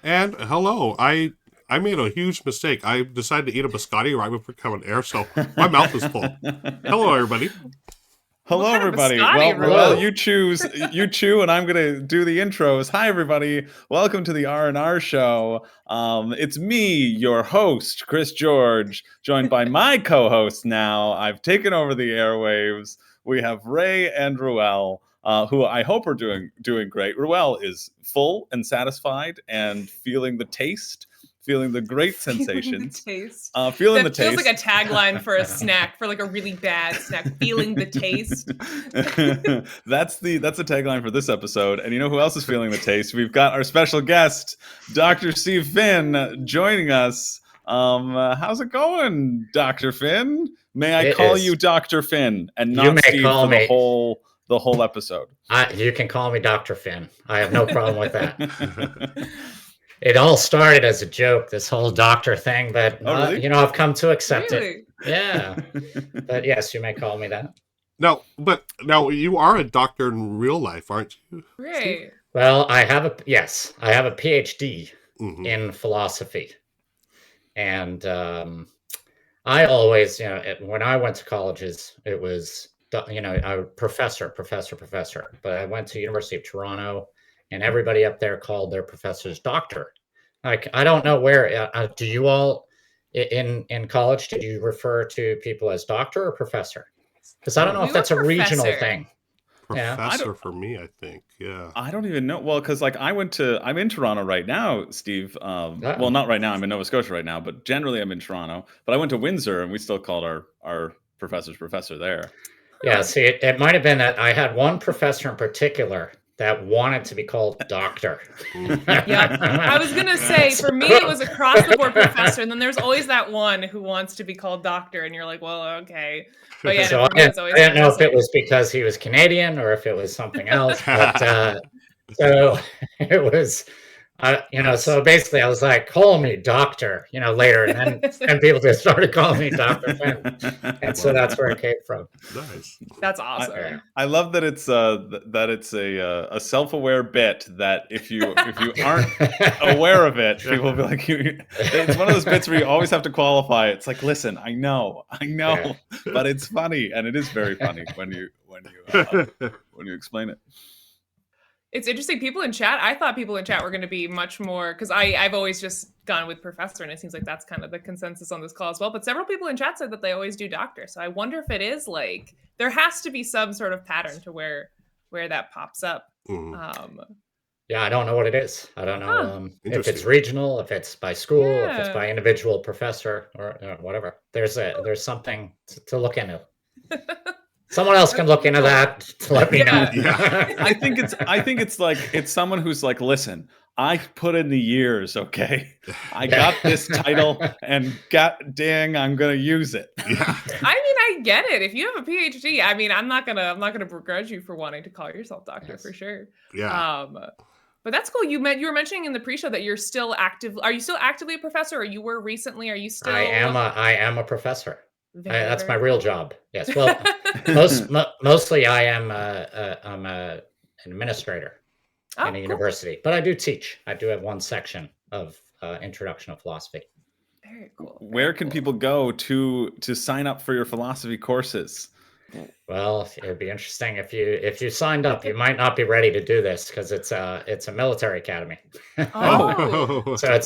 And hello, I made a huge mistake. I decided to eat a biscotti right before coming air, so my mouth is full. Hello, everybody. What Hello, kind of everybody. biscotti, Well, Ruel? you choose, you chew, and I'm gonna do the intros. Hi, everybody. Welcome to the R&R Show. It's me, your host, Chris George, joined by my co-host. Now, I've taken over the airwaves. We have Ray and Ruel, who I hope are doing great. Ruel is full and satisfied and feeling the taste, feeling the great sensations. Taste. Feeling That the feels taste. like a tagline for a snack, for like a really bad snack. Feeling the taste. That's the tagline for this episode. And you know who else is feeling the taste? We've got our special guest, Dr. Steve Finn, joining us. How's it going, Dr. Finn? May I call you Dr. Finn and You not may Steve call for me. the whole episode? You can call me Dr. Finn. I have no problem with that. It all started as a joke, this whole doctor thing, but really? I've come to accept Really? it. Yeah. But yes, you may call me that. Now you are a doctor in real life, aren't you? Right. Well, I have a PhD Mm-hmm. in philosophy. And I always, when I went to colleges, it was, a professor. But I went to University of Toronto, and everybody up there called their professors doctor. Like, I don't know where, do you all in college, did you refer to people as doctor or professor? Because I don't know We if that's were a regional professor. thing. Yeah. Professor for me, I think. Yeah. I don't even know. Well, because I'm in Toronto right now, Steve. Oh. Well, not right now. I'm in Nova Scotia right now, but generally I'm in Toronto. But I went to Windsor, and we still called our professors professor there. Yeah, see, it might have been that I had one professor in particular that wanted to be called doctor. Yeah. I was going to say, for me, it was across the board professor. And then there's always that one who wants to be called doctor. And you're like, well, okay. But yeah, So no, for me, it was I always didn't know if professor. it was because he was Canadian or if it was something else. But so it was, so basically I was like, call me doctor, later. And then people just started calling me Dr. Finn. And so that's where it came from. Nice. That's awesome. I love that it's a self-aware bit that if you aren't aware of it, people will be like, it's one of those bits where you always have to qualify. It's like, listen, I know, Yeah. but it's funny, and it is very funny when you explain it. It's interesting. People in chat, I thought people in chat were going to be much more, because I've always just gone with professor, and it seems like that's kind of the consensus on this call as well. But several people in chat said that they always do doctor. So I wonder if it is like, there has to be some sort of pattern to where that pops up. Mhm. Yeah, I don't know what it is. I don't know if it's Interesting. regional, if it's by school, if it's Yeah. by individual professor, or whatever. There's something to look into. Someone else can look into that to let me know. Yeah. I think it's like, it's someone who's like, listen, I put in the years, okay? I got this title, and god dang, I'm gonna use it. Yeah. I mean, I get it. If you have a PhD, I mean, I'm not gonna begrudge you for wanting to call yourself doctor, Yes. for sure. Yeah. But that's cool. You were mentioning in the pre-show that you're still active. Are you still actively a professor, or you were recently? Are you still? I am a professor. That's my Very real cool. job. Yes. Well, mostly I am I'm an administrator Oh, in a cool. university, but I do teach. I do have one section of introduction of philosophy. Very cool. Where can people go to sign up for your philosophy courses? Well, it'd be interesting if you signed up. You might not be ready to do this because it's a military academy. Oh. So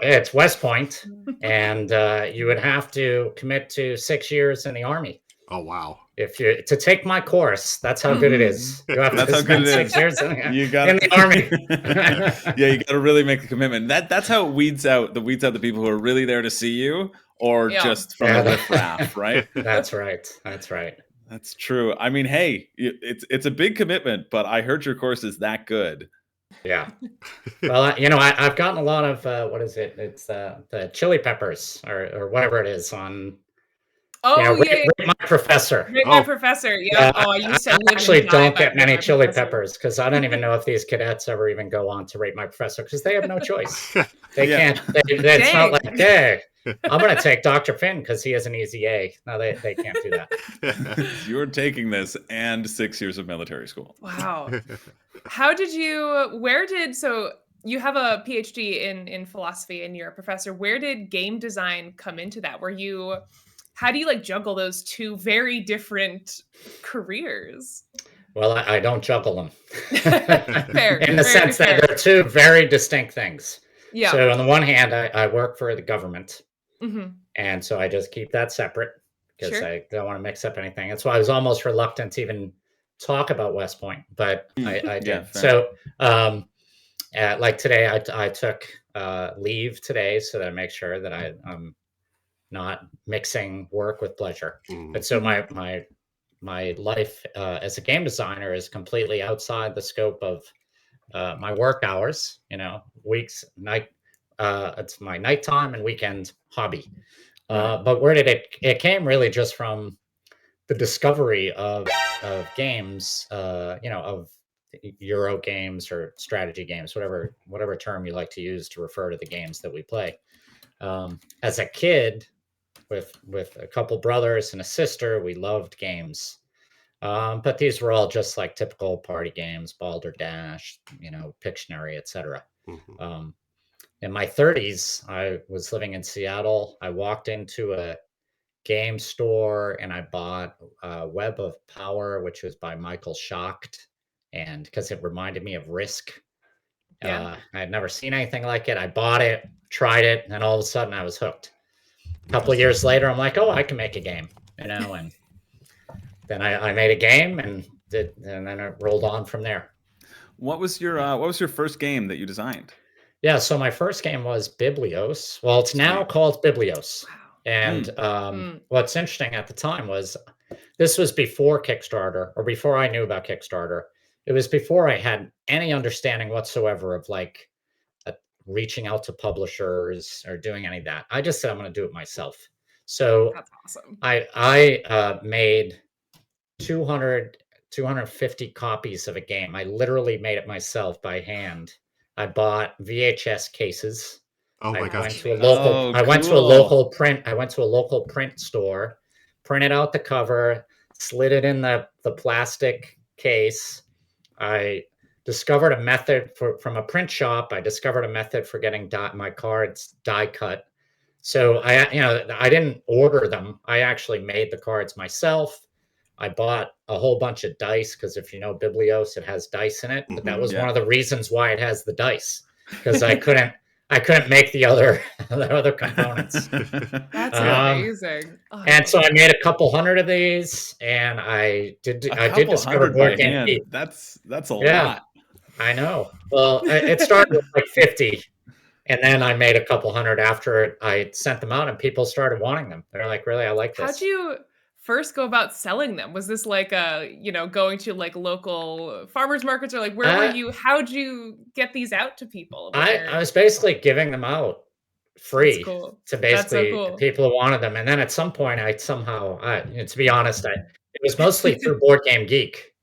it's West Point, and you would have to commit to 6 years in the Army. Oh wow. If you to take my course, that's how good it is. You have That's to how good spend it 6 is. years You got in the Army. Yeah, you got to really make the commitment. That's how it weeds out the people who are really there to see you, or Yeah. just from the riffraff, right? That's right. That's right. That's true. I mean, hey, it's a big commitment, but I heard your course is that good. Yeah. Well, I've gotten a lot of what is it? It's the chili peppers or whatever it is on. Oh, yeah. Rate my professor. Rate my professor. Yeah. Oh, I used to live actually and die don't by get Rate many My chili Professor. peppers because I don't even know if these cadets ever even go on to rate my professor because they have no choice. They Yeah. can't. It's not Dang. like, hey, I'm going to take Dr. Finn because he has an easy A. No, they can't do that. You're taking this and 6 years of military school. Wow. Where did, so you have a PhD in philosophy and you're a professor. Where did game design come into that? How do you like juggle those two very different careers? Well, I don't juggle them. Fair, In the very sense fair. that they're two very distinct things. Yeah. So on the one hand, I work for the government, hmm and so I just keep that separate because Sure. I don't want to mix up anything. That's why I was almost reluctant to even talk about West Point, but I did. Yeah, fair. So like today, I took leave today so that I make sure that I'm not mixing work with pleasure. But so my life as a game designer is completely outside the scope of my work hours. It's my nighttime and weekend hobby. But where did it came really just from the discovery of games, of Euro games or strategy games, whatever term you like to use to refer to the games that we play. As a kid, with a couple brothers and a sister, we loved games. But these were all just like typical party games, Balderdash, Pictionary, etc. In my 30s, I was living in Seattle. I walked into a game store and I bought Web of Power, which was by Michael Schacht, and because it reminded me of Risk. Yeah. I had never seen anything like it. I bought it, tried it, and then all of a sudden I was hooked. A couple of years later, I'm like, oh, I can make a game, and then I made a game and then it rolled on from there. What was your first game that you designed? Yeah, so my first game was Biblios. Well, it's now called Biblios. Wow. And what's interesting at the time was this was before Kickstarter, or before I knew about Kickstarter. It was before I had any understanding whatsoever of like reaching out to publishers or doing any of that. I just said I'm going to do it myself. So That's awesome. I made 250 copies of a game. I literally made it myself by hand. I bought VHS cases. Oh my I gosh. went to a local print store, printed out the cover, slid it in the plastic case. I discovered a method from a print shop. I discovered a method for getting my cards die cut. So I didn't order them. I actually made the cards myself. I bought a whole bunch of dice because if you know Biblios, it has dice in it. But that was one of the reasons why it has the dice, because I couldn't make the other components. That's amazing. And so I made a couple hundred of these, and I did discover Board Game Geek. That's a lot. I know. Well, it started with like 50, and then I made a couple hundred after I sent them out, and people started wanting them. They're like, "Really, I like this." How'd you first go about selling them? Was this like going to like local farmers markets, or like where were you? How'd you get these out to people? I was basically giving them out free to basically people who wanted them. And then at some point to be honest, it was mostly through Board Game Geek.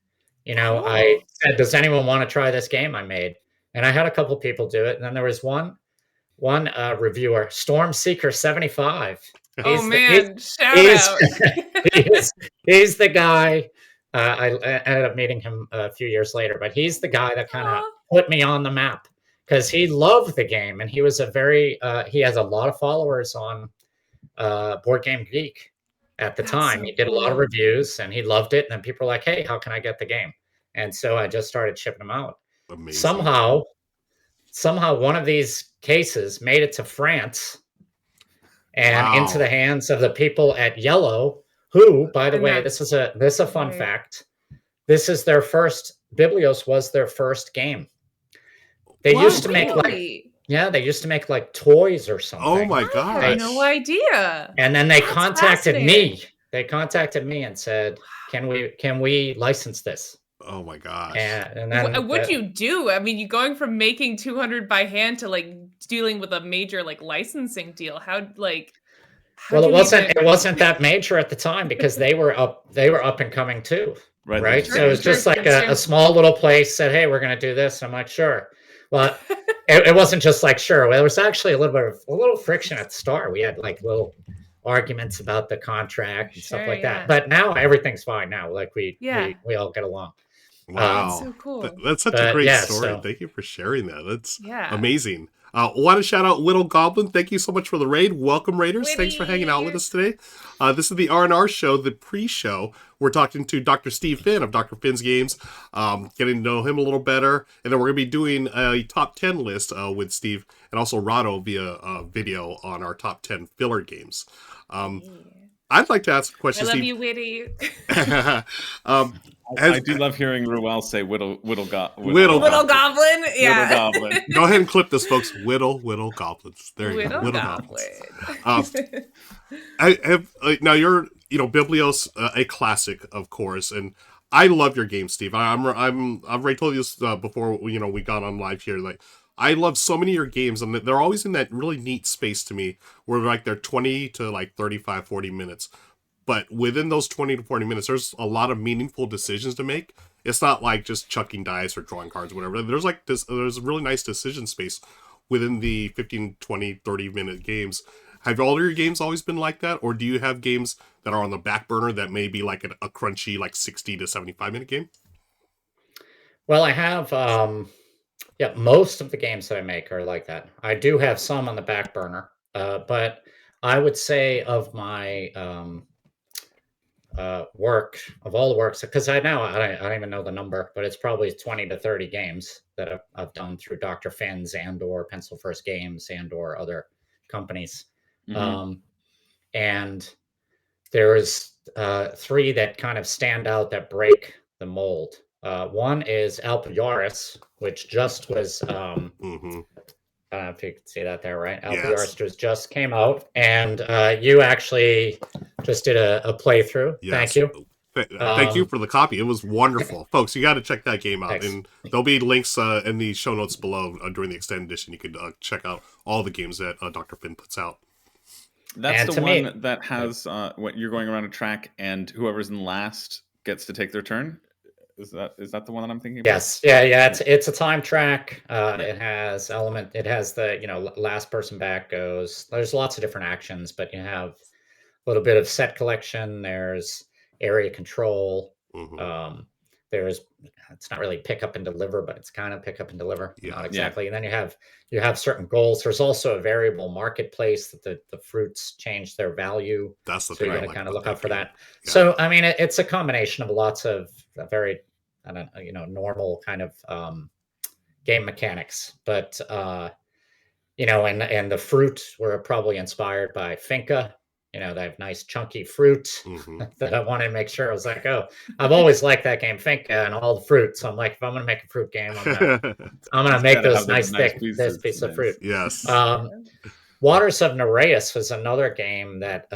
I said, does anyone want to try this game I made? And I had a couple people do it. And then there was one reviewer, Storm Seeker 75. Shout out. He's the guy. I ended up meeting him a few years later, but he's the guy that kind of put me on the map because he loved the game, and he was he has a lot of followers on Board Game Geek at the time. He did a lot of reviews, and he loved it. And then people were like, "Hey, how can I get the game?" And so I just started shipping them out. Amazing. Somehow, one of these cases made it to France and into the hands of the people at Yellow, who, by the way, this is a fun fact. This is their first. Biblios was their first game. They used to make like toys or something. Oh my gosh. I had no idea. And then they contacted me. They contacted me and said, "Can we license this?" Oh my gosh. And then what'd you do? I mean, you going from making 200 by hand to like dealing with a major like licensing deal. Well, it wasn't that major at the time because they were up and coming too. Right. So it was just like a small little place said, "Hey, we're going to do this." I'm like, "Sure." Well, it wasn't just like, sure. There was actually a little friction at the start. We had like little arguments about the contract and stuff like that. But now everything's fine now. Like we all get along. Wow. So cool. That's such a great yeah, story. so- Thank you for sharing that. That's Yeah. amazing. Want to shout out Little Goblin. Thank you so much for the raid. Welcome, Raiders. Thanks for hanging out with us today. This is the R&R Show, the pre-show. We're talking to Dr. Steve Finn of Dr. Finn's Games, getting to know him a little better. And then we're going to be doing a top 10 list with Steve and also Rado via video on our top 10 filler games. I'd like to ask a question, I love Steve. you, Witty. I do love hearing Ruel say Whittle Goblin. Little Goblin. Yeah. Whittle Goblin. Go ahead and clip this, folks. Whittle Goblins. There you go. Whittle Goblins. I have now you're Biblios, a classic, of course, and I love your game, Steve. I've already told you this before. We got on live here. Like, I love so many of your games, and they're always in that really neat space to me, where like they're 20 to like 35, 40 minutes. But within those 20 to 40 minutes, there's a lot of meaningful decisions to make. It's not like just chucking dice or drawing cards or whatever. There's like this. There's a really nice decision space within the 15, 20, 30-minute games. Have all your games always been like that? Or do you have games that are on the back burner that may be like a crunchy, like 60 to 75-minute game? Well, I have, most of the games that I make are like that. I do have some on the back burner, but I would say of my work, of all the works, because I don't even know the number, but it's probably 20 to 30 games that I've done through Dr. Finn's and or Pencil First Games and or other companies. And there's 3 that kind of stand out that break the mold. One is Alpiaris, which just was, I don't know if you can see that there, right? Alpiaris just came out, and you actually just did a playthrough. Yes. Thank you. Thank you for the copy. It was wonderful. Folks, you got to check that game out. Thanks. And there'll be links in the show notes below during the extended edition. You could check out all the games that Dr. Finn puts out. That's the one that has what you're going around a track, and whoever's in last gets to take their turn. Is that the one that I'm thinking about? Yes. Yeah. It's a time track. It has the last person back goes. There's lots of different actions, but you have a little bit of set collection. There's area control. There's, it's not really pick up and deliver, but it's kind of pick up and deliver. Not exactly. And then you have certain goals. There's also a variable marketplace that the fruits change their value. That's the so thing. You got to kind of look out for that. Yeah. So I mean, it's a combination of lots of very normal kind of game mechanics, but and the fruit were probably inspired by Finca. They have nice chunky fruit that I wanted to make sure. I was like, I've always liked that game Finca and all the fruit. So I'm like, if I'm going to make a fruit game, I'm gonna make those nice thick this piece of fruit. Yes. Waters of Nereus was another game that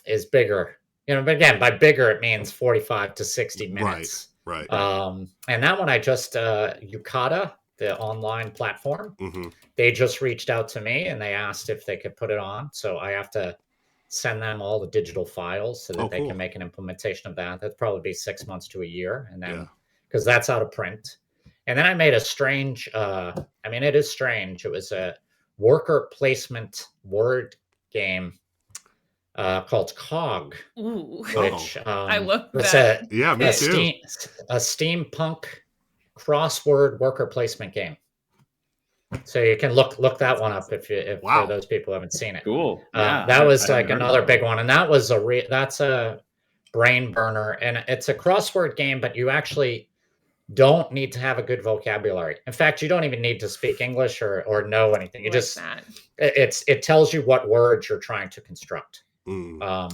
is bigger. But again, by bigger it means 45 to 60 minutes. Right. And that one I just Yukata, the online platform, they just reached out to me and they asked if they could put it on. So I have to send them all the digital files so that they can make an implementation of that. That'd probably be 6 months to a year. And then because that's out of print. And then I made a strange, it is strange. It was a worker placement word game called COG. Ooh. Which I love that. Me too. A steampunk crossword worker placement game. So you can look that one up if for those people who haven't seen it. Cool. That was like another big one, and that was that's a brain burner, and it's a crossword game, but you actually don't need to have a good vocabulary. In fact, you don't even need to speak English or know anything. You just it tells you what words you're trying to construct. I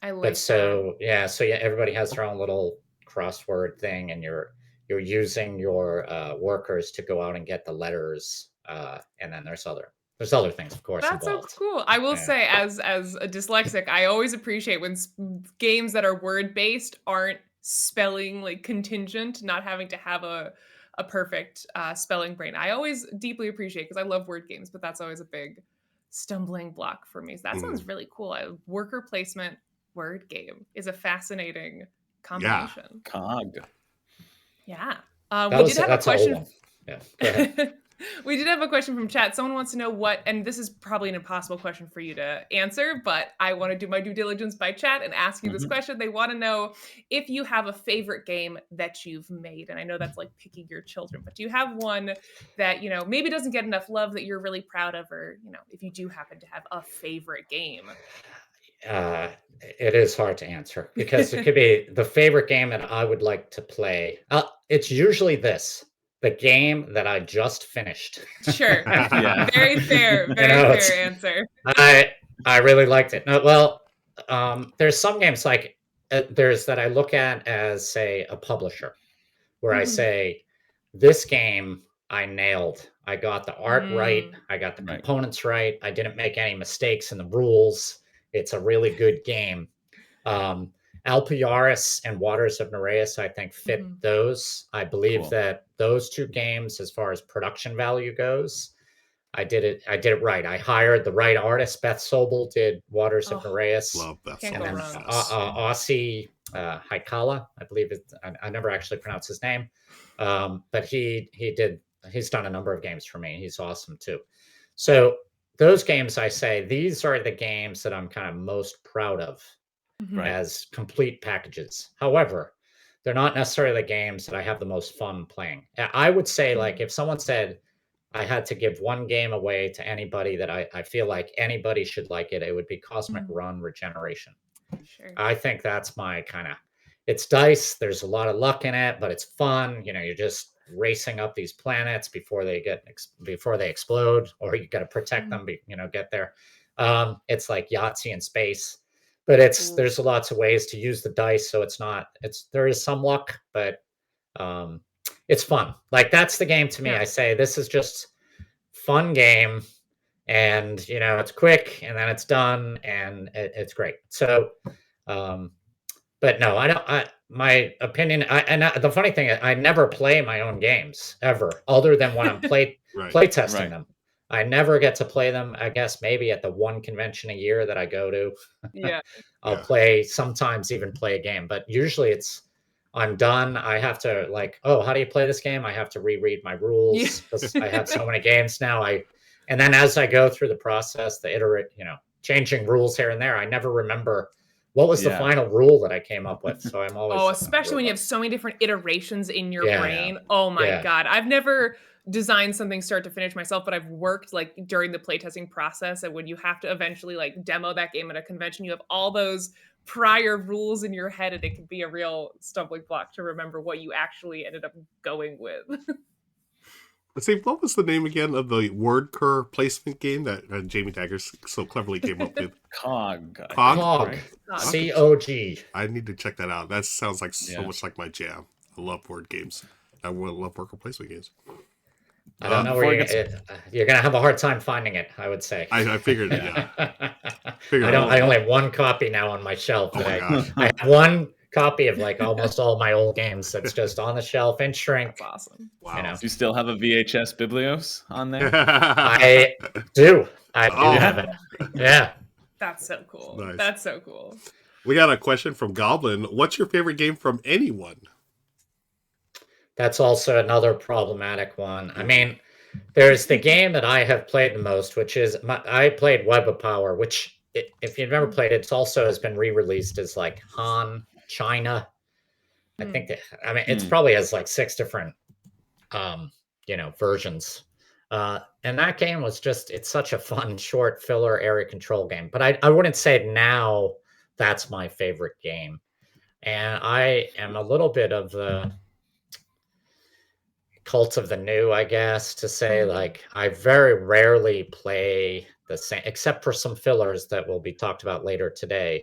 like everybody has their own little crossword thing, and you're using your workers to go out and get the letters, and then there's other things, of course. That's involved. So cool. I will say, as a dyslexic, I always appreciate when games that are word based aren't spelling like contingent, not having to have a perfect spelling brain. I always deeply appreciate, because I love word games, but that's always a big stumbling block for me. So that sounds really cool. A worker placement word game is a fascinating combination. COG. Yeah. We did have a question. Yeah. We did have a question from chat. Someone wants to know what, and this is probably an impossible question for you to answer, but I want to do my due diligence by chat and ask you this question. They want to know if you have a favorite game that you've made. And I know that's like picking your children, but do you have one that, you know, maybe doesn't get enough love that you're really proud of, or, you know, if you do happen to have a favorite game? It is hard to answer because it could be the favorite game that I would like to play. It's usually the game that I just finished. Sure. Yeah. Very fair. Very fair answer. I really liked it. No, well, there's some games like there's that I look at as, say, a publisher, where I say, this game I nailed. I got the art right. I got the components right. I didn't make any mistakes in the rules. It's a really good game. Alpiaris and Waters of Nereus, I think, fit those. I believe that those two games, as far as production value goes, I did it right. I hired the right artist. Beth Sobel did Waters of Nereus. Love Beth Can't Sobel. go wrong. Aussie Haikala, I believe I never actually pronounced his name, but he's done a number of games for me. He's awesome too. So those games, I say, these are the games that I'm kind of most proud of as complete packages. However, they're not necessarily the games that I have the most fun playing. I would say, like, if someone said I had to give one game away to anybody that I feel like anybody should like it, it would be Cosmic Run Regeneration. Sure. I think that's my kind of, it's dice. There's a lot of luck in it, but it's fun. You know, you're just racing up these planets before they explode, or you got to protect them, get there. It's like Yahtzee in space, but there's lots of ways to use the dice. So there is some luck, but it's fun. Like, that's the game to me. I say, this is just fun game, and it's quick, and then it's done, and it's great. So but no, I don't. My opinion. The funny thing is, I never play my own games ever, other than when I'm play testing them. I never get to play them. I guess maybe at the one convention a year that I go to. Yeah. I'll play, sometimes even play a game, but usually I'm done. I have to, like, how do you play this game? I have to reread my rules because I have so many games now. And then as I go through the process, changing rules here and there, I never remember what was the final rule that I came up with. So I'm always especially when you have so many different iterations in your brain. Oh my God. I've never designed something start to finish myself, but I've worked like during the playtesting process, and when you have to eventually like demo that game at a convention, you have all those prior rules in your head, and it can be a real stumbling block to remember what you actually ended up going with. Let's see, what was the name again of the word cur placement game that Jamie Daggers so cleverly came up with? Cog. Cog. C-O-G. I need to check that out. That sounds like so much like my jam. I love word games. I love word cur placement games. I don't know where you're going to have a hard time finding it, I would say. I figured it, I only have one copy now on my shelf. I have one copy of like almost all my old games that's just on the shelf in shrink. That's awesome. Wow. Do you still have a VHS Biblios on there? I do. I do have it. Yeah. That's so cool. Nice. That's so cool. We got a question from Goblin. What's your favorite game from anyone? That's also another problematic one. I mean, there's the game that I have played the most, which is I played Web of Power, which, if you've never played it, it's also has been re-released as like Han China. I think it's probably has like 6 different versions. And that game was it's such a fun short filler area control game. But I wouldn't say now that's my favorite game. And I am a little bit of the cult of the new, I guess, to say, like, I very rarely play the same, except for some fillers that will be talked about later today.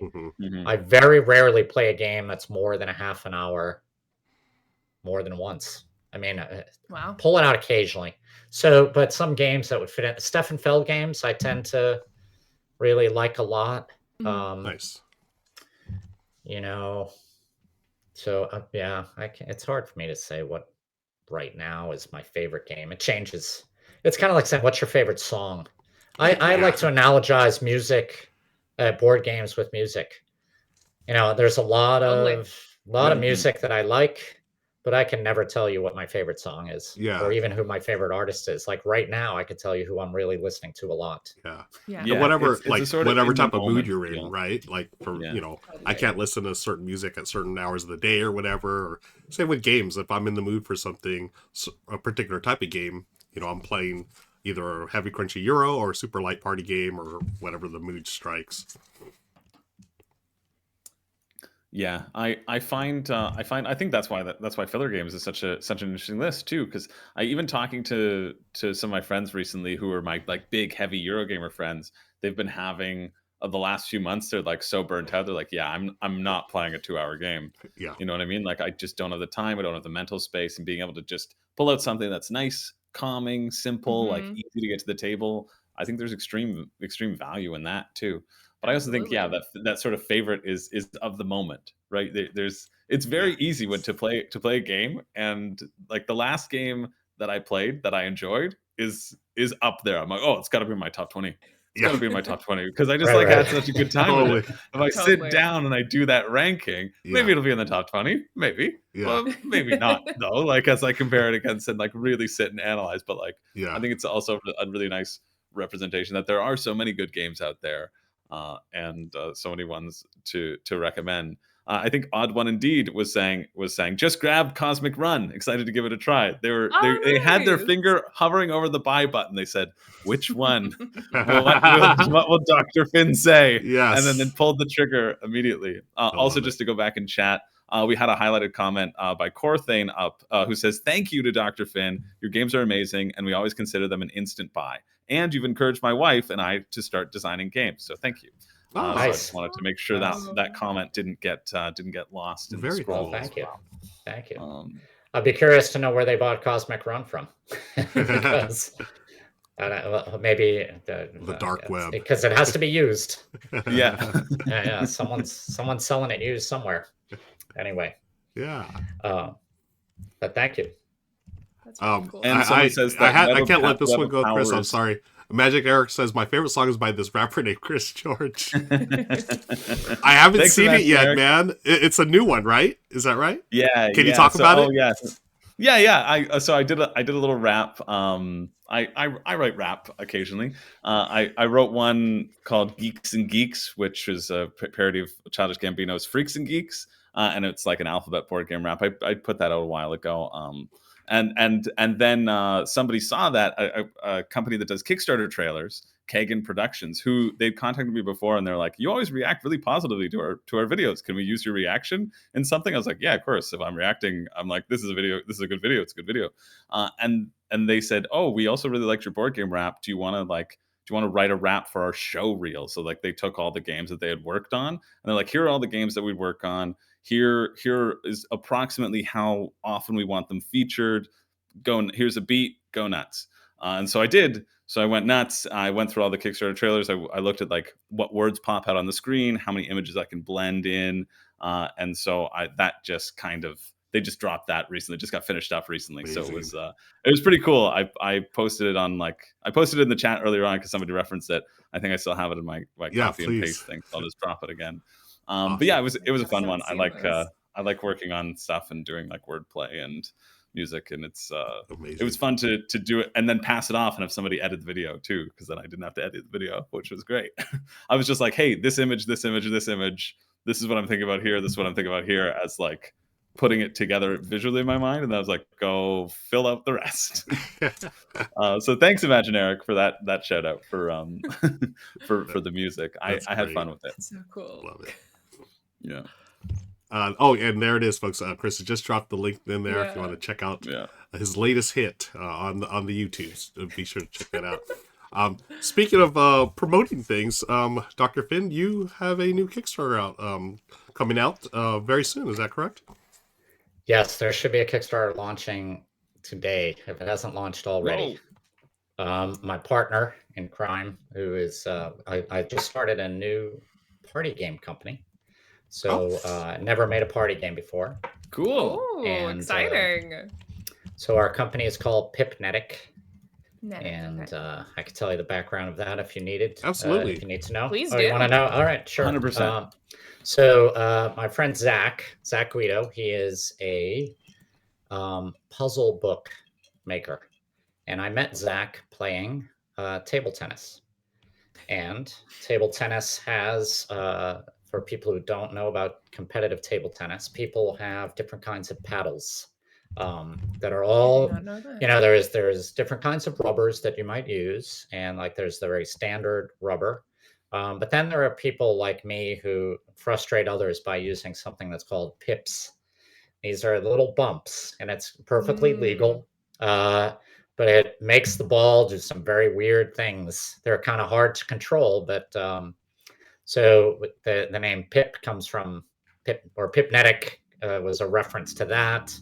I very rarely play a game that's more than a half an hour more than once. I mean, pull it out occasionally. So, but some games that would fit in, Stefan Feld games, I tend to really like a lot. Nice. So it's hard for me to say what right now is my favorite game. It changes. It's kind of like saying, what's your favorite song? I like to analogize music, board games with music. There's a lot of music that I like, but I can never tell you what my favorite song is, Yeah. or even who my favorite artist is. Like right now, I could tell you who I'm really listening to a lot. Yeah. Yeah. And whatever, it's a like sort of whatever in the type of mood moment you're in, feel. right? Like for Yeah. you know, I Totally. can't listen to certain music at certain hours of the day or whatever. Or same with games. If I'm in the mood for something, a particular type of game, you know, I'm playing either a heavy crunchy Euro or a super light party game or whatever the mood strikes. Yeah, I think that's why filler games is such an interesting list too, because I even talking to some of my friends recently who are my like big heavy Eurogamer friends, they've been having the last few months, they're like so burnt out, they're like, yeah, I'm not playing a 2-hour game. Yeah. You know what I mean? Like I just don't have the time, I don't have the mental space, and being able to just pull out something that's nice, calming, simple, like Mhm. easy to get to the table. I think there's extreme value in that too. But I also think, yeah, Absolutely. that sort of favorite is of the moment, right? There's it's very easy when to play a game, and like the last game that I played that I enjoyed is up there. I'm like, oh, it's got to be in my top 20. It's got Yeah. to be in my top 20 because I just Right, like right. had such a good time with Totally. it. If I sit Totally. down and I do that ranking, maybe Yeah. it'll be in the top 20, maybe. Yeah. Well, maybe not though. Like as I compare it against and like really sit and analyze, but like Yeah. I think it's also a really nice representation that there are so many good games out there, and so many ones to recommend. I think Odd One Indeed was saying just grab Cosmic Run. Excited to give it a try. Oh, They had their nice. finger hovering over the buy button. They said, which one? What will Dr. Finn say? Yes. And then pulled the trigger immediately. Also, love just to go back and chat, we had a highlighted comment by Corthane up who says, thank you to Dr. Finn. Your games are amazing, and we always consider them an instant buy. And you've encouraged my wife and I to start designing games. So thank you. So I Nice. just wanted to make sure Nice. that comment didn't get lost in the Very scroll. cool. Well, thank you. Wow. Thank you. I'd be curious to know where they bought Cosmic Run from. Because maybe The dark web. because it has to be used. Yeah. Yeah, someone's selling it used somewhere. Anyway, Yeah. but thank you. That's really cool. And someone says that I can't let this Web one of go, Chris. I'm Powers- sorry. Magic Eric says my favorite song is by this rapper named Chris George. I haven't Thanks, seen it yet, Eric. man. It's a new one, right? Is that right? Yeah. Can you talk about it? Oh, yes. Yeah. I did a little rap. I write rap occasionally. I wrote one called Geeks and Geeks, which is a parody of Childish Gambino's Freaks and Geeks, and it's like an alphabet board game rap. I put that out a while ago. And then somebody saw that a company that does Kickstarter trailers, Kagan Productions, who they'd contacted me before, and they're like, "You always react really positively to our videos. Can we use your reaction in something?" I was like, "Yeah, of course." If I'm reacting, I'm like, "This is a video. This is a good video. It's a good video." And they said, "Oh, we also really liked your board game rap. Do you want to write a rap for our show reel?" So like they took all the games that they had worked on, and they're like, "Here are all the games that we work on. Here is approximately how often we want them featured. Here's a beat, go nuts." And so I did. So I went nuts. I went through all the Kickstarter trailers. I looked at like what words pop out on the screen, how many images I can blend in. And so they just dropped that recently. Just got finished up recently. Amazing. So it was pretty cool. I posted it I posted it in the chat earlier on because somebody referenced it. I think I still have it in my copy and paste thing. So I'll just drop it again. Awesome. But yeah, it was a fun one. I've seen those. I like working on stuff and doing like wordplay and music, and it Amazing. was fun to do it and then pass it off and have somebody edit the video too, because then I didn't have to edit the video, which was great. I was just like, hey, this image, this image, this image, this is what I'm thinking about here, this is what I'm thinking about here, as like putting it together visually in my mind, and I was like, go fill out the rest. So thanks, Imaginaric, for that shout out for for the music. I had great. fun with it. So cool. Love it. Yeah. And there it is, folks. Chris has just dropped the link in there if you Yeah. want to check out Yeah. his latest hit on the YouTubes. Be sure to check that out. Speaking of promoting things, Dr. Finn, you have a new Kickstarter out coming out very soon. Is that correct? Yes, there should be a Kickstarter launching today if it hasn't launched already. My partner in crime, who is I just started a new party game company. So never made a party game before. Cool. Oh, And, exciting. So our company is called Pipnetic. Netic, And okay. I could tell you the background of that if you needed. Absolutely. If you need to know. Please You do. want to know? All right, sure. 100%. So my friend Zach Guido, he is a puzzle book maker. And I met Zach playing table tennis. And table tennis has, for people who don't know about competitive table tennis, people have different kinds of paddles that are all, not know that. you know, there's different kinds of rubbers that you might use, and like there's the very standard rubber. But then there are people like me who frustrate others by using something that's called pips. These are little bumps, and it's perfectly legal. But it makes the ball do some very weird things. They're kind of hard to control, but so the name Pip comes from Pip, or Pipnetic was a reference to that.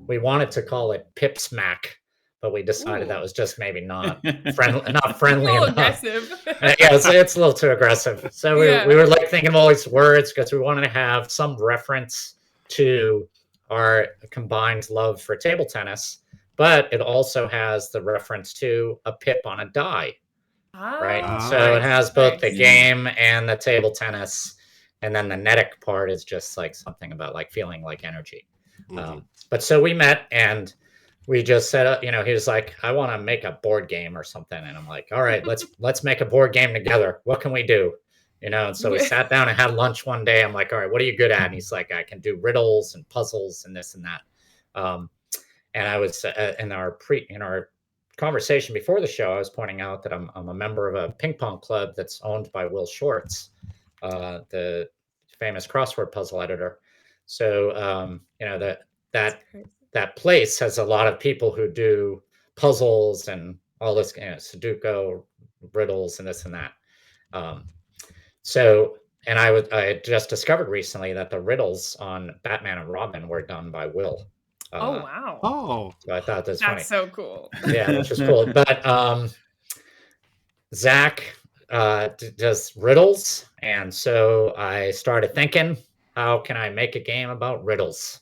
We wanted to call it Pip Smack, but we decided that was just maybe not friendly, not friendly A little enough. aggressive. Yeah, it's a little too aggressive. So we were like thinking of all these words because we wanted to have some reference to our combined love for table tennis, but it also has the reference to a pip on a die, right? So it has both the game and the table tennis, and then the netic part is just like something about like feeling like energy. But so we met and we just set up, you know, he was like, I want to make a board game or something. And I'm like, all right, let's make a board game together. What can we do? You know, and so we sat down and had lunch one day. I'm like, all right, what are you good at? And he's like, I can do riddles and puzzles and this and that. And I was in our conversation before the show, I was pointing out that I'm a member of a ping pong club that's owned by Will Shortz, the famous crossword puzzle editor. So you know, that place has a lot of people who do puzzles and all this, you know, Sudoku, riddles, and this and that. So, and I had just discovered recently that the riddles on Batman and Robin were done by Will. Oh wow! Oh, So I thought that's funny. That's so cool. Yeah, which is cool. But Zach does riddles, and so I started thinking, how can I make a game about riddles?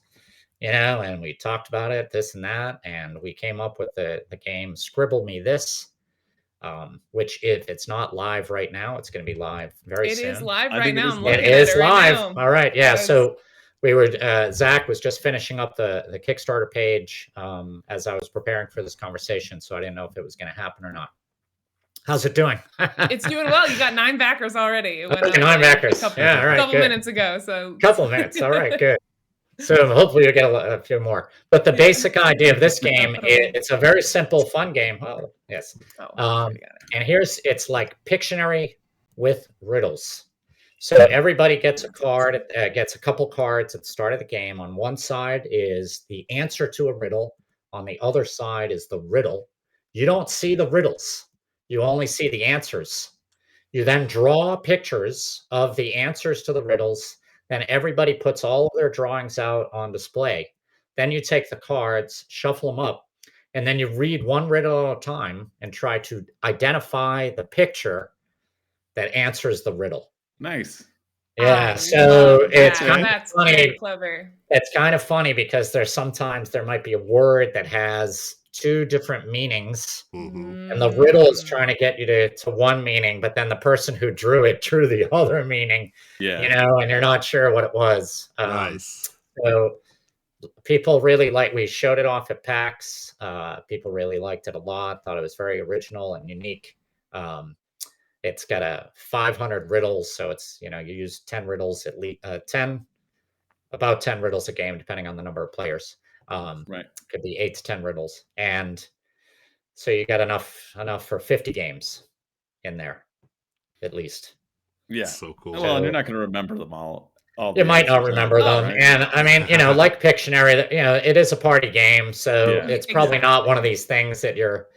You know, and we talked about it, this and that, and we came up with the game Scribble Me This, which if it's not live right now, it's going to be live very soon. It is live right now. It is live. All right, yeah. So we were Zach was just finishing up the Kickstarter page as I was preparing for this conversation, so I didn't know if it was going to happen or not. How's it doing? It's doing well. You got 9 backers already. It went okay, 9 backers. A couple minutes ago. So couple minutes. All right, good. So hopefully you'll get a few more. But the basic idea of this game, it's a very simple, fun game. Oh, yes. And it's like Pictionary with riddles. So everybody gets a card, gets a couple cards at the start of the game. On one side is the answer to a riddle. On the other side is the riddle. You don't see the riddles. You only see the answers. You then draw pictures of the answers to the riddles. Then everybody puts all of their drawings out on display. Then you take the cards, shuffle them up, and then you read one riddle at a time and try to identify the picture that answers the riddle. Nice. Yeah, so it's kind of funny. Very clever. It's kind of funny because sometimes there might be a word that has 2 different meanings, and the riddle is trying to get you to one meaning, but then the person who drew it drew the other meaning. Yeah, you know, and you're not sure what it was. Nice. So people really we showed it off at PAX. People really liked it a lot. Thought it was very original and unique. It's got 500 riddles, so it's, you know, you use 10 riddles at least, about 10 riddles a game, depending on the number of players. Right. Could be 8 to 10 riddles, and so you got enough for 50 games in there, at least. Yeah, so cool. Well, and you're not going to remember them all. You might not remember them, right? And I mean, you know, like Pictionary, you know, it is a party game, so it's probably not one of these things that you're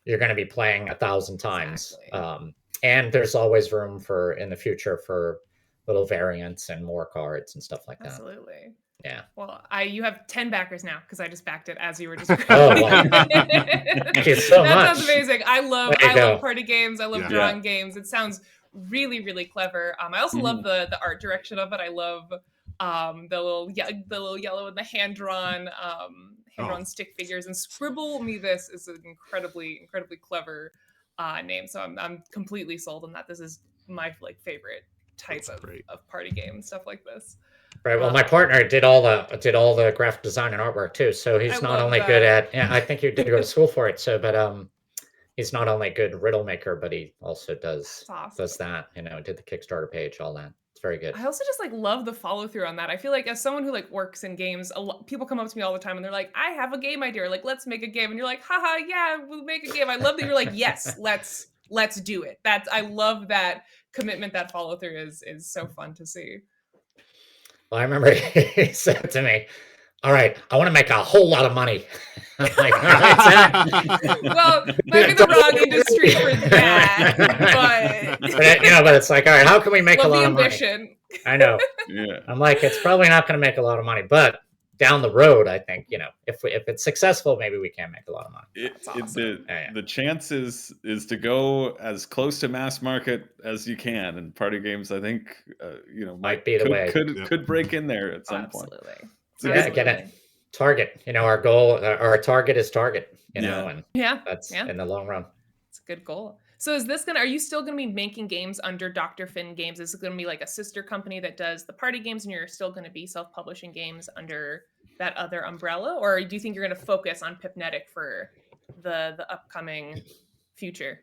going to be playing 1,000 times. Exactly. And there's always room in the future for little variants and more cards and stuff like that. Absolutely. Yeah. Well, you have 10 backers now because I just backed it as you were describing. Oh, wow. Thank you so much. That sounds amazing. I love party games. I love drawing games. It sounds really, really clever. I also love the art direction of it. I love the little yellow and the hand-drawn stick figures. And Scribble Me This is an incredibly, incredibly clever name. So I'm completely sold on that. This is my favorite type of party game, stuff like this. Right. Well, my partner did all the graphic design and artwork too. So he's not only good at, I think he did go to school for it. So, but he's not only a good riddle maker, but he also does that. Did the Kickstarter page, all that. It's very good. I also just love the follow through on that. I feel like as someone who works in games, people come up to me all the time and they're like, "I have a game idea. Or, let's make a game." And you're like, "Haha, yeah, we'll make a game." I love that you're like, "Yes, let's do it." I love that commitment. That follow through is so fun to see. Well, I remember he said to me, "All right, I want to make a whole lot of money." I'm like, "All right, well, might be the wrong industry for that, but it's like, all right, how can we make a lot of ambition. Money? I know. Yeah. I'm like, it's probably not going to make a lot of money, but down the road, I think if it's successful, maybe we can make a lot of money. Awesome. The chance is to go as close to mass market as you can, and party games, I think, might be the way. Could break in there at some point. Yeah, get it. Target. Our goal, our target is Target. And that's in the long run. It's a good goal. So are you still going to be making games under Dr. Finn Games? Is it going to be a sister company that does the party games and you're still going to be self-publishing games under that other umbrella? Or do you think you're going to focus on Pipnetic for the upcoming future?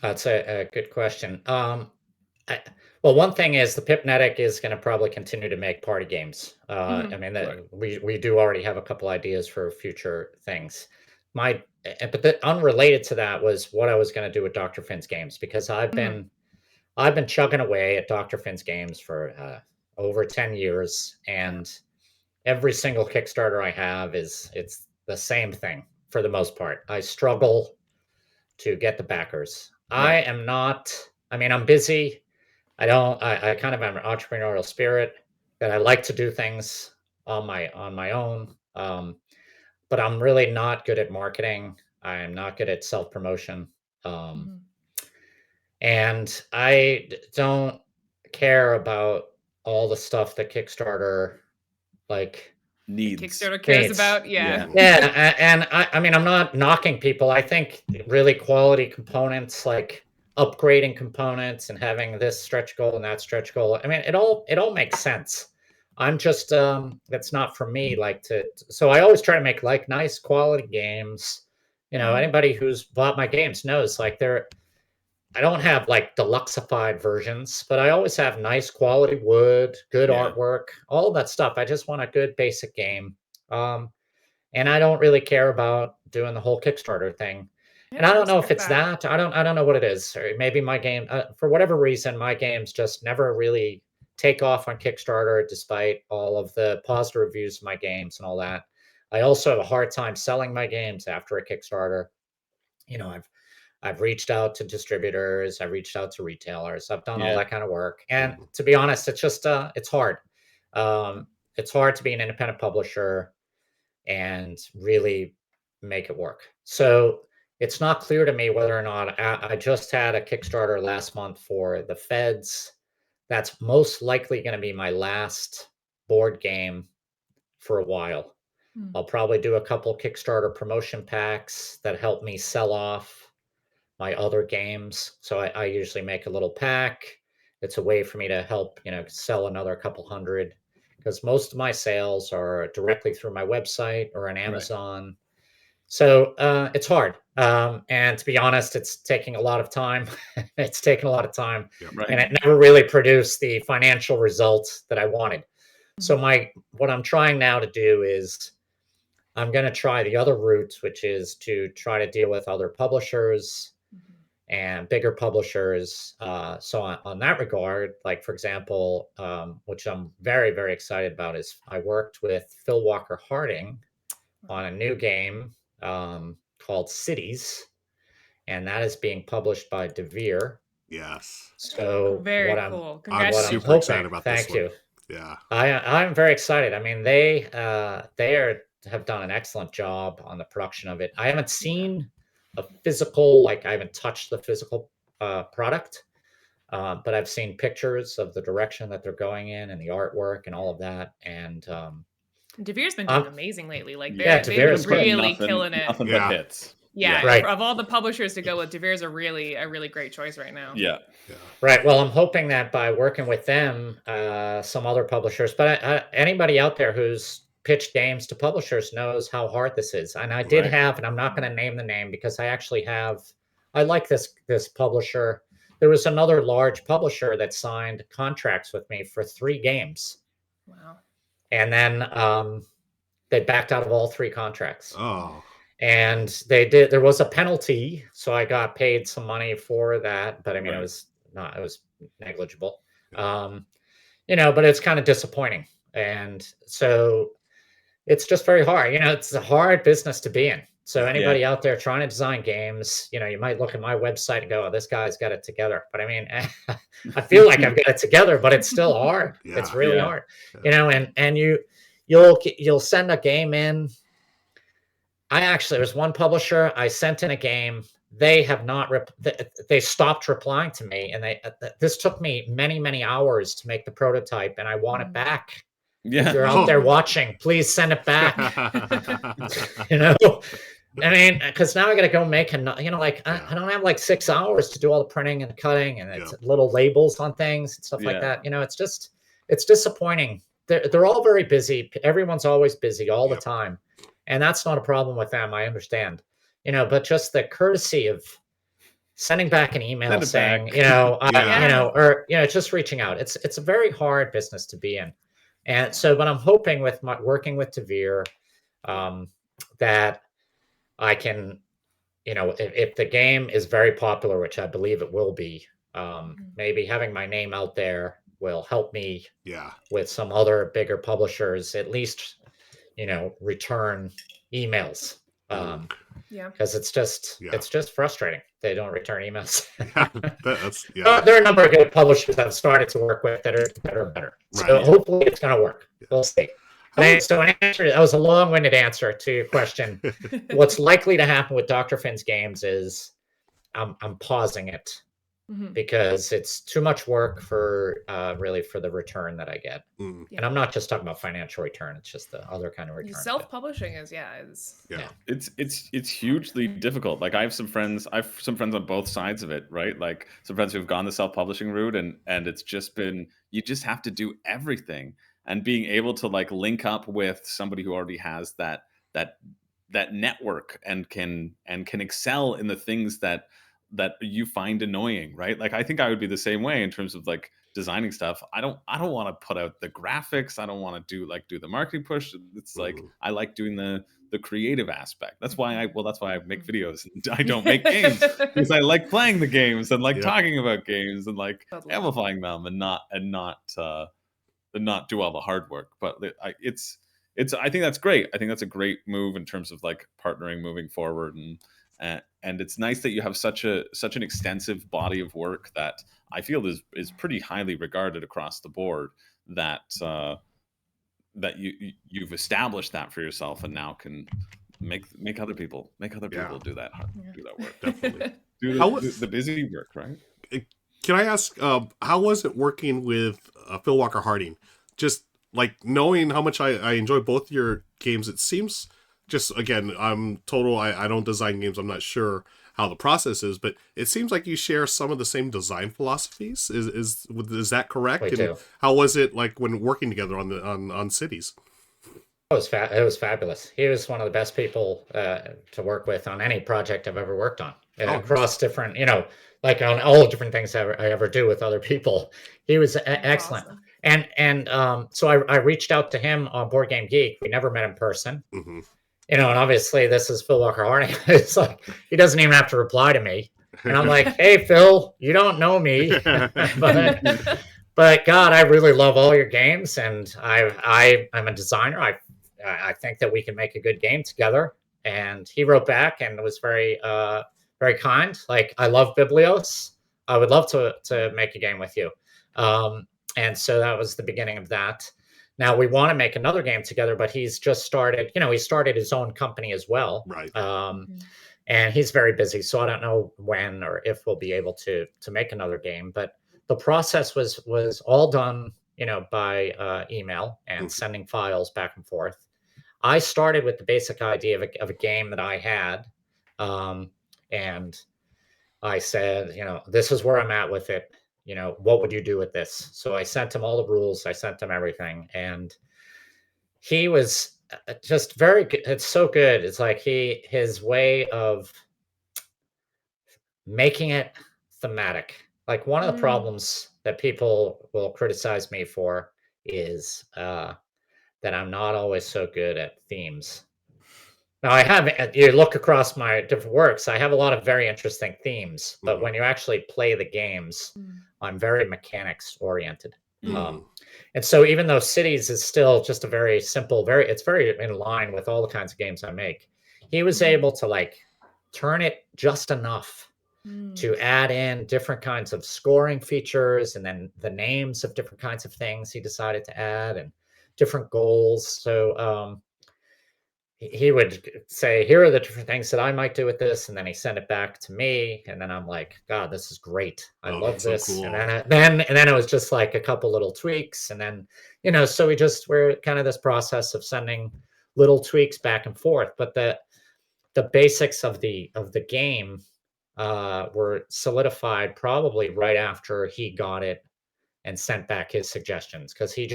That's a good question. Well, one thing is the Pipnetic is going to probably continue to make party games. I mean, we do already have a couple ideas for future things. But unrelated to that was what I was going to do with Dr. Finn's games, because I've been chugging away at Dr. Finn's games for over 10 years, and every single Kickstarter I have it's the same thing for the most part. I struggle to get the backers. Right. I'm busy. I kind of have an entrepreneurial spirit that I like to do things on my own. But I'm really not good at marketing. I'm not good at self-promotion. And I don't care about all the stuff that Kickstarter needs. Kickstarter cares about, yeah. And I'm not knocking people. I think really quality components, like upgrading components and having this stretch goal and that stretch goal, it all makes sense. I'm just that's not for me. So I always try to make nice quality games. Anybody who's bought my games knows I don't have deluxeified versions, but I always have nice quality wood, good artwork, all that stuff. I just want a good basic game. And I don't really care about doing the whole Kickstarter thing. Yeah, and I don't know if it's that. I don't know what it is. Or maybe my game, for whatever reason, my games just never really take off on Kickstarter, despite all of the positive reviews of my games and all that. I also have a hard time selling my games after a Kickstarter. I've reached out to distributors, I've reached out to retailers, I've done all that kind of work. And to be honest, it's just it's hard. It's hard to be an independent publisher and really make it work. So it's not clear to me whether or not I just had a Kickstarter last month for the Feds. That's most likely going to be my last board game for a while. I'll probably do a couple Kickstarter promotion packs that help me sell off my other games. So I usually make a little pack. It's a way for me to help, sell another couple hundred, because most of my sales are directly through my website or on Amazon. Right. So it's hard. And to be honest, it's taking a lot of time. It's taken a lot of time. Yeah, right. And it never really produced the financial results that I wanted. So what I'm trying now to do is I'm going to try the other route, which is to try to deal with other publishers and bigger publishers. So on that regard, for example, which I'm very, very excited about, is I worked with Phil Walker Harding on a new game called Cities, and that is being published by DeVere. Yes. So very cool. I'm super excited about this one. Thank you. Yeah. I'm very excited. They have done an excellent job on the production of it. I haven't seen a physical, I haven't touched the physical product, but I've seen pictures of the direction that they're going in and the artwork and all of that. And DeVere's been doing amazing lately. DeVere's really killing it. Nothing but hits. Yeah, Right. of all the publishers to go with, Devere is a really great choice right now. Yeah. Right. Well, I'm hoping that by working with them, some other publishers, but anybody out there who's pitched games to publishers knows how hard this is. And I did Right. have, and I'm not going to name the name because I actually have, I like this publisher. There was another large publisher that signed contracts with me for 3 games. Wow. And then they backed out of all 3 contracts. Oh. And there was a penalty, so I got paid some money for that, but I mean, Right. it was negligible. But it's kind of disappointing. And so it's just very hard. It's a hard business to be in. So anybody out there trying to design games, you might look at my website and go, "Oh, this guy's got it together." But I mean, I feel like I've got it together, but it's still hard. Yeah. It's really hard. And you'll send a game in. There's one publisher, I sent in a game. They have not, they stopped replying to me. And this took me many, many hours to make the prototype, and I want it back. Yeah. If you're out there watching, please send it back. I mean, because now I got to go make I don't have like 6 hours to do all the printing and the cutting and it's little labels on things and stuff like that. It's disappointing. They're all very busy. Everyone's always busy all the time. And that's not a problem with them. I understand, but just the courtesy of sending back an email saying, just reaching out. It's a very hard business to be in. And so, but I'm hoping with working with Devere, that I can, if the game is very popular, which I believe it will be, maybe having my name out there will help me with some other bigger publishers, at least, return emails. Because it's just frustrating. They don't return emails. There are a number of good publishers I've started to work with that are better. So hopefully it's going to work. We'll see. So that was a long-winded answer to your question. What's likely to happen with Dr. Finn's games is I'm pausing it because it's too much work for the return that I get. And I'm not just talking about financial return; it's just the other kind of return. Self-publishing is It's hugely difficult. Like I have some friends on both sides of it, right? Like some friends who've gone the self-publishing route, and it's just been, you just have to do everything. And being able to like link up with somebody who already has that network and can excel in the things that you find annoying, right? Like I think I would be the same way in terms of like designing stuff. I don't want to put out the graphics. I don't want to do the marketing push. It's like I like doing the creative aspect. That's why I make videos and I don't make games, because I like playing the games and like talking about games and like amplifying them and not do all the hard work. But I think that's great. I think that's a great move in terms of like partnering moving forward, and it's nice that you have such an extensive body of work that I feel is pretty highly regarded across the board, that you've established that for yourself and now can make other people do that work. Definitely do the busy work, right? Can I ask, how was it working with Phil Walker Harding? Just like knowing how much I enjoy both your games, it seems, just again, I don't design games. I'm not sure how the process is, but it seems like you share some of the same design philosophies. Is that correct? We do. How was it like when working together on Cities? It was fabulous. He was one of the best people to work with on any project I've ever worked on, across different, like on all different things I ever do with other people. He was excellent. Awesome. And so I reached out to him on Board Game Geek. We never met in person. And obviously this is Phil Walker Harding. It's like, he doesn't even have to reply to me. And I'm like, hey, Phil, you don't know me. But God, I really love all your games. And I'm a designer. I think that we can make a good game together. And he wrote back and was very, very kind. Like, I love Biblios. I would love to make a game with you. And so that was the beginning of that. Now we want to make another game together, but he's just started, he started his own company as well. Right. And he's very busy. So I don't know when or if we'll be able to make another game, but the process was all done, by email and sending files back and forth. I started with the basic idea of a game that I had And I said, this is where I'm at with it. What would you do with this? So I sent him all the rules. I sent him everything. And he was just very good. It's so good. It's like his way of making it thematic. Like one of the problems that people will criticize me for is that I'm not always so good at themes. Now I have, you look across my different works, I have a lot of very interesting themes, but when you actually play the games, I'm very mechanics oriented. And so even though Cities is still just a very simple, it's very in line with all the kinds of games I make, he was able to like turn it just enough to add in different kinds of scoring features and then the names of different kinds of things he decided to add and different goals. So he would say, here are the different things that I might do with this. And then he sent it back to me. And then I'm like, God, this is great. I love this. So cool. And then it was just like a couple little tweaks. And then, so we're kind of this process of sending little tweaks back and forth. But the basics of the game were solidified probably right after he got it and sent back his suggestions. Cause he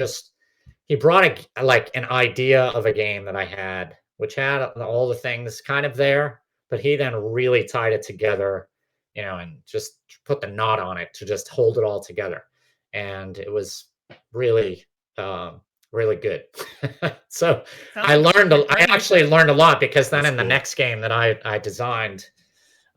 brought an idea of a game that I had, which had all the things kind of there, but he then really tied it together, and just put the knot on it to just hold it all together. And it was really, really good. So I actually learned a lot because then in the next game that I designed,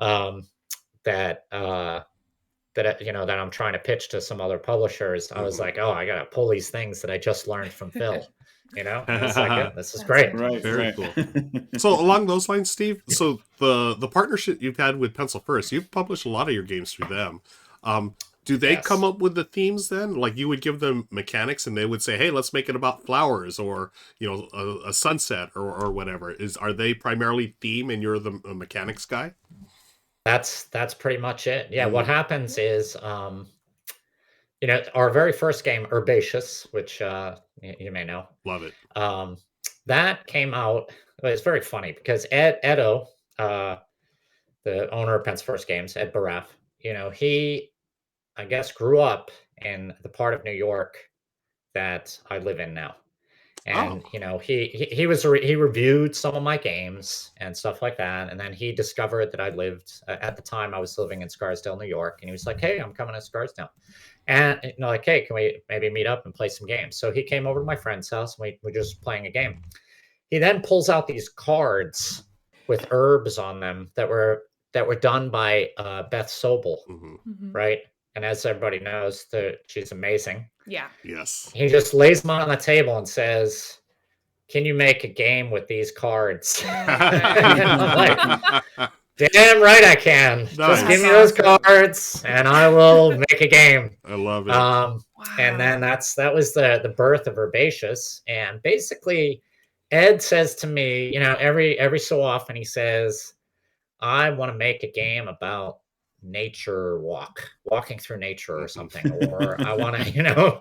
that I'm trying to pitch to some other publishers, I was like, oh, I got to pull these things that I just learned from Phil. It's like, yeah, this is great. Right, very cool. So along those lines, Steve, so the partnership you've had with Pencil First, you've published a lot of your games through them. Do they come up with the themes then? Like you would give them mechanics and they would say, hey, let's make it about flowers or, a sunset or whatever. Are they primarily theme and you're the mechanics guy? That's pretty much it. Yeah. What happens is, our very first game, Herbaceous, which you may know. Love it. That came out. It's very funny because Edo, the owner of Pencil First Games, Ed Baraf, he, I guess, grew up in the part of New York that I live in now. And he reviewed some of my games and stuff like that, and then he discovered that I lived at the time I was living in Scarsdale, New York, and he was like, "Hey, I'm coming to Scarsdale," and like, "Hey, can we maybe meet up and play some games?" So he came over to my friend's house, and we're just playing a game. He then pulls out these cards with herbs on them that were done by Beth Sobel, right? And as everybody knows, she's amazing. Yeah. Yes. He just lays them on the table and says, "Can you make a game with these cards?" And I'm like, damn right I can. Nice. Just give me those cards and I will make a game. I love it. Wow. And then that was the birth of Herbaceous. And basically, Ed says to me, every so often he says, I want to make a game about walking through nature or something, or I want to,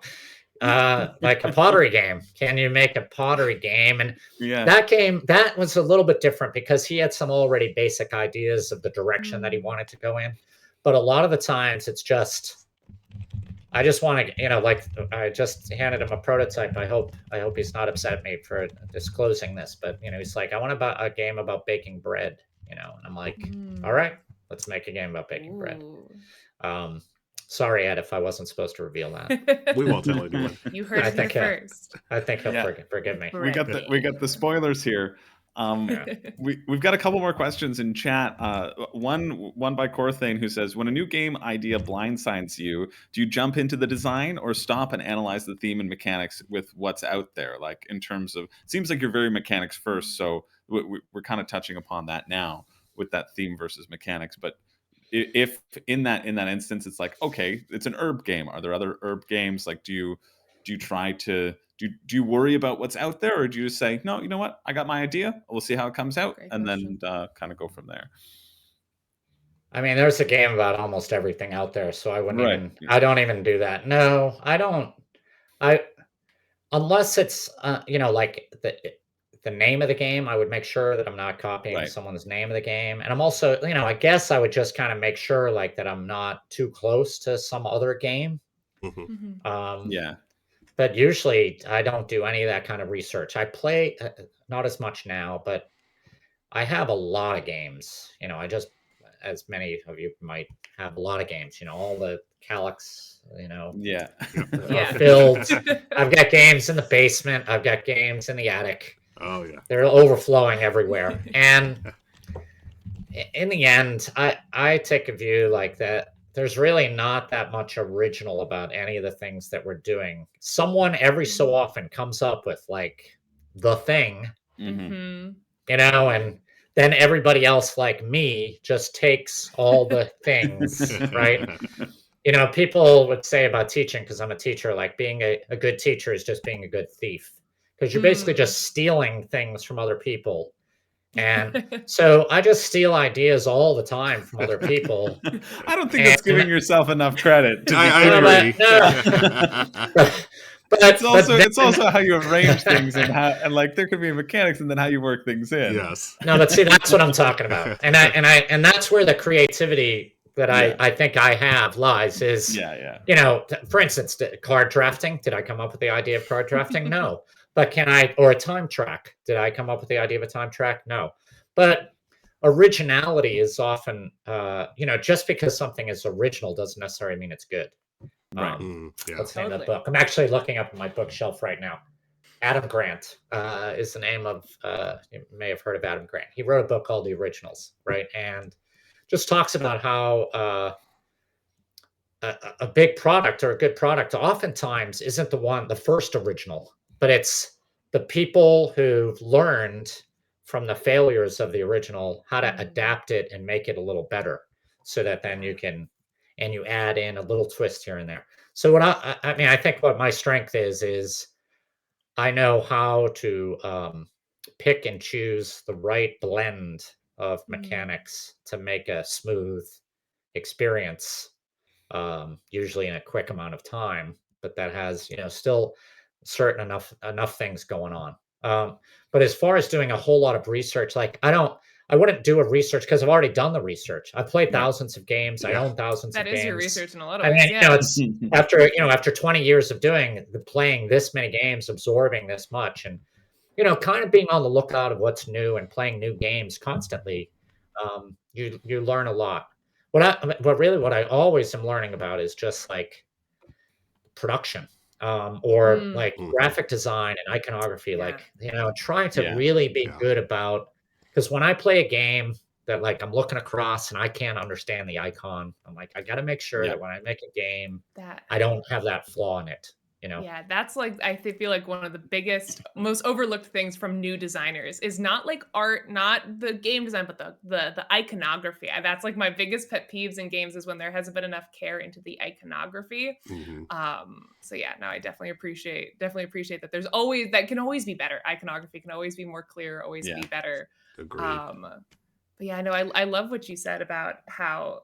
like a pottery game. Can you make a pottery game? And that was a little bit different because he had some already basic ideas of the direction that he wanted to go in. But a lot of the times it's just, I just want to, like I just handed him a prototype. I hope he's not upset at me for disclosing this, but he's like, I want a game about baking bread, and I'm like, all right, let's make a game about baking bread. Sorry, Ed, if I wasn't supposed to reveal that. We won't tell anyone. You heard it here first. I think he'll forgive me. We got the spoilers here. We've got a couple more questions in chat. One by Corthane who says, when a new game idea blindsides you, do you jump into the design or stop and analyze the theme and mechanics with what's out there? Like in terms of, it seems like you're very mechanics first, so we're kind of touching upon that now with that theme versus mechanics. But if in that instance it's like, okay, it's an herb game, are there other herb games? Like do you try to do you worry about what's out there, or do you just say, no, you know what, I got my idea, we'll see how it comes out, and then kind of go from there? I mean, there's a game about almost everything out there, so I wouldn't I don't even do that. No, I don't. Unless it's like the name of the game. I would make sure that I'm not copying Right. someone's name of the game. And I'm also, I guess I would just kind of make sure like that I'm not too close to some other game. Yeah. But usually I don't do any of that kind of research. I play not as much now, but I have a lot of games. I just, as many of you might have, a lot of games. All the Calyx, Yeah. are filled. I've got games in the basement. I've got games in the attic. Oh yeah. They're overflowing everywhere. And in the end, I take a view like that. There's really not that much original about any of the things that we're doing. Someone every so often comes up with like the thing, and then everybody else like me just takes all the things, right? People would say about teaching, because I'm a teacher, like being a good teacher is just being a good thief, because you're basically just stealing things from other people. And so I just steal ideas all the time from other people. I don't think that's giving yourself enough credit. I agree. But it's also how you arrange things and like there could be mechanics and then how you work things in. Yes. No, but see, that's what I'm talking about. And that's where the creativity that I think I have lies is, for instance, card drafting. Did I come up with the idea of card drafting? No. But or a time track. Did I come up with the idea of a time track? No. But originality is often, just because something is original doesn't necessarily mean it's good. Right. What's the name of the book? I'm actually looking up on my bookshelf right now. Adam Grant is the name of, you may have heard of Adam Grant. He wrote a book called The Originals, right? And just talks about how a big product or a good product oftentimes isn't the first original, but it's the people who've learned from the failures of the original how to adapt it and make it a little better, so that then you add in a little twist here and there. So what I think what my strength is I know how to pick and choose the right blend of mechanics to make a smooth experience, usually in a quick amount of time, but that has still certain enough things going on. But as far as doing a whole lot of research, like I wouldn't do a research because I've already done the research. I've played thousands of games. I own thousands of games. That is your research in a lot of ways. It's after 20 years of playing this many games, absorbing this much, and kind of being on the lookout of what's new and playing new games constantly. You learn a lot. What I always am learning about is just like production, or like graphic design and iconography, like trying to really be good about, because when I play a game that like I'm looking across and I can't understand the icon, I'm like, I got to make sure that when I make a game that I don't have that flaw in it. Yeah, that's like, I feel like one of the biggest, most overlooked things from new designers is not like art, not the game design, but the iconography. That's like my biggest pet peeves in games, is when there hasn't been enough care into the iconography. So yeah, no, I definitely appreciate that. That can always be better. Iconography can always be more clear, always be better. Agreed. But yeah, I know I love what you said about how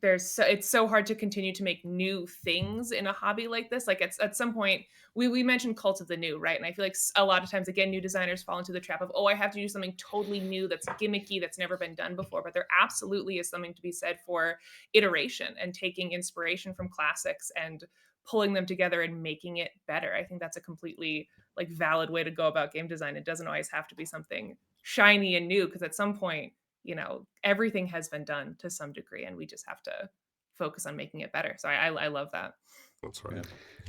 it's so hard to continue to make new things in a hobby like this. Like at some point, we mentioned cult of the new, right? And I feel like a lot of times, again, new designers fall into the trap of, I have to do something totally new that's gimmicky, that's never been done before. But there absolutely is something to be said for iteration and taking inspiration from classics and pulling them together and making it better. I think that's a completely like valid way to go about game design. It doesn't always have to be something shiny and new, because at some point, everything has been done to some degree, and we just have to focus on making it better. So I love that. That's right.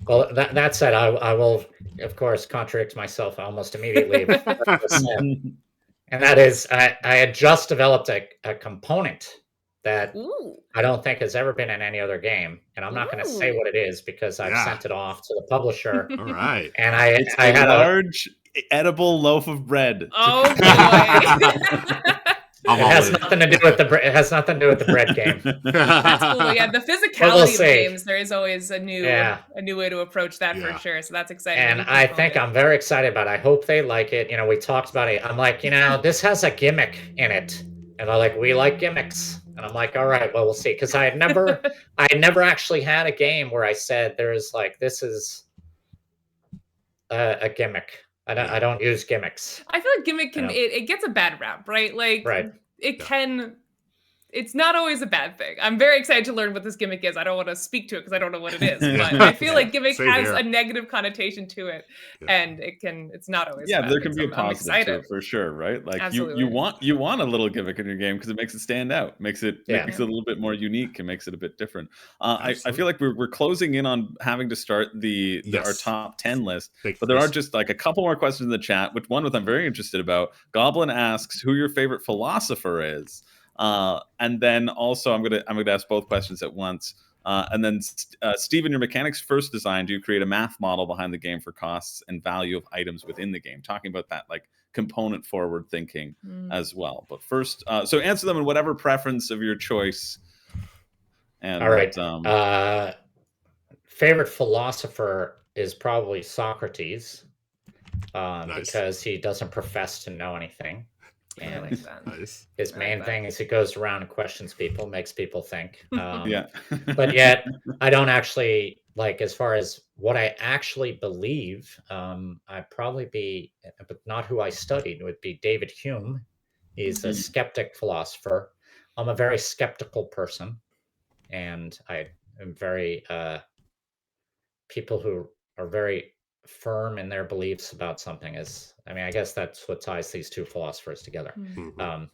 Well, that said, I will, of course, contradict myself almost immediately. And that is, I had just developed a component that I don't think has ever been in any other game. And I'm not going to say what it is, because I've sent it off to the publisher. All right. And I had a large edible loaf of bread. Oh, boy. It has nothing to do with the bread game. That's cool. Yeah, the physicality of games, there is always a new way to approach that for sure. So that's exciting. And I think I'm very excited about it. I hope they like it. We talked about it. I'm like, this has a gimmick in it. And they're like, we like gimmicks. And I'm like, all right, well, we'll see. Because I had never actually had a game where I said this is a gimmick. I don't use gimmicks. I feel like gimmick can it gets a bad rap, right? Like Right. it can. It's not always a bad thing. I'm very excited to learn what this gimmick is. I don't want to speak to it because I don't know what it is. But I feel like gimmick Same has here. a negative connotation to it, and it's not always. Yeah, a bad there thing, can be so a positive to it for sure, right? Like Absolutely. you want a little gimmick in your game because it makes it stand out, makes it Yeah. makes it a little bit more unique, and makes it a bit different. I Absolutely. feel like we're closing in on having to start our Yes. top 10 list, Thank but there are Chris. just like a couple more questions in the chat. Which one I'm very interested about. Goblin asks who your favorite philosopher is. And then also I'm gonna ask both questions at once. And then Steven, your mechanics first design, do you create a math model behind the game for costs and value of items within the game? Talking about that like component forward thinking as well. But first, so answer them in whatever preference of your choice. And all right. Favorite philosopher is probably Socrates, because he doesn't profess to know anything. I like that. Nice. His main thing is he goes around and questions people, makes people think. Yeah. But yet, I don't actually, like, as far as what I actually believe, I'd probably be, but not who I studied, would be David Hume. He's a skeptic philosopher. I'm a very skeptical person, and I am very, people who are very firm in their beliefs about something I guess that's what ties these two philosophers together. Mhm.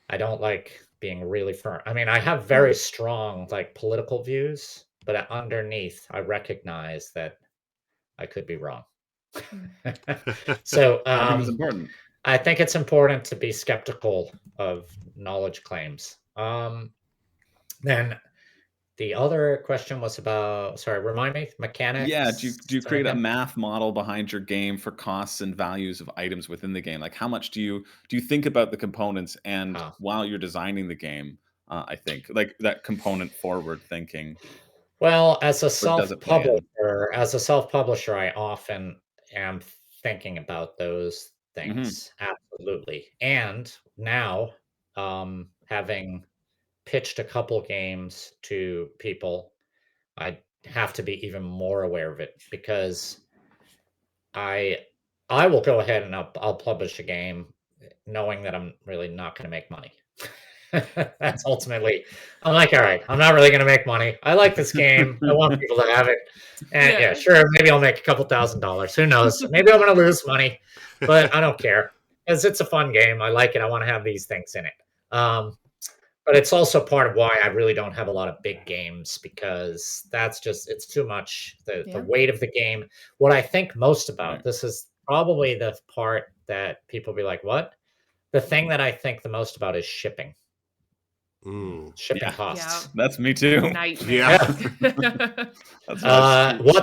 I don't like being really firm. I mean, I have very strong like political views, but underneath I recognize that I could be wrong. So I think it's important. I think it's important to be skeptical of knowledge claims. Then the other question was about, sorry, remind me, mechanics? Yeah, do you create a math model behind your game for costs and values of items within the game? Like how much do you think about the components and while you're designing the game, I think like that component forward thinking. Well, as a self-publisher, I often am thinking about those things. Absolutely. And now, having pitched a couple games to people, I have to be even more aware of it because I will go ahead and I'll publish a game knowing that I'm really not going to make money. That's ultimately, I'm like, all right, I'm not really going to make money. I like this game. I want people to have it. And yeah, sure, maybe I'll make a couple $1,000s. Who knows? Maybe I'm going to lose money, but I don't care because it's a fun game. I like it. I want to have these things in it. But it's also part of why I really don't have a lot of big games because that's just, it's too much. The weight of the game. What I think most about, this is probably the part that people be like, what? The thing that I think the most about is shipping. Shipping costs. That's me too. What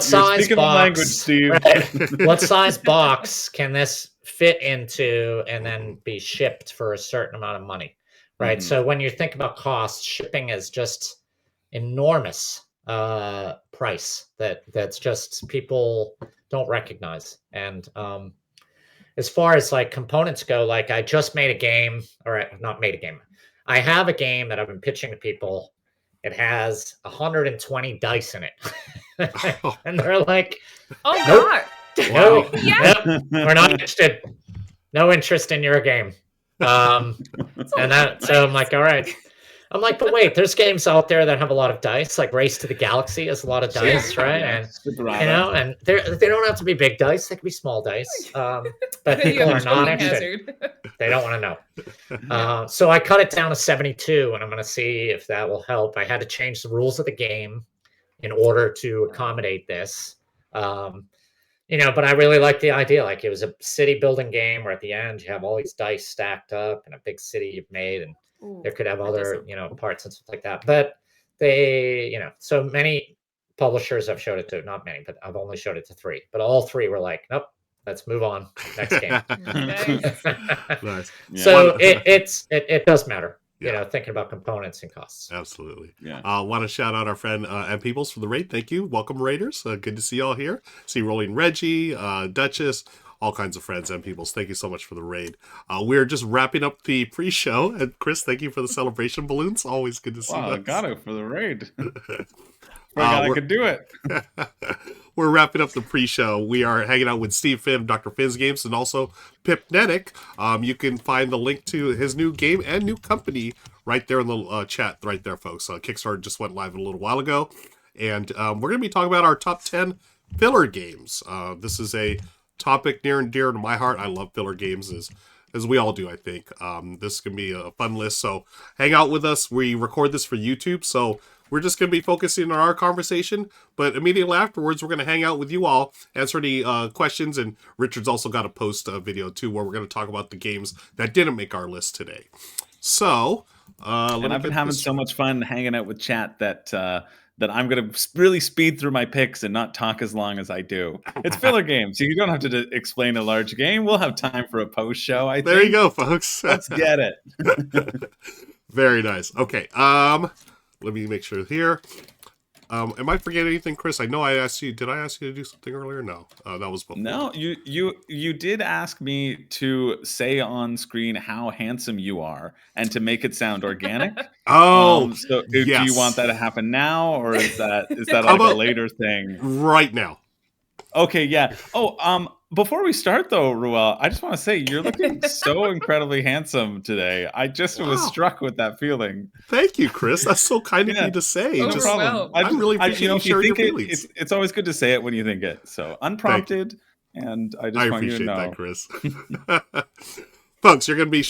size Speaking box? language, Steve. Right. What size box can this fit into and then be shipped for a certain amount of money? Right. So when you think about costs, shipping is just enormous price that's just people don't recognize. And as far as like components go, like I just made a game, or not made a game. I have a game that I've been pitching to people. It has 120 dice in it. And they're like, oh, nope, God. No, nope, we're not interested. No interest in your game. So I'm like, all right. I'm like, but wait, there's games out there that have a lot of dice, like Race to the Galaxy has a lot of dice, right? And and they don't have to be big dice; they can be small dice. But people are not interested. They don't want to know. So I cut it down to 72, and I'm going to see if that will help. I had to change the rules of the game in order to accommodate this. But I really like the idea. Like it was a city building game where at the end you have all these dice stacked up in a big city you've made, and there could have other, parts and stuff like that. But they, so many publishers I've showed it to, not many, but I've only showed it to 3. But all 3 were like, nope, let's move on. Next game. Nice. So it does matter. Thinking about components and costs. Absolutely. Yeah. Want to shout out our friend M Peoples for the raid. Thank you. Welcome, Raiders. Good to see you all here. See Rolling Reggie, Duchess, all kinds of friends. M Peoples, thank you so much for the raid. We're just wrapping up the pre-show. And Chris, thank you for the celebration balloons. Always good to see you. I got it for the raid. Forgot I could do it. We're wrapping up the pre-show. We are hanging out with Steve Finn, Dr. Finn's Games, and also Pipnetic. You can find the link to his new game and new company right there in the chat right there, folks. Kickstarter just went live a little while ago. And we're going to be talking about our top 10 filler games. This is a topic near and dear to my heart. I love filler games, as we all do, I think. This can be a fun list. So hang out with us. We record this for YouTube, so we're just going to be focusing on our conversation, but immediately afterwards, we're going to hang out with you all, answer any questions, and Richard's also got a post video, too, where we're going to talk about the games that didn't make our list today. So, and I've been having so much fun hanging out with chat that I'm going to really speed through my picks and not talk as long as I do. It's filler games. You don't have to explain a large game. We'll have time for a post show, I think. There you go, folks. Let's get it. Very nice. Okay. Let me make sure here. Am I forgetting anything, Chris? I know I asked you. Did I ask you to do something earlier? No. That was before. No, you did ask me to say on screen how handsome you are and to make it sound organic. So do you want that to happen now, or is that like a later thing? Right now. Okay, yeah. Before we start though, Ruel, I just want to say you're looking so incredibly handsome today. I just was struck with that feeling. Thank you, Chris. That's so kind of you to say. No problem. I'm really appreciating you sharing your feelings. It's always good to say it when you think it. So unprompted, and I just want you to know. I appreciate that, Chris. Folks, you're going to be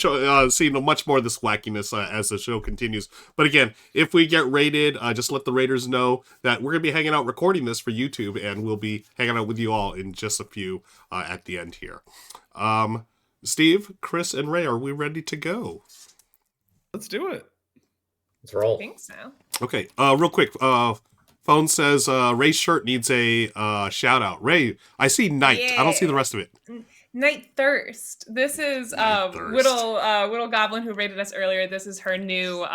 seeing much more of this wackiness as the show continues. But again, if we get rated, just let the raters know that we're going to be hanging out recording this for YouTube, and we'll be hanging out with you all in just a few at the end here. Steve, Chris, and Ray, are we ready to go? Let's do it. Let's roll. I think so. Okay, real quick. Phone says Ray's shirt needs a shout out. Ray, I see Night. Yeah. I don't see the rest of it. Night Thirst. This is Whittle Goblin, who rated us earlier. This is her new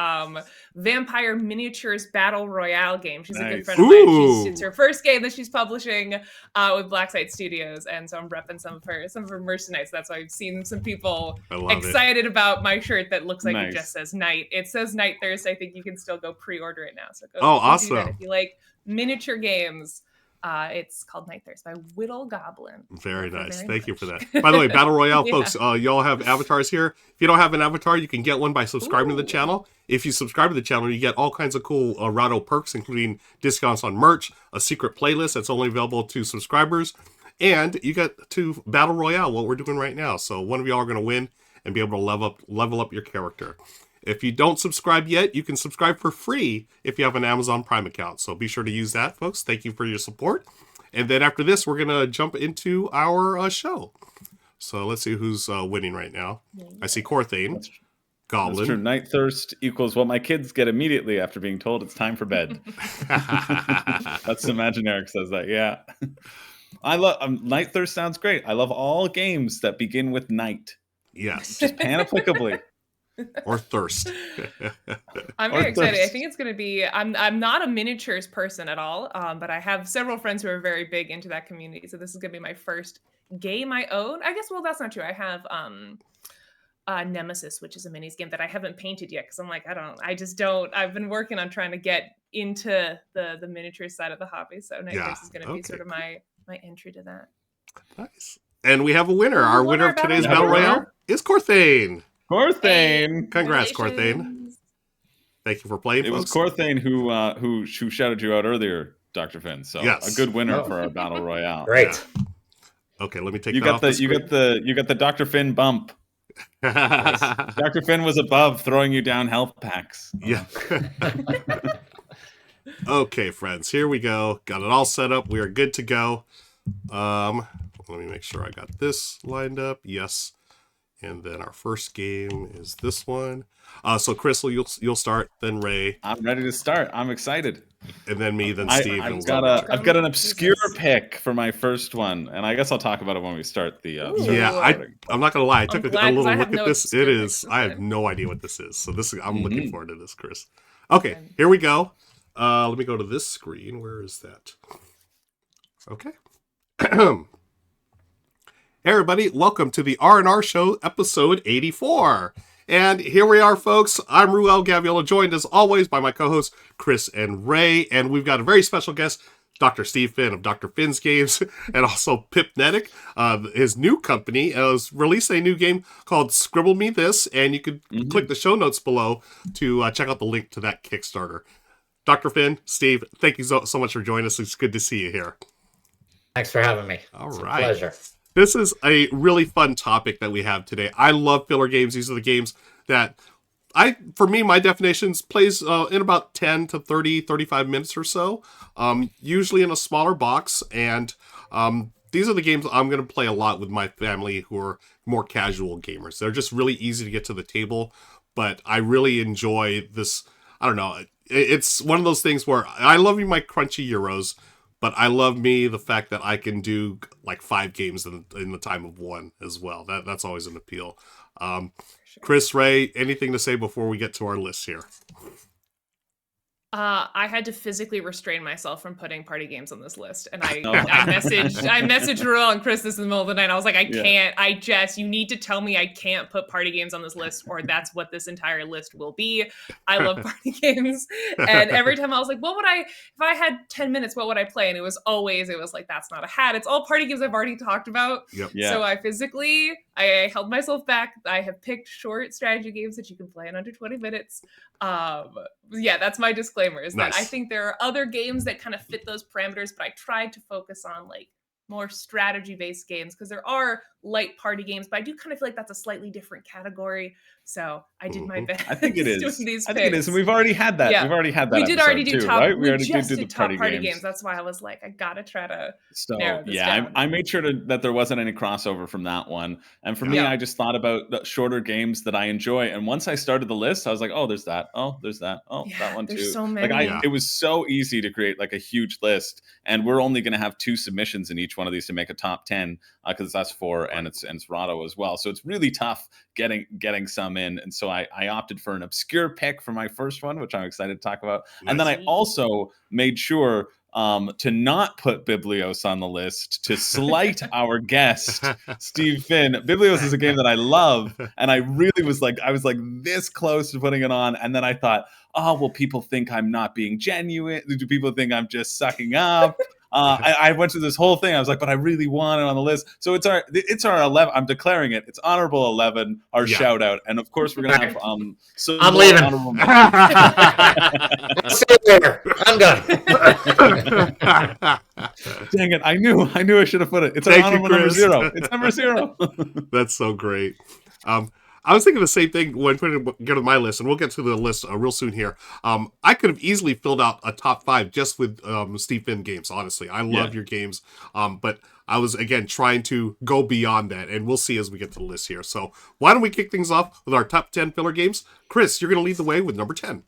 vampire miniatures battle royale game. She's a good friend of mine. It's her first game that she's publishing with Blacksite Studios, and so I'm repping some of her merchandise. That's why I've seen some people excited about my shirt that looks like it just says Night. It says Night Thirst. I think you can still go pre-order it now. So go awesome! Do that if you like miniature games. It's called Night Thirst by Whittle Goblin. Very nice. Thank you for that. By the way, Battle Royale, folks, y'all have avatars here. If you don't have an avatar, you can get one by subscribing to the channel. If you subscribe to the channel, you get all kinds of cool Rado perks, including discounts on merch, a secret playlist that's only available to subscribers, and you get to Battle Royale, what we're doing right now. So one of y'all are going to win and be able to level up your character. If you don't subscribe yet, you can subscribe for free if you have an Amazon Prime account. So be sure to use that, folks. Thank you for your support. And then after this, we're going to jump into our show. So let's see who's winning right now. I see Corthane, Goblin. That's true. Night Thirst equals what my kids get immediately after being told it's time for bed. That's Imaginaric says that, yeah. I love Night Thirst sounds great. I love all games that begin with night. Yes. Just panapplicably. Or thirst. I'm very excited. I think it's going to be. I'm not a miniatures person at all, but I have several friends who are very big into that community. So this is going to be my first game I own. I guess. Well, that's not true. I have Nemesis, which is a minis game that I haven't painted yet because I'm like I just don't. I've been working on trying to get into the miniature side of the hobby. So Night Thirst is going to be sort of my entry to that. Nice. And we have a winner. Our winner of today's Battle Royale is Corthane. Corthane. Congrats, Corthane. Thank you for playing. It was Corthane who shouted you out earlier, Dr. Finn. So a good winner for our Battle Royale. Great. Yeah. Okay, let me take you got the Dr. Finn bump. Dr. Finn was above throwing you down health packs. Yeah. Okay, friends, here we go. Got it all set up. We are good to go. Let me make sure I got this lined up. Yes. And then our first game is this one. So Crystal, you'll start, then Ray. I'm ready to start. I'm excited. And then me, then Steve. I've got an obscure pick for my first one, and I guess I'll talk about it when we start the. I'm not gonna lie. I took a little look at this. It is. I have no idea what this is. So I'm looking forward to this, Chris. Okay, here we go. Let me go to this screen. Where is that? Okay. Hey everybody, welcome to the R&R Show episode 84. And here we are, folks. I'm Ruel Gaviola, joined as always by my co-hosts Chris and Ray, and we've got a very special guest, Dr. Steve Finn of Dr. Finn's Games, and also Pip Nedick. His new company has released a new game called Scribble Me This, and you can click the show notes below to check out the link to that Kickstarter. Dr. Finn, Steve, thank you so much for joining us. It's good to see you here. Thanks for having me. All It's right. a pleasure. This is a really fun topic that we have today. I love filler games. These are the games that for me, my definitions plays in about 10 to 30, 35 minutes or so, usually in a smaller box. And these are the games I'm going to play a lot with my family who are more casual gamers. They're just really easy to get to the table, but I really enjoy this. I don't know. It's one of those things where I love my crunchy Euros, but I love the fact that I can do like 5 games in the time of one as well. That's always an appeal. Chris, Ray, anything to say before we get to our list here? I had to physically restrain myself from putting party games on this list, and I messaged Ruel and Chris this in the middle of the night. I was like, I can't. You need to tell me I can't put party games on this list, or that's what this entire list will be. I love party games, and every time I was like, what would I, if I had 10 minutes, what would I play? And it was like, that's not a hat. It's all party games I've already talked about. Yep. Yeah. So I held myself back. I have picked short strategy games that you can play in under 20 minutes. That's my disclaimer, is that I think there are other games that kind of fit those parameters, but I tried to focus on like more strategy based games because there are light party games, but I do kind of feel like that's a slightly different category. So I did my best. I think it is. Doing these I think it is. And we've already had that. Yeah. We've already had that. We did already do too, top. Right? We already did the top party games. That's why I was like, I gotta try to narrow this down. I made sure that there wasn't any crossover from that one. And for me, I just thought about the shorter games that I enjoy. And once I started the list, I was like, oh, there's that. Oh, there's that. Oh, that one too. There's so many. It was so easy to create like a huge list. And we're only going to have 2 submissions in each one of these to make a top 10 because that's 4 and it's Rado as well. So it's really tough getting some in. And so I opted for an obscure pick for my first one, which I'm excited to talk about. Nice. And then I also made sure to not put Biblios on the list to slight our guest, Steve Finn. Biblios is a game that I love, and I really was like this close to putting it on, and then I thought, oh, well, people think I'm not being genuine. Do people think I'm just sucking up? I went through this whole thing. I was like, but I really want it on the list. So it's our 11. I'm declaring it. It's honorable 11. Our shout out, and of course we're gonna have I'm leaving. Stay there. I'm done. Dang it! I knew I should have put it. It's an honorable number 0. It's number 0. That's so great. I was thinking the same thing when putting together my list, and we'll get to the list real soon here. I could have easily filled out a top 5 just with Steve Finn games, honestly. I love your games, but I was, again, trying to go beyond that, and we'll see as we get to the list here. So why don't we kick things off with our top 10 filler games? Chris, you're going to lead the way with number 10.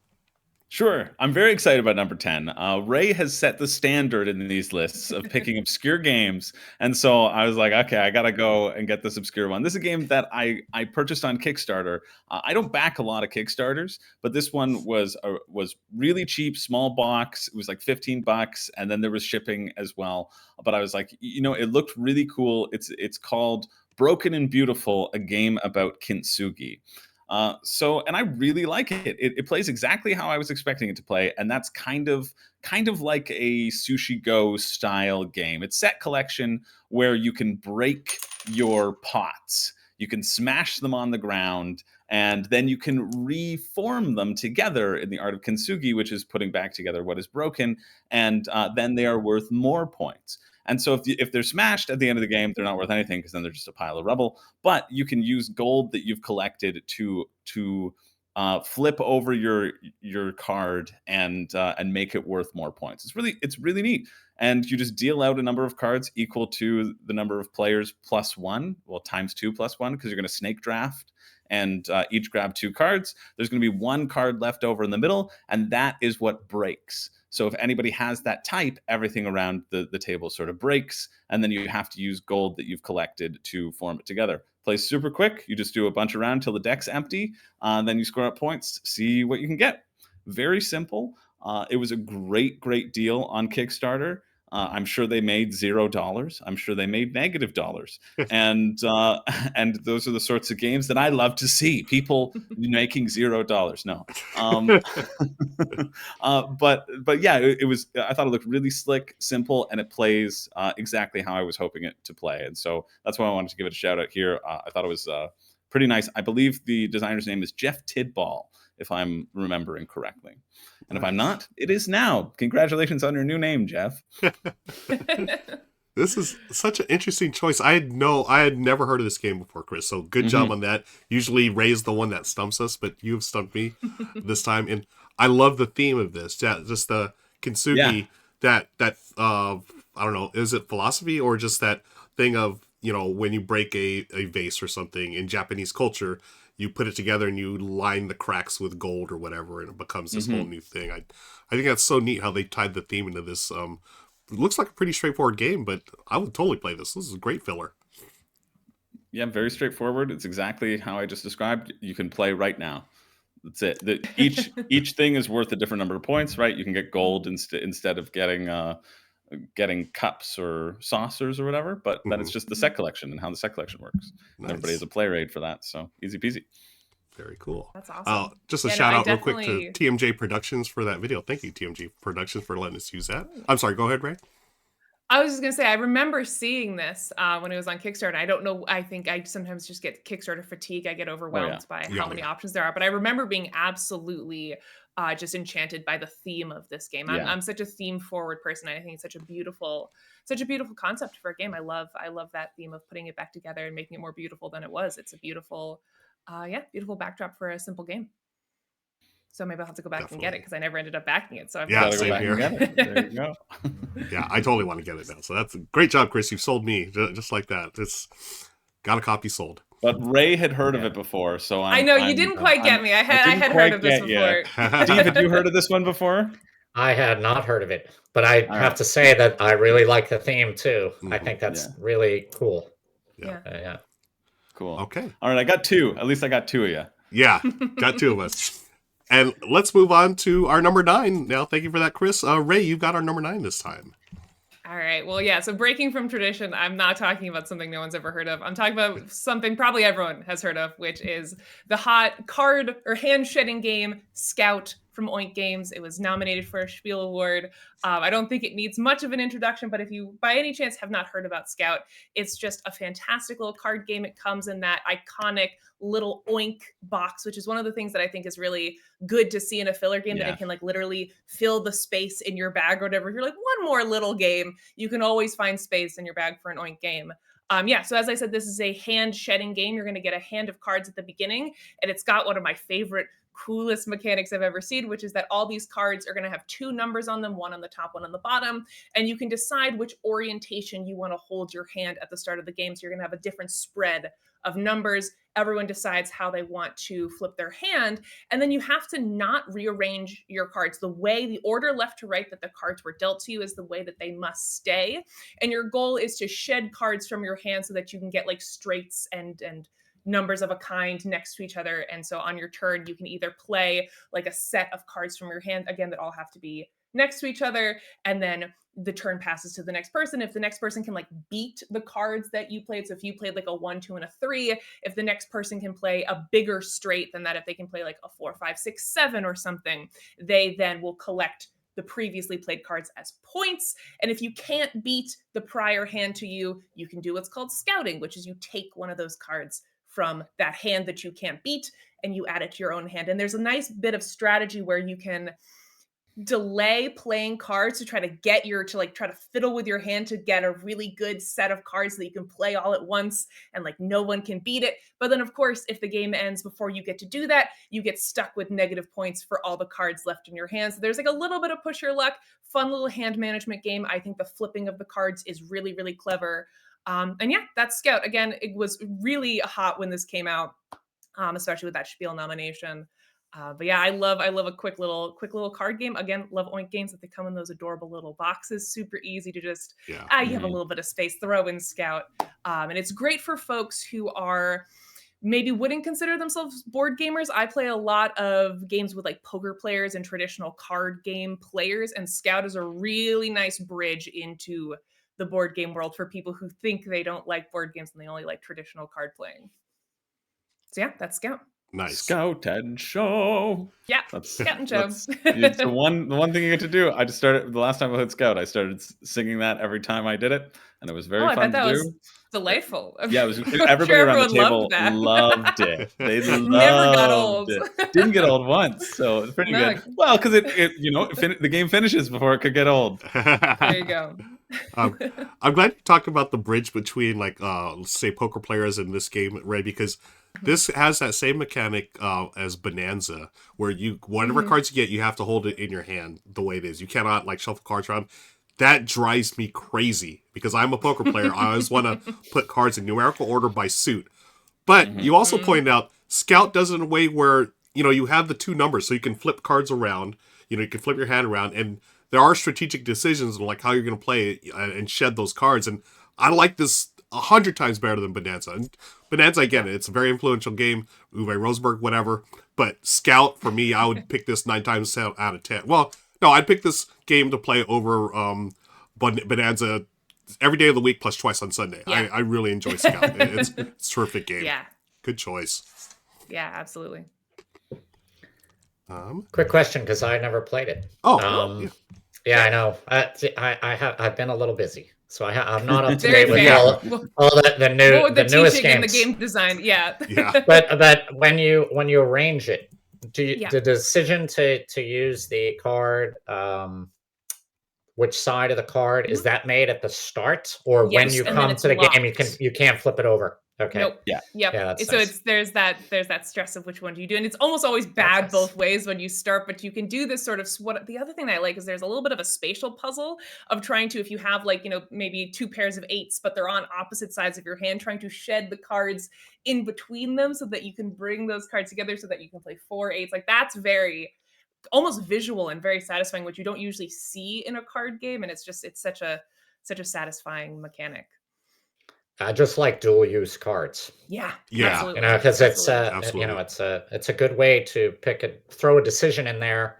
Sure. I'm very excited about number 10. Ray has set the standard in these lists of picking obscure games. And so I was like, okay, I got to go and get this obscure one. This is a game that I purchased on Kickstarter. I don't back a lot of Kickstarters, but this one was really cheap, small box. It was like $15, and then there was shipping as well. But I was like, it looked really cool. It's called Broken and Beautiful, a game about kintsugi. And I really like it. It plays exactly how I was expecting it to play, and that's kind of like a Sushi Go style game. It's set collection where you can break your pots. You can smash them on the ground, and then you can reform them together in the art of kintsugi, which is putting back together what is broken, and then they are worth more points. And so if they're smashed at the end of the game, they're not worth anything because then they're just a pile of rubble. But you can use gold that you've collected to flip over your card and make it worth more points. It's really neat. And you just deal out a number of cards equal to the number of players plus 1, well, times 2 plus 1, because you're going to snake draft and each grab 2 cards. There's going to be 1 card left over in the middle, and that is what breaks. So if anybody has that type, everything around the table sort of breaks, and then you have to use gold that you've collected to form it together. Plays super quick. You just do a bunch around till the deck's empty, then you score up points, see what you can get. Very simple. It was a great deal on Kickstarter. I'm sure they made $0. I'm sure they made negative dollars, and those are the sorts of games that I love to see. People making $0. No, but yeah, it was. I thought it looked really slick, simple, and it plays exactly how I was hoping it to play. And so that's why I wanted to give it a shout out here. I thought it was pretty nice. I believe the designer's name is Jeff Tidball, if I'm remembering correctly. And if I'm not, it is now. Congratulations on your new name, Jeff. This is such an interesting choice. I had never heard of this game before, Chris. So good job on that. Usually Ray's the one that stumps us, but you've stumped me this time. And I love the theme of this. Yeah, just the kintsugi, that I don't know, is it philosophy or just that thing of, when you break a vase or something in Japanese culture, you put it together and you line the cracks with gold or whatever, and it becomes this whole new thing. I think that's so neat how they tied the theme into this. It looks like a pretty straightforward game, but I would totally play this. This is a great filler. Yeah, very straightforward. It's exactly how I just described. You can play right now. That's it. Each thing is worth a different number of points, right? You can get gold instead of getting cups or saucers or whatever, but then it's just the set collection and how the set collection works. Nice. Everybody has a play rate for that, so easy peasy. Very cool. That's awesome. Just a shout out real quick to TMJ Productions for that video. Thank you, TMJ Productions, for letting us use that. I'm sorry, go ahead, Ray. I was just going to say, I remember seeing this when it was on Kickstarter. I don't know. I think I sometimes just get Kickstarter fatigue. I get overwhelmed by how many options there are. But I remember being absolutely just enchanted by the theme of this game. I'm such a theme forward person. I think it's such a beautiful concept for a game. I love that theme of putting it back together and making it more beautiful than it was. It's a beautiful backdrop for a simple game. So maybe I'll have to go back and get it because I never ended up backing it. So I've got to go back and get it. There you go. Yeah, I totally want to get it now. So that's a great job, Chris. You've sold me just like that. It's got a copy sold. But Ray had heard of it before, so I know you didn't quite get me. I had heard of this before. Steve, had you heard of this one before? I had not heard of it, but I have to say that I really like the theme too. I think that's really cool. Yeah. Cool. Okay. All right, I got two. At least I got two of you. Yeah, got two of us. And let's move on to our number 9 now. Thank you for that, Chris. Ray, you've got our number 9 this time. All right. Well, yeah. So breaking from tradition, I'm not talking about something no one's ever heard of. I'm talking about something probably everyone has heard of, which is the hot card or hand shedding game Scout from Oink Games. It was nominated for a Spiel Award. I don't think it needs much of an introduction, but if you by any chance have not heard about Scout, it's just a fantastic little card game. It comes in that iconic little Oink box, which is one of the things that I think is really good to see in a filler game, that it can like literally fill the space in your bag or whatever. If you're like, one more little game, you can always find space in your bag for an Oink game. So as I said, this is a hand shedding game. You're going to get a hand of cards at the beginning, and it's got one of my favorite, coolest mechanics I've ever seen, which is that all these cards are going to have 2 numbers on them, one on the top, one on the bottom, and you can decide which orientation you want to hold your hand at the start of the game. So you're going to have a different spread of numbers. Everyone decides how they want to flip their hand, and then you have to not rearrange your cards. The order left to right that the cards were dealt to you is the way that they must stay, and your goal is to shed cards from your hand so that you can get like straights and numbers of a kind next to each other. And so on your turn, you can either play like a set of cards from your hand, again, that all have to be next to each other, and then the turn passes to the next person. If the next person can like beat the cards that you played, so if you played like a 1, 2, and a 3, if the next person can play a bigger straight than that, if they can play like a 4, 5, 6, 7 or something, they then will collect the previously played cards as points. And if you can't beat the prior hand to you, you can do what's called scouting, which is you take one of those cards from that hand that you can't beat and you add it to your own hand. And there's a nice bit of strategy where you can delay playing cards to try to fiddle with your hand to get a really good set of cards that you can play all at once and like no one can beat it. But then of course, if the game ends before you get to do that, you get stuck with negative points for all the cards left in your hand. So there's like a little bit of push your luck, fun little hand management game. I think the flipping of the cards is really, really clever. That's Scout. Again, it was really hot when this came out, especially with that Spiel nomination. I love a quick little card game. Again, love Oink Games that they come in those adorable little boxes. Super easy to just, you have a little bit of space, throw in Scout. And it's great for folks who are maybe wouldn't consider themselves board gamers. I play a lot of games with like poker players and traditional card game players, and Scout is a really nice bridge into the board game world for people who think they don't like board games and they only like traditional card playing. So yeah, that's Scout. Nice. Scout and Show. Yeah, That's Scout and Show. it's the one thing you get to do. I just started the last time I played Scout. I started singing that every time I did it, and it was very I fun bet that to was do. delightful. Yeah, it was. I'm Everybody sure around the everyone table loved that. loved it. They Never got loved old. it. Didn't get old once, so it's pretty No. good. Well, because the game finishes before it could get old. There you go. I'm glad you talked about the bridge between like let's say poker players in this game, Ray, because this has that same mechanic as Bonanza, where whatever cards you get, you have to hold it in your hand the way it is. You cannot like shuffle cards around. That drives me crazy because I'm a poker player. I always want to put cards in numerical order by suit. But you also pointed out Scout does it in a way where you have the two numbers, so you can flip cards around. You can flip your hand around, and there are strategic decisions on like how you're going to play it and shed those cards. And I like this 100 times better than Bonanza. And Bonanza, again, it's a very influential game. Uwe Rosenberg, whatever. But Scout, for me, I would pick this 9 times out of 10. Well, no, I'd pick this game to play over Bonanza every day of the week plus twice on Sunday. Yeah. I really enjoy Scout. It's a terrific game. Yeah. Good choice. Yeah, absolutely. Quick question, because I never played it. Yeah, I know. I've been a little busy, so I'm not up to date with all the newest games. And the game design, yeah. But when you arrange it, the decision to use the card, which side of the card is that made at the start, or when you come to the game you can't flip it over? Okay. Nope. Yeah. Yep. Yeah, that's so nice. there's that stress of which one do you do, and it's almost always bad both ways when you start. But you can do this sort of the other thing that I like is there's a little bit of a spatial puzzle of trying to, if you have like maybe 2 pairs of 8s, but they're on opposite sides of your hand, trying to shed the cards in between them so that you can bring those cards together so that you can play 4 8s. Like that's very almost visual and very satisfying, which you don't usually see in a card game, and it's such a satisfying mechanic. I just like dual use cards. Yeah. Absolutely. Because it's it's a good way to throw a decision in there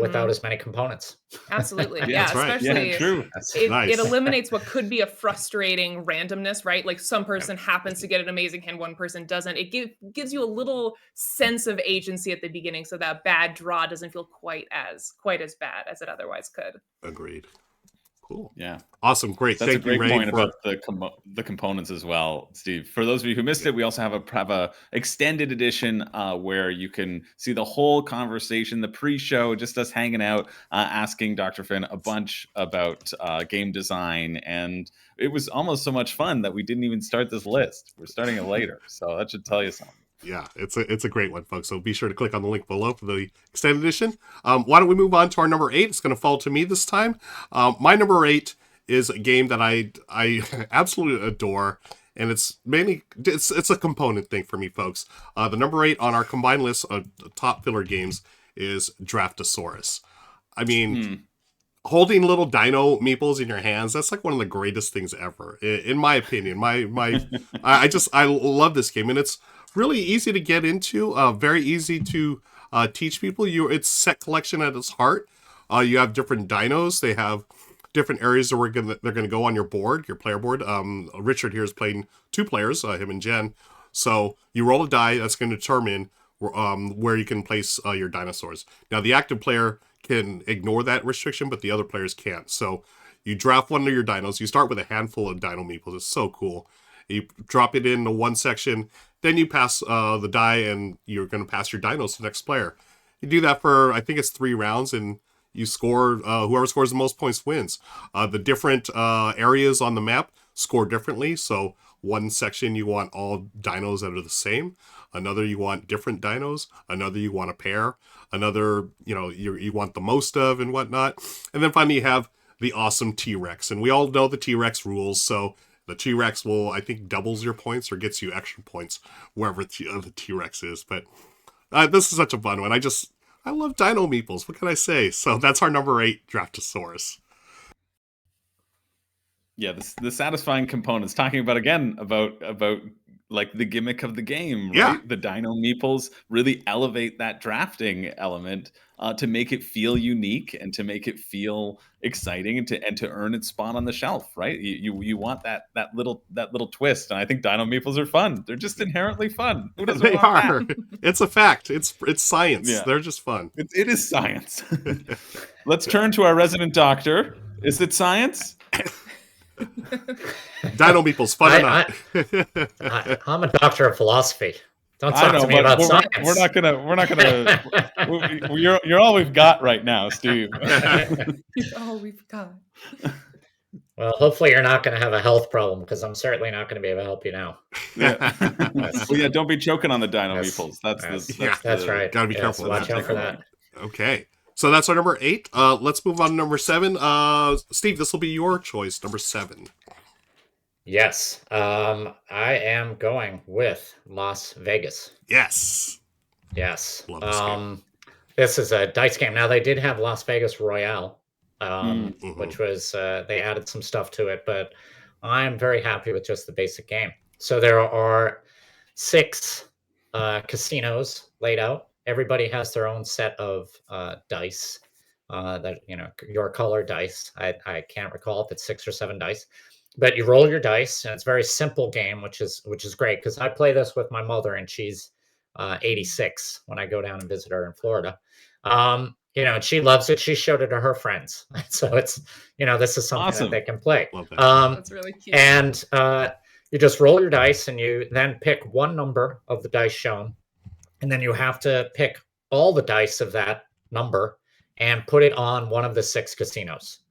without as many components. Absolutely. That's right. Especially true. It eliminates what could be a frustrating randomness, right? Like some person happens to get an amazing hand, one person doesn't. It gives you a little sense of agency at the beginning, so that bad draw doesn't feel quite as bad as it otherwise could. Agreed. Cool. Yeah. Awesome. Great. That's Thank a great you, Ray, point about the components as well, Steve. For those of you who missed it, we also have a extended edition where you can see the whole conversation, the pre-show, just us hanging out, asking Dr. Finn a bunch about game design, and it was almost so much fun that we didn't even start this list. We're starting it later, so that should tell you something. Yeah, it's a great one, folks. So be sure to click on the link below for the extended edition. Why don't we move on to our number 8? It's going to fall to me this time. My number 8 is a game that I absolutely adore, and it's mainly it's a component thing for me, folks. The number 8 on our combined list of top filler games is Draftosaurus. I mean, holding little dino meeples in your hands, that's like one of the greatest things ever, in my opinion. I love this game, and it's really easy to get into, very easy to teach people. It's set collection at its heart. You have different dinos. They have different areas where they're gonna go on your board, your player board. Richard here is playing 2 players, him and Jen. So you roll a die that's going to determine where you can place your dinosaurs. Now the active player can ignore that restriction, but the other players can't. So you draft one of your dinos. You start with a handful of dino meeples. It's so cool. You drop it into one section. Then you pass the die, and you're going to pass your dinos to the next player. You do that for, I think it's 3 rounds, and you score, whoever scores the most points wins. The different areas on the map score differently. So one section you want all dinos that are the same. Another you want different dinos. Another you want a pair. Another, you want the most of and whatnot. And then finally you have the awesome T-Rex. And we all know the T-Rex rules, so the T-Rex will, I think, doubles your points or gets you extra points wherever the T-Rex is. But this is such a fun one. I love dino meeples. What can I say? So that's our number 8, Draftosaurus. Yeah, the satisfying components. Talking about like the gimmick of the game, Yeah. right? The Dino Meeples really elevate that drafting element to make it feel unique and to make it feel exciting and to earn its spot on the shelf, right? You want that little twist, and I think Dino Meeples are fun. They're just inherently fun. Who doesn't They want are. that? It's a fact. It's science. Yeah. They're just fun. It is science. Let's turn to our resident doctor. Is it science? Dino Meeples, fun enough. I'm a doctor of philosophy. Don't I talk know, to me but about we're science. not gonna. You're all we've got right now, Steve. Oh, we've got. Well, hopefully you're not going to have a health problem, because I'm certainly not going to be able to help you now. Yeah. Yes. Well, yeah, don't be choking on the Dino Yes. Meeples. That's That's right. Gotta be Yes, careful of watch that. out for that. Okay. So that's our number 8. Let's move on to number 7. Steve, this will be your choice, number 7. Yes. I am going with Las Vegas. Yes. Yes. Love this game. This is a dice game. Now, they did have Las Vegas Royale, Mhm. which was, they added some stuff to it, but I'm very happy with just the basic game. So there are 6 casinos laid out. Everybody has their own set of dice, that, your color dice. I can't recall if it's 6 or 7 dice, but you roll your dice, and it's a very simple game, which is great, because I play this with my mother, and she's 86 when I go down and visit her in Florida. And she loves it. She showed it to her friends. So it's, this is something Awesome. that they can play. Love that. That's really cute. And you just roll your dice, and you then pick one number of the dice shown. And then you have to pick all the dice of that number and put it on one of the 6 casinos,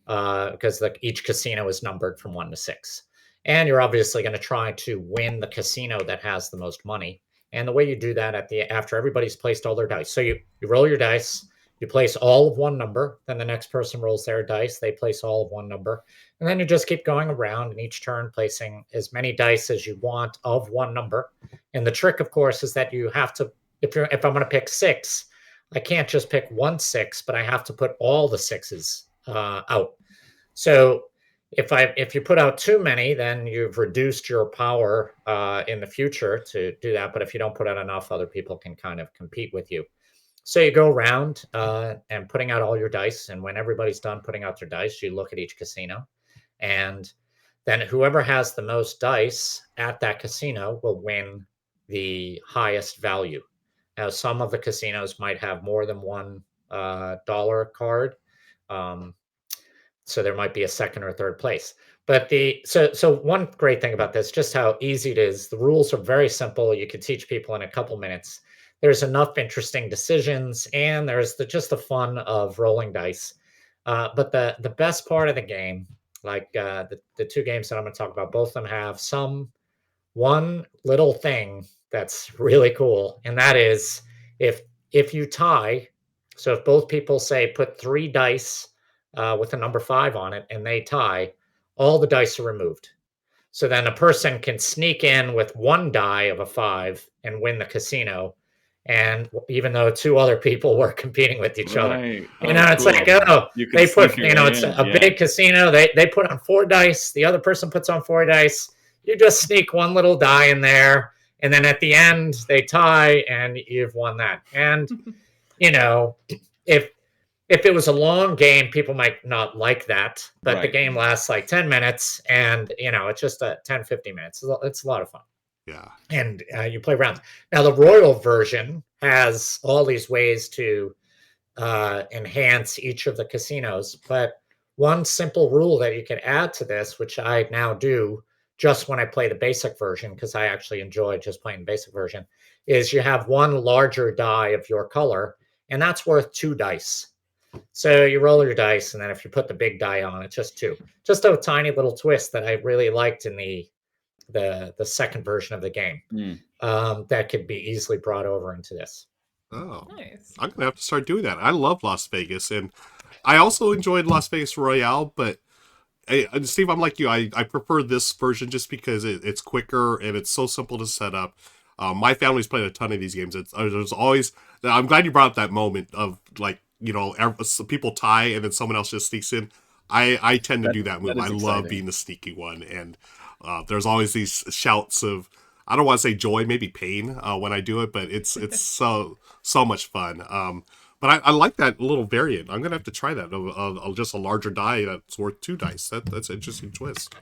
because each casino is numbered from 1 to 6. And you're obviously going to try to win the casino that has the most money. And the way you do that after everybody's placed all their dice. So you roll your dice, you place all of one number, then the next person rolls their dice, they place all of one number, and then you just keep going around, and each turn placing as many dice as you want of one number. And the trick, of course, is that you have to, if I'm going to pick 6, I can't just pick 1 6, but I have to put all the 6s out. So if you put out too many, then you've reduced your power in the future to do that. But if you don't put out enough, other people can kind of compete with you. So you go around and putting out all your dice. And when everybody's done putting out their dice, you look at each casino. And then whoever has the most dice at that casino will win the highest value. Now, some of the casinos might have more than one dollar card. So there might be a second or third place. But so one great thing about this, just how easy it is. The rules are very simple. You can teach people in a couple minutes. There's enough interesting decisions, and there's just the fun of rolling dice. But the best part of the game, like the 2 games that I'm going to talk about, both of them have one little thing that's really cool, and that is if you tie. So if both people say put 3 dice with a number 5 on it, and they tie, all the dice are removed. So then a person can sneak in with 1 die of a 5 and win the casino. And even though 2 other people were competing with each other, it's cool. like, They put, it's a big casino. They put on 4 dice. The other person puts on 4 dice. You just sneak 1 little die in there. And then at the end, they tie, and you've won that. And, if it was a long game, people might not like that, but Right. the game lasts like 10 minutes, and, it's just 10, 15 minutes. It's a lot of fun. Yeah. And you play rounds. Now, the Royal version has all these ways to enhance each of the casinos, but one simple rule that you can add to this, which I now do just when I play the basic version, because I actually enjoy just playing the basic version, is you have 1 larger die of your color, and that's worth 2 dice. So you roll your dice, and then if you put the big die on, it's just 2. Just a tiny little twist that I really liked in the second version of the game, that could be easily brought over into this. Oh, Nice. I'm gonna have to start doing that. I love Las Vegas, and I also enjoyed Las Vegas Royale, but Steve, I'm like you. I prefer this version just because it's quicker and it's so simple to set up. My family's played a ton of these games. There's always. I'm glad you brought up that moment of like people tie and then someone else just sneaks in. I tend to do that move. I love being the sneaky one, and there's always these shouts of I don't want to say joy, maybe pain when I do it, but it's so much fun. But I like that little variant. I'm gonna have to try that. Just a larger die that's worth 2 dice. That's an interesting twist.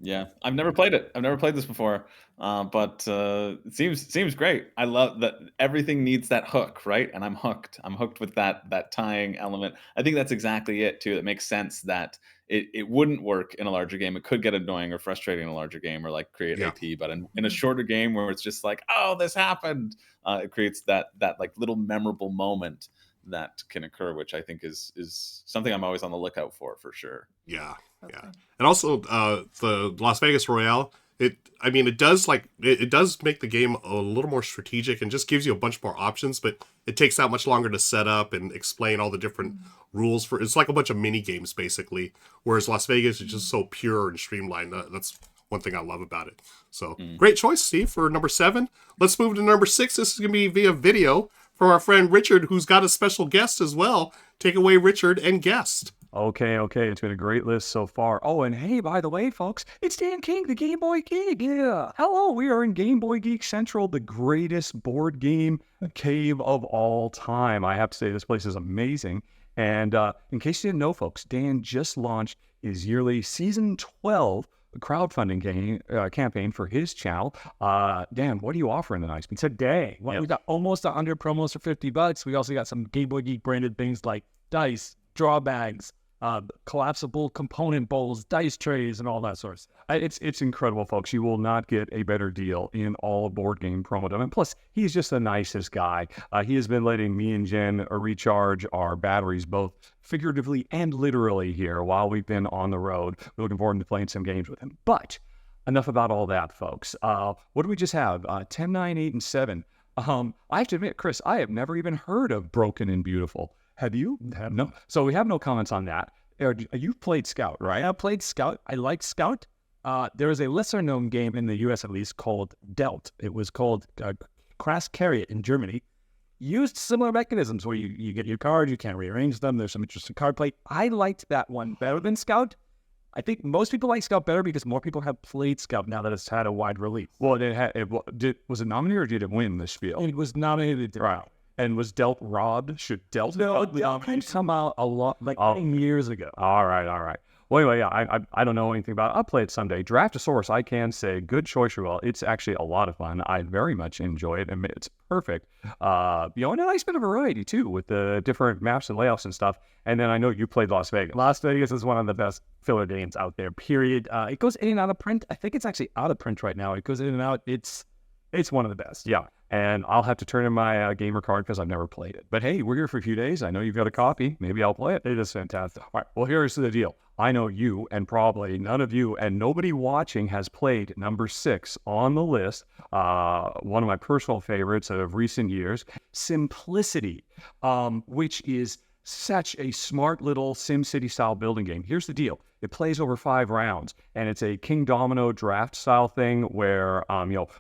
Yeah, I've never played it. I've never played this before, but it seems great. I love that everything needs that hook, right? And I'm hooked. I'm hooked with that tying element. I think that's exactly it too. It makes sense that it wouldn't work in a larger game. It could get annoying or frustrating in a larger game or like create Yeah. AT. But in a shorter game where it's just like, oh, this happened, it creates that like little memorable moment that can occur, which I think is something I'm always on the lookout for sure. Yeah, yeah, Okay. and also the Las Vegas Royale. It does it does make the game a little more strategic and just gives you a bunch more options, but it takes that much longer to set up and explain all the different rules for. It's like a bunch of mini games basically, whereas Las Vegas is just so pure and streamlined. That's one thing I love about it. So great choice, Steve, for number 7. Let's move to number 6. This is gonna be via video from our friend Richard, who's got a special guest as well. Take away, Richard, and guest. Okay. It's been a great list so far. Oh, and hey, by the way, folks, it's Dan King, the Game Boy Geek. Yeah. Hello, we are in Game Boy Geek Central, the greatest board game cave of all time. I have to say, this place is amazing. And in case you didn't know, folks, Dan just launched his yearly Season 12 crowdfunding campaign for his channel. Dan, what are you offering tonight? Today, we got almost 100 promos for $50. We also got some Game Boy Geek branded things like dice, draw bags, collapsible component bowls, dice trays, and all that sort of stuff. It's incredible, folks. You will not get a better deal in all board game promo. And plus, he's just the nicest guy. He has been letting me and Jen recharge our batteries, both figuratively and literally here while we've been on the road. We're looking forward to playing some games with him. But enough about all that, folks. What do we just have? 10, 9, 8, and 7. I have to admit, Chris, I have never even heard of Broken and Beautiful. Have you? No. So we have no comments on that. You've played Scout, right? I played Scout. I like Scout. There is a lesser-known game in the U.S. at least called Delt. It was called Crass Carriot in Germany. Used similar mechanisms where you get your cards, you can't rearrange them. There's some interesting card play. I liked that one better than Scout. I think most people like Scout better because more people have played Scout now that it's had a wide release. Well, was it nominated or did it win this spiel? It was nominated. Right. And was Delt robbed? Should Delt come out a lot, like 10 years ago. All right. Well, anyway, yeah, I don't know anything about it. I'll play it someday. Draftosaurus, I can say, good choice, Ruel. It's actually a lot of fun. I very much enjoy it, and it's perfect. And a nice bit of variety, too, with the different maps and layouts and stuff. And then I know you played Las Vegas. Las Vegas is one of the best filler games out there, period. It goes in and out of print. I think it's actually out of print right now. It goes in and out. It's one of the best. Yeah. And I'll have to turn in my gamer card because I've never played it. But hey, we're here for a few days. I know you've got a copy. Maybe I'll play it. It is fantastic. All right. Well, here's the deal. I know you and probably none of you and nobody watching has played number 6 on the list. One of my personal favorites of recent years, Simplicity, which is such a smart little SimCity style building game. Here's the deal. It plays over 5 rounds, and it's a King Domino draft style thing where,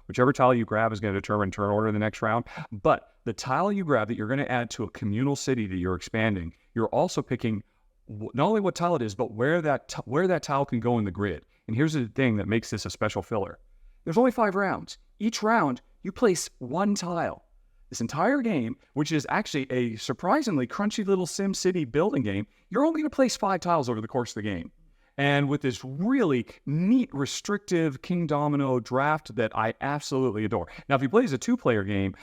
whichever tile you grab is going to determine turn order in the next round. But the tile you grab that you're going to add to a communal city that you're expanding, you're also picking not only what tile it is, but where that tile can go in the grid. And here's the thing that makes this a special filler. There's only 5 rounds. Each round, you place 1 tile. This entire game, which is actually a surprisingly crunchy little SimCity building game, you're only going to place 5 tiles over the course of the game. And with this really neat, restrictive King Domino draft that I absolutely adore. Now, if you play as a 2-player game,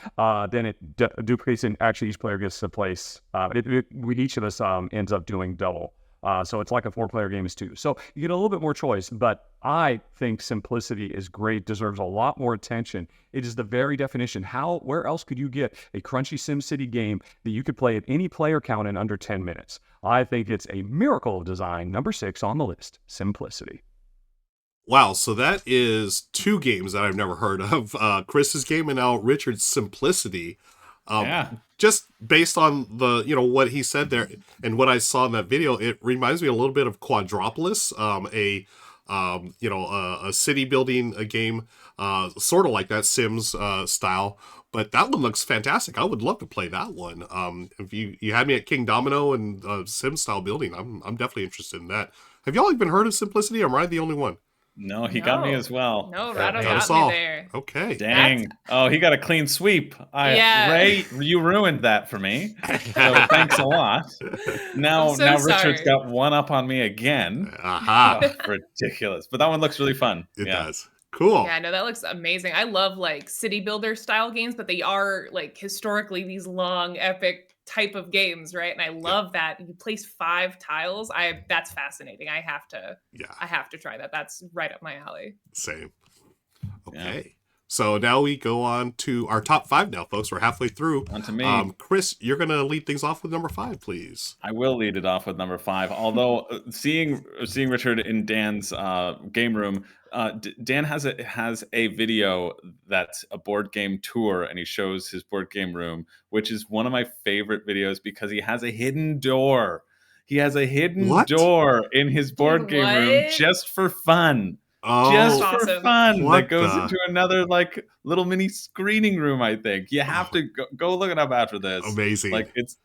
then it duplicates, and actually each player gets to place. Each of us ends up doing double. So it's like a 4-player game is 2. So you get a little bit more choice, but I think Simplicity is great, deserves a lot more attention. It is the very definition. Where else could you get a crunchy SimCity game that you could play at any player count in under 10 minutes? I think it's a miracle of design. Number 6 on the list, Simplicity. Wow, so that is 2 games that I've never heard of. Chris's game and now Richard's Simplicity. Just based on the, what he said there and what I saw in that video, it reminds me a little bit of Quadropolis, a city building a game, sort of like that Sims style. But that one looks fantastic. I would love to play that one. If you had me at King Domino and Sim style building, I'm definitely interested in that. Have y'all even heard of Simplicity? Or am I the only one? No, he got me as well. No, Got Rado me. Got us got me all. there. Okay. Dang. Oh, he got a clean sweep. Yeah. Ray, you ruined that for me. So thanks a lot. Now, I'm so Richard's sorry. got one up on me again. Aha. Oh, ridiculous. But that one looks really fun. It Yeah. does. Cool. Yeah, no, that looks amazing. I love like city builder style games, but they are like historically these long, epic type of games, right? And I love that you place 5 tiles. That's fascinating. I have to try that. That's right up my alley. Same. Okay. So now we go on to our top 5 now, folks. We're halfway through. On to me. Chris, you're going to lead things off with number 5, please. I I will lead it off with number 5. Although seeing Richard in Dan's game room, Dan has a video that's a board game tour, and he shows his board game room, which is one of my favorite videos because he has a hidden door. He has a hidden door in his board game room just for fun. Just for awesome. fun. What That goes the- into another like little mini screening room, I think. You have to go look it up after this. Amazing. Like it's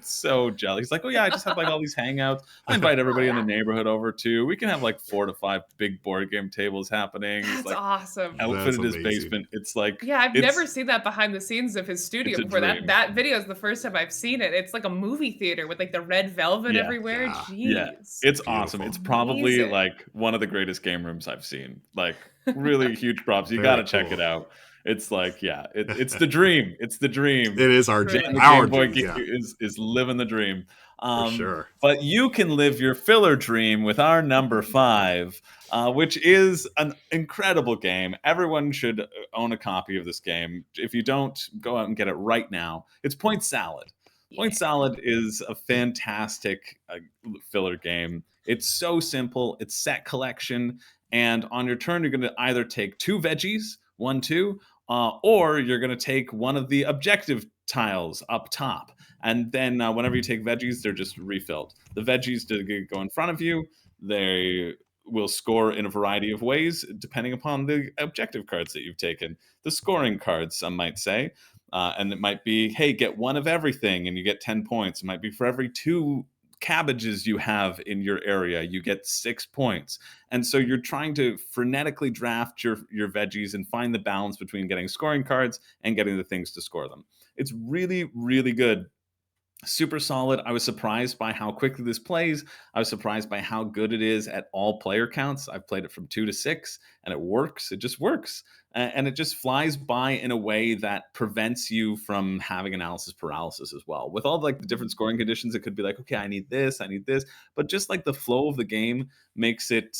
so jelly. He's like, oh yeah, I just have like all these hangouts. I invite everybody in the neighborhood over too. We can have like 4 to 5 big board game tables happening. He's That's like awesome. outfitted his amazing. basement. It's like Yeah, I've it's- never seen that behind the scenes of his studio it's a before. dream. That video is the first time I've seen it. It's like a movie theater with like the red velvet Yeah. everywhere. Yeah. Jeez. Yeah, it's Beautiful. awesome. It's probably Amazing. like one of the greatest game rooms I've seen. Like really huge props. You Very got to check cool. it out. It's like, yeah, it's the dream. It's the dream. It is our Really. dream. The Our Game Boy dream, Geek is living the dream. for sure. But you can live your filler dream with our number 5, which is an incredible game. Everyone should own a copy of this game. If you don't, go out and get it right now. It's Point Salad. Point Yeah. Salad is a fantastic filler game. It's so simple. It's set collection. And on your turn, you're going to either take 2 veggies, 1, 2, or you're going to take one of the objective tiles up top. And then whenever you take veggies, they're just refilled. The veggies go in front of you. They will score in a variety of ways, depending upon the objective cards that you've taken. The scoring cards, some might say. And it might be, hey, get 1 of everything and you get 10 points. It might be for every 2 cabbages you have in your area, you get 6 points. And so you're trying to frenetically draft your veggies and find the balance between getting scoring cards and getting the things to score them. It's really, really good. Super solid. I was surprised by how quickly this plays. I was surprised by how good it is at all player counts. I've played it from 2 to 6 and it works. It just works. And it just flies by in a way that prevents you from having analysis paralysis as well. With all like the different scoring conditions, it could be like, okay, I need this. But just like the flow of the game makes it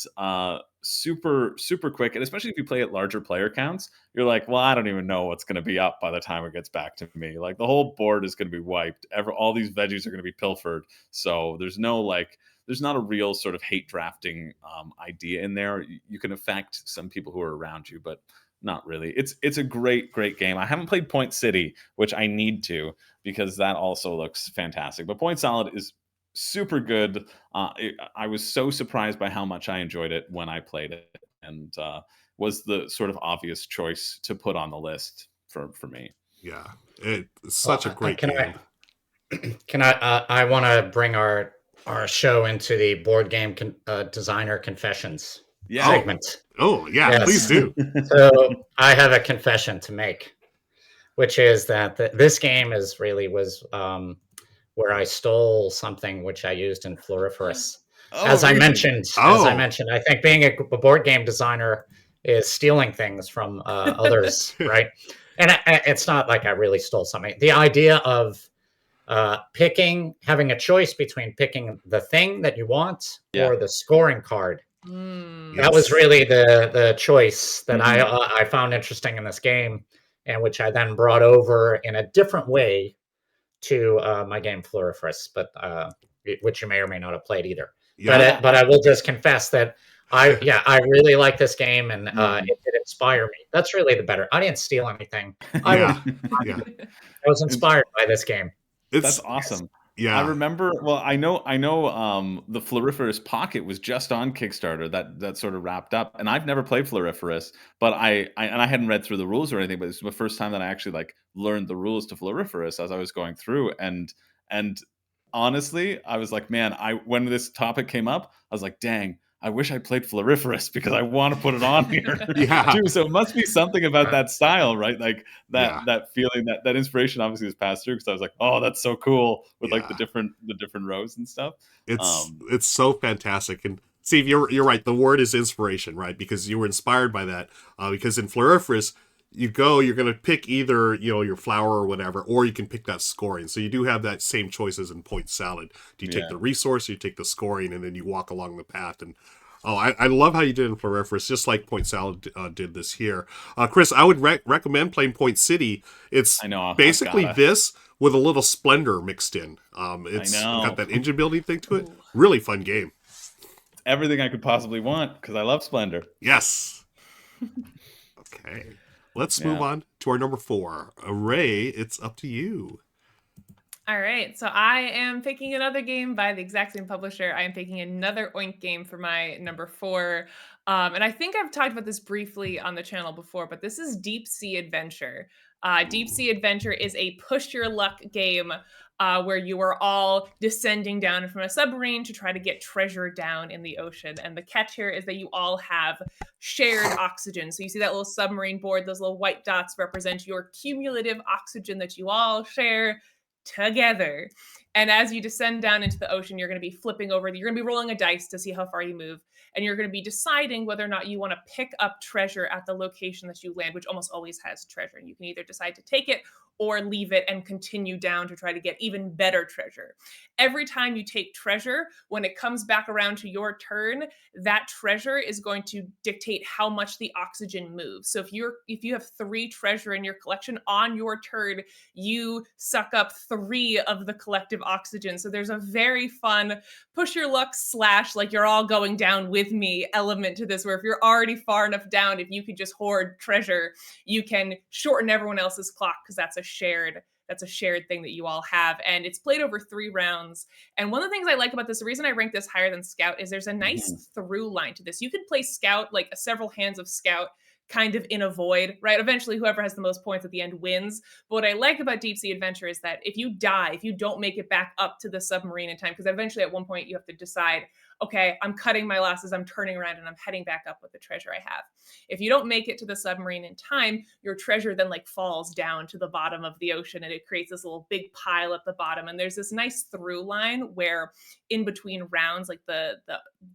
super, super quick. And especially if you play at larger player counts, you're like, well, I don't even know what's going to be up by the time it gets back to me. Like the whole board is going to be wiped. All these veggies are going to be pilfered. So there's not a real sort of hate drafting idea in there. You can affect some people who are around you, but not really. It's a great game. I haven't played Point City, which I need to, because that also looks fantastic. But Point Salad is super good. I was so surprised by how much I enjoyed it when I played it, and was the sort of obvious choice to put on the list for me. Yeah. It's such a great game. I want to bring our show into the board game designer confessions segment. Oh, yeah, Yes. please do. So I have a confession to make, which is that this game was where I stole something which I used in Floriferous. As I mentioned, I think being a board game designer is stealing things from others, right? And it's not like I really stole something. The idea of having a choice between picking the thing that you want or the scoring card. That was really the choice that I found interesting in this game, and which I then brought over in a different way to my game Floriferous, but which you may or may not have played either. Yeah. But I will just confess that I really like this game, and it did inspire me. That's really the better. I didn't steal anything. I was inspired by this game. That's awesome. Yeah, I remember. Well, I know. The Floriferous Pocket was just on Kickstarter. That sort of wrapped up, and I've never played Floriferous, but I hadn't read through the rules or anything. But this was the first time that I actually like learned the rules to Floriferous as I was going through, and honestly, I was like, man, when this topic came up, I was like, dang, I wish I played Floriferous because I want to put it on here Yeah. too. So it must be something about that style, right? Like Yeah. that feeling, that inspiration obviously was passed through, because I was like, oh, that's so cool with like the Yeah. different rows and stuff. It's so fantastic. And Steve, you're right. The word is inspiration, right? Because you were inspired by that. Because in Floriferous, you're going to pick either, your flower or whatever, or you can pick that scoring. So you do have that same choices in Point Salad. Do you take the resource, or you take the scoring, and then you walk along the path? And I love how you did in Floriferous, just like Point Salad did this here. Chris, I would recommend playing Point City. It's basically this with a little splendor mixed in. It's got that engine building thing to it. Really fun game. Everything I could possibly want, because I love Splendor. Yes. Okay. Let's move on to our number 4. Ray, it's up to you. All right, so I am picking another game by the exact same publisher. I am picking another Oink game for my number 4. And I think I've talked about this briefly on the channel before, but this is Deep Sea Adventure. Deep Sea Adventure is a push your luck game where you are all descending down from a submarine to try to get treasure down in the ocean. And the catch here is that you all have shared oxygen. So you see that little submarine board, those little white dots represent your cumulative oxygen that you all share together. And as you descend down into the ocean, you're going to be flipping over, you're going to be rolling a dice to see how far you move. And you're going to be deciding whether or not you want to pick up treasure at the location that you land, which almost always has treasure. And you can either decide to take it or leave it and continue down to try to get even better treasure. Every time you take treasure, when it comes back around to your turn, that treasure is going to dictate how much the oxygen moves. So if you have 3 treasure in your collection, on your turn, you suck up 3 of the collective oxygen. So there's a very fun push your luck / like you're all going down with me element to this, where if you're already far enough down, if you could just hoard treasure, you can shorten everyone else's clock, because that's a shared thing that you all have. And it's played over 3 rounds. And one of the things I like about this, the reason I rank this higher than Scout, is there's a nice through line to this. You could play Scout, like several hands of Scout, kind of in a void, right? Eventually, whoever has the most points at the end wins. But what I like about Deep Sea Adventure is that if you die, if you don't make it back up to the submarine in time, because eventually at one point you have to decide, okay, I'm cutting my losses, I'm turning around, and I'm heading back up with the treasure I have. If you don't make it to the submarine in time, your treasure then like falls down to the bottom of the ocean, and it creates this little big pile at the bottom. And there's this nice through line where in between rounds, like the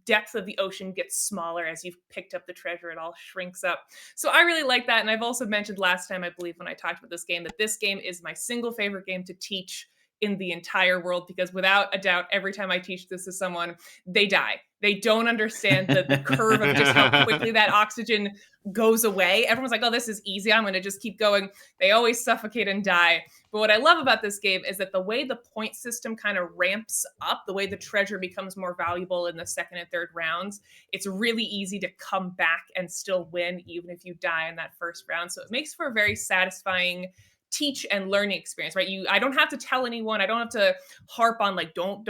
depth of the ocean gets smaller as you've picked up the treasure, it all shrinks up. So I really like that. And I've also mentioned last time, I believe, when I talked about this game, that this game is my single favorite game to teach in the entire world, because without a doubt, every time I teach this to someone, they die. They don't understand the curve of just how quickly that oxygen goes away. Everyone's like, oh, this is easy, I'm going to just keep going. They always suffocate and die. But what I love about this game is that the way the point system kind of ramps up, the way the treasure becomes more valuable in the second and third rounds, it's really easy to come back and still win, even if you die in that first round. So it makes for a very satisfying teach and learning experience, right? I don't have to tell anyone. I don't have to harp on like, don't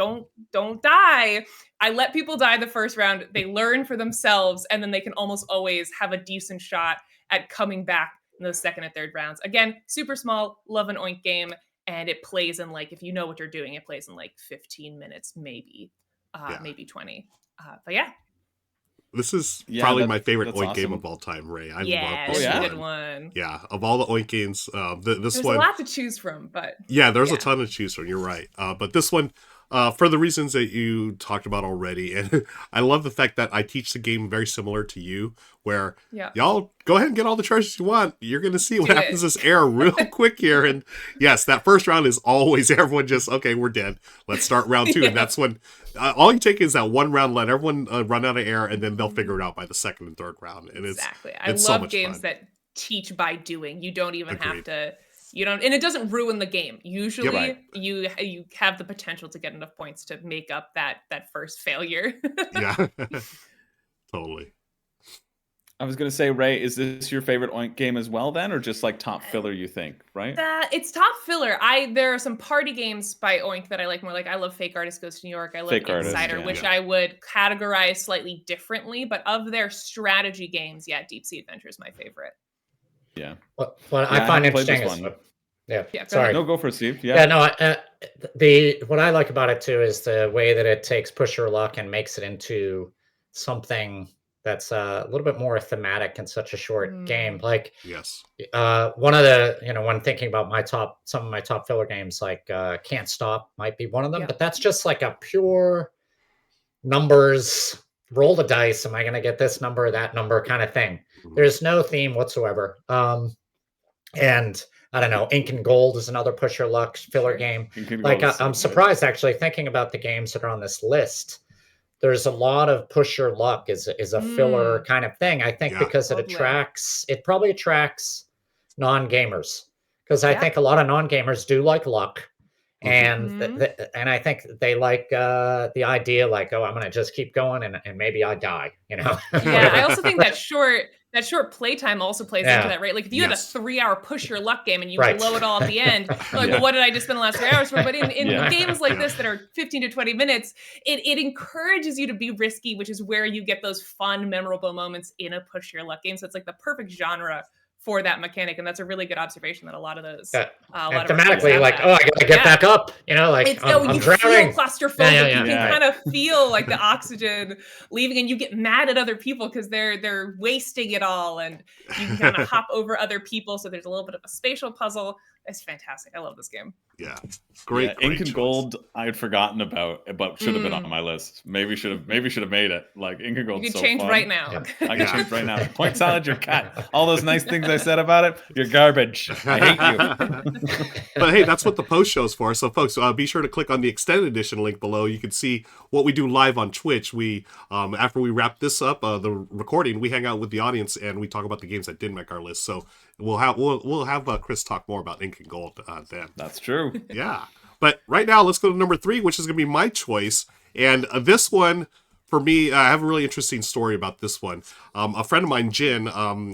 die. I let people die the first round. They learn for themselves, and then they can almost always have a decent shot at coming back in those second and third rounds. Again, super small, love an Oink game, and it plays in like, if you know what you're doing, it plays in like 15 minutes, maybe 20. But yeah. This is probably my favorite Oink game of all time, Ray. I love this one. One. Good one. Yeah, of all the Oink games, there's a lot to choose from, but there's a ton to choose from. You're right, but this one, for the reasons that you talked about already, and I love the fact that I teach the game very similar to you, where y'all go ahead and get all the treasures you want. You're going to see what happens this air real quick here, and yes, that first round is always everyone just okay, we're dead. Let's start round 2, and that's when. All you take is that one round, let everyone run out of air, and then they'll figure it out by the second and third round. And exactly. It's I love so much games fun. that teach by doing. You don't even have to. You don't, and it doesn't ruin the game. Usually, you have the potential to get enough points to make up that first failure. Yeah, totally. I was going to say, Ray, is this your favorite Oink game as well then, or just like top filler, you think, right? It's top filler. There are some party games by Oink that I like more. Like I love Fake Artist Goes to New York. I love Insider, which I would categorize slightly differently. But of their strategy games, Deep Sea Adventure is my favorite. Yeah. What I find interesting is... Sorry. No, go for it, Steve. What I like about it too is the way that it takes Push Your Luck and makes it into something that's a little bit more thematic in such a short game. Like, Yes. one of the, when thinking about some of my top filler games, like Can't Stop might be one of them, Yeah. but that's just like a pure numbers, roll the dice. Am I going to get this number or that number kind of thing? There's no theme whatsoever. And I don't know, Ink and Gold is another push your luck filler game. Like, I'm surprised actually thinking about the games that are on this list. There's a lot of push your luck is a filler kind of thing. I think because it probably attracts non-gamers, because I think a lot of non-gamers do like luck. And and I think they like the idea, like, oh, I'm gonna just keep going and maybe I die, Yeah, I also think that short playtime also plays into that, right? Like if you had a 3-hour push your luck game and you blow it all at the end, you're like, well, what did I just spend the last 3 hours for? But in games like this that are 15 to 20 minutes, it encourages you to be risky, which is where you get those fun, memorable moments in a push your luck game. So it's like the perfect genre for that mechanic, and that's a really good observation that a lot of those and thematically, like, oh, I gotta get back up, like I'm you drowning. Feel claustrophobic. You can kind of Yeah. feel like the oxygen leaving, and you get mad at other people because they're wasting it all, and you can kind of hop over other people. So there's a little bit of a spatial puzzle. It's fantastic. I love this game. Yeah, great. Yeah, Ink and Gold, I had forgotten about, but should have been on my list. Maybe should have made it. Like, Ink and Gold. You can change right now. I can change right now. Point salad, your cat. All those nice things I said about it, you're garbage. I hate you. But hey, that's what the post show's for. So, folks, be sure to click on the extended edition link below. You can see what we do live on Twitch. We, after we wrap this up, the recording, we hang out with the audience and we talk about the games that didn't make our list. So we'll have Chris talk more about Ink and Gold then. That's true. Yeah. But right now, let's go to number 3, which is going to be my choice. And this one, for me, I have a really interesting story about this one. A friend of mine, Jin,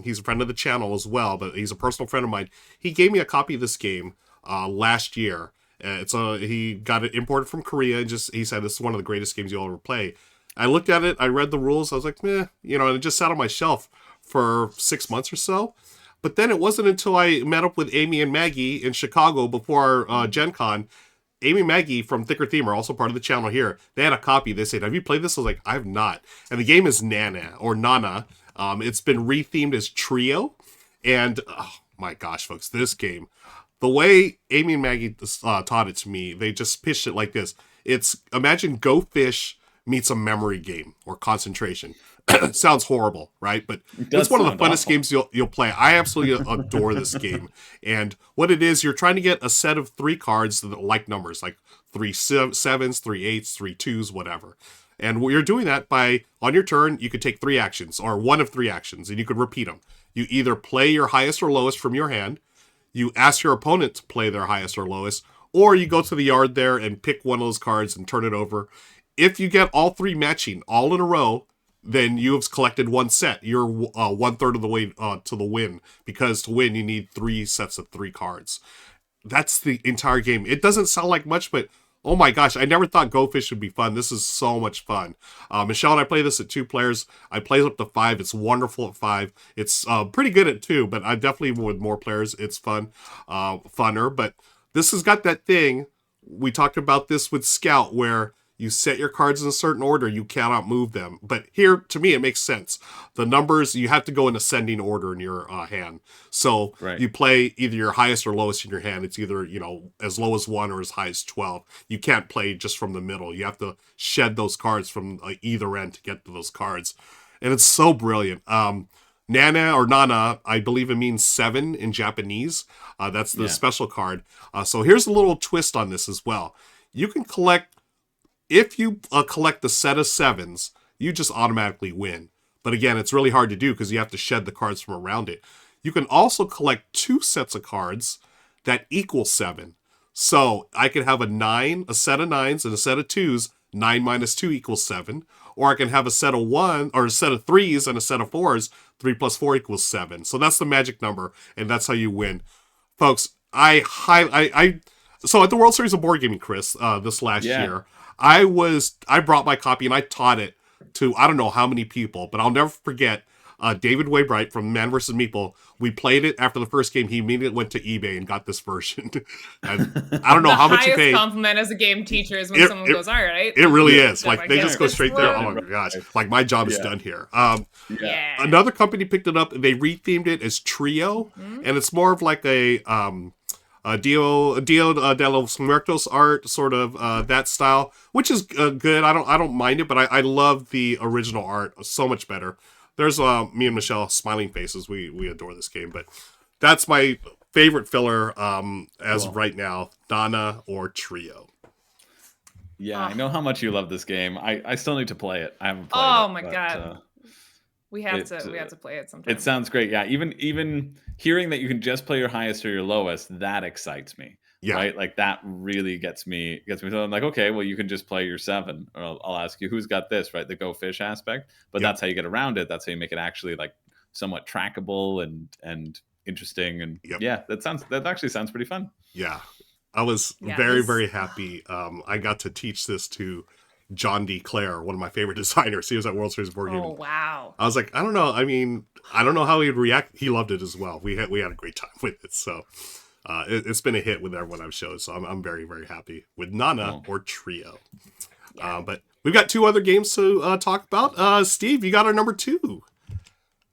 he's a friend of the channel as well, but he's a personal friend of mine. He gave me a copy of this game last year. He got it imported from Korea, and he said, this is one of the greatest games you'll ever play. I looked at it, I read the rules, I was like, meh, and it just sat on my shelf for 6 months or so. But then it wasn't until I met up with Amy and Maggie in Chicago before Gen Con. Amy and Maggie from Thicker Theme are also part of the channel here. They had a copy. They said, have you played this? I was like, I have not. And the game is Nana. It's been rethemed as Trio. And, oh my gosh, folks, this game, the way Amy and Maggie taught it to me, they just pitched it like this. Imagine Go Fish meets a memory game or concentration. Sounds horrible, right? But it's one of the funnest games you'll play. I absolutely adore this game. And what it is, you're trying to get a set of 3 cards that like numbers, like 3 7s, 3 8s, 3 2s, whatever. And you're doing that by, on your turn, you could take 3 actions, or one of 3 actions, and you could repeat them. You either play your highest or lowest from your hand, you ask your opponent to play their highest or lowest, or you go to the yard there and pick one of those cards and turn it over. If you get all 3 matching all in a row, then you have collected 1 set. You're 1/3 of the way to the win, because to win you need 3 sets of 3 cards. That's the entire game. It doesn't sound like much, but oh my gosh, I never thought Go Fish would be fun. This is so much fun. Michelle and I play this at 2 players. I play up to 5. It's wonderful at 5. It's pretty good at 2, but I definitely, with more players, it's funner. But this has got that thing. We talked about this with Scout, where you set your cards in a certain order, you cannot move them. But here, to me, it makes sense. The numbers, you have to go in ascending order in your hand. So you play either your highest or lowest in your hand. It's either, as low as 1 or as high as 12. You can't play just from the middle. You have to shed those cards from either end to get to those cards. And it's so brilliant. Nana or Nana, I believe it means 7 in Japanese. That's the special card. So here's a little twist on this as well. You can collect, if you collect the set of 7s, you just automatically win. But again, it's really hard to do because you have to shed the cards from around it. You can also collect 2 sets of cards that equal 7. So I could have a set of 9s and a set of 2s. 9 minus 2 equals 7. Or I can have a set of 1 or a set of 3s and a set of 4s. 3 plus 4 equals 7. So that's the magic number, and that's how you win. Folks, so at the World Series of Board Gaming, Chris, this last year, I brought my copy and I taught it to I don't know how many people, but I'll never forget. David Waybright from Man vs. Meeple. We played it after the first game. He immediately went to eBay and got this version. And I don't know The how much you highest paid. compliment as a game teacher is when someone goes, "All right." It really Yeah. is. Like, they just go straight there. Oh my gosh. Like, my job is done here. Yeah. Another company picked it up and they rethemed it as Trio. And it's more of like a Dio de los Muertos art, sort of that style, which is good. I don't mind it, but I love the original art so much better. There's me and Michelle smiling faces. We adore this game, but that's my favorite filler as of right now, Donna or Trio. Yeah, I know how much you love this game. I still need to play it. I haven't played it. Oh my god. We have to play it sometime. It sounds great. Yeah, even hearing that you can just play your highest or your lowest, that excites me. Yeah. Right? Like, that really gets me. So I'm like, okay, well, you can just play your 7, or I'll ask you who's got this, right? The go fish aspect. But that's how you get around it. That's how you make it actually like somewhat trackable and interesting. And yeah, that actually sounds pretty fun. Yeah. I was very happy. I got to teach this to John D. Clare, one of my favorite designers. He was at World Series of Board Gaming. Oh wow! I was like, I don't know. I mean, I don't know how he'd react. He loved it as well. We had a great time with it. So it's been a hit with everyone I've showed. So I'm very happy with Nana or Trio. Yeah. But we've got 2 other games to talk about. Steve, you got our number 2.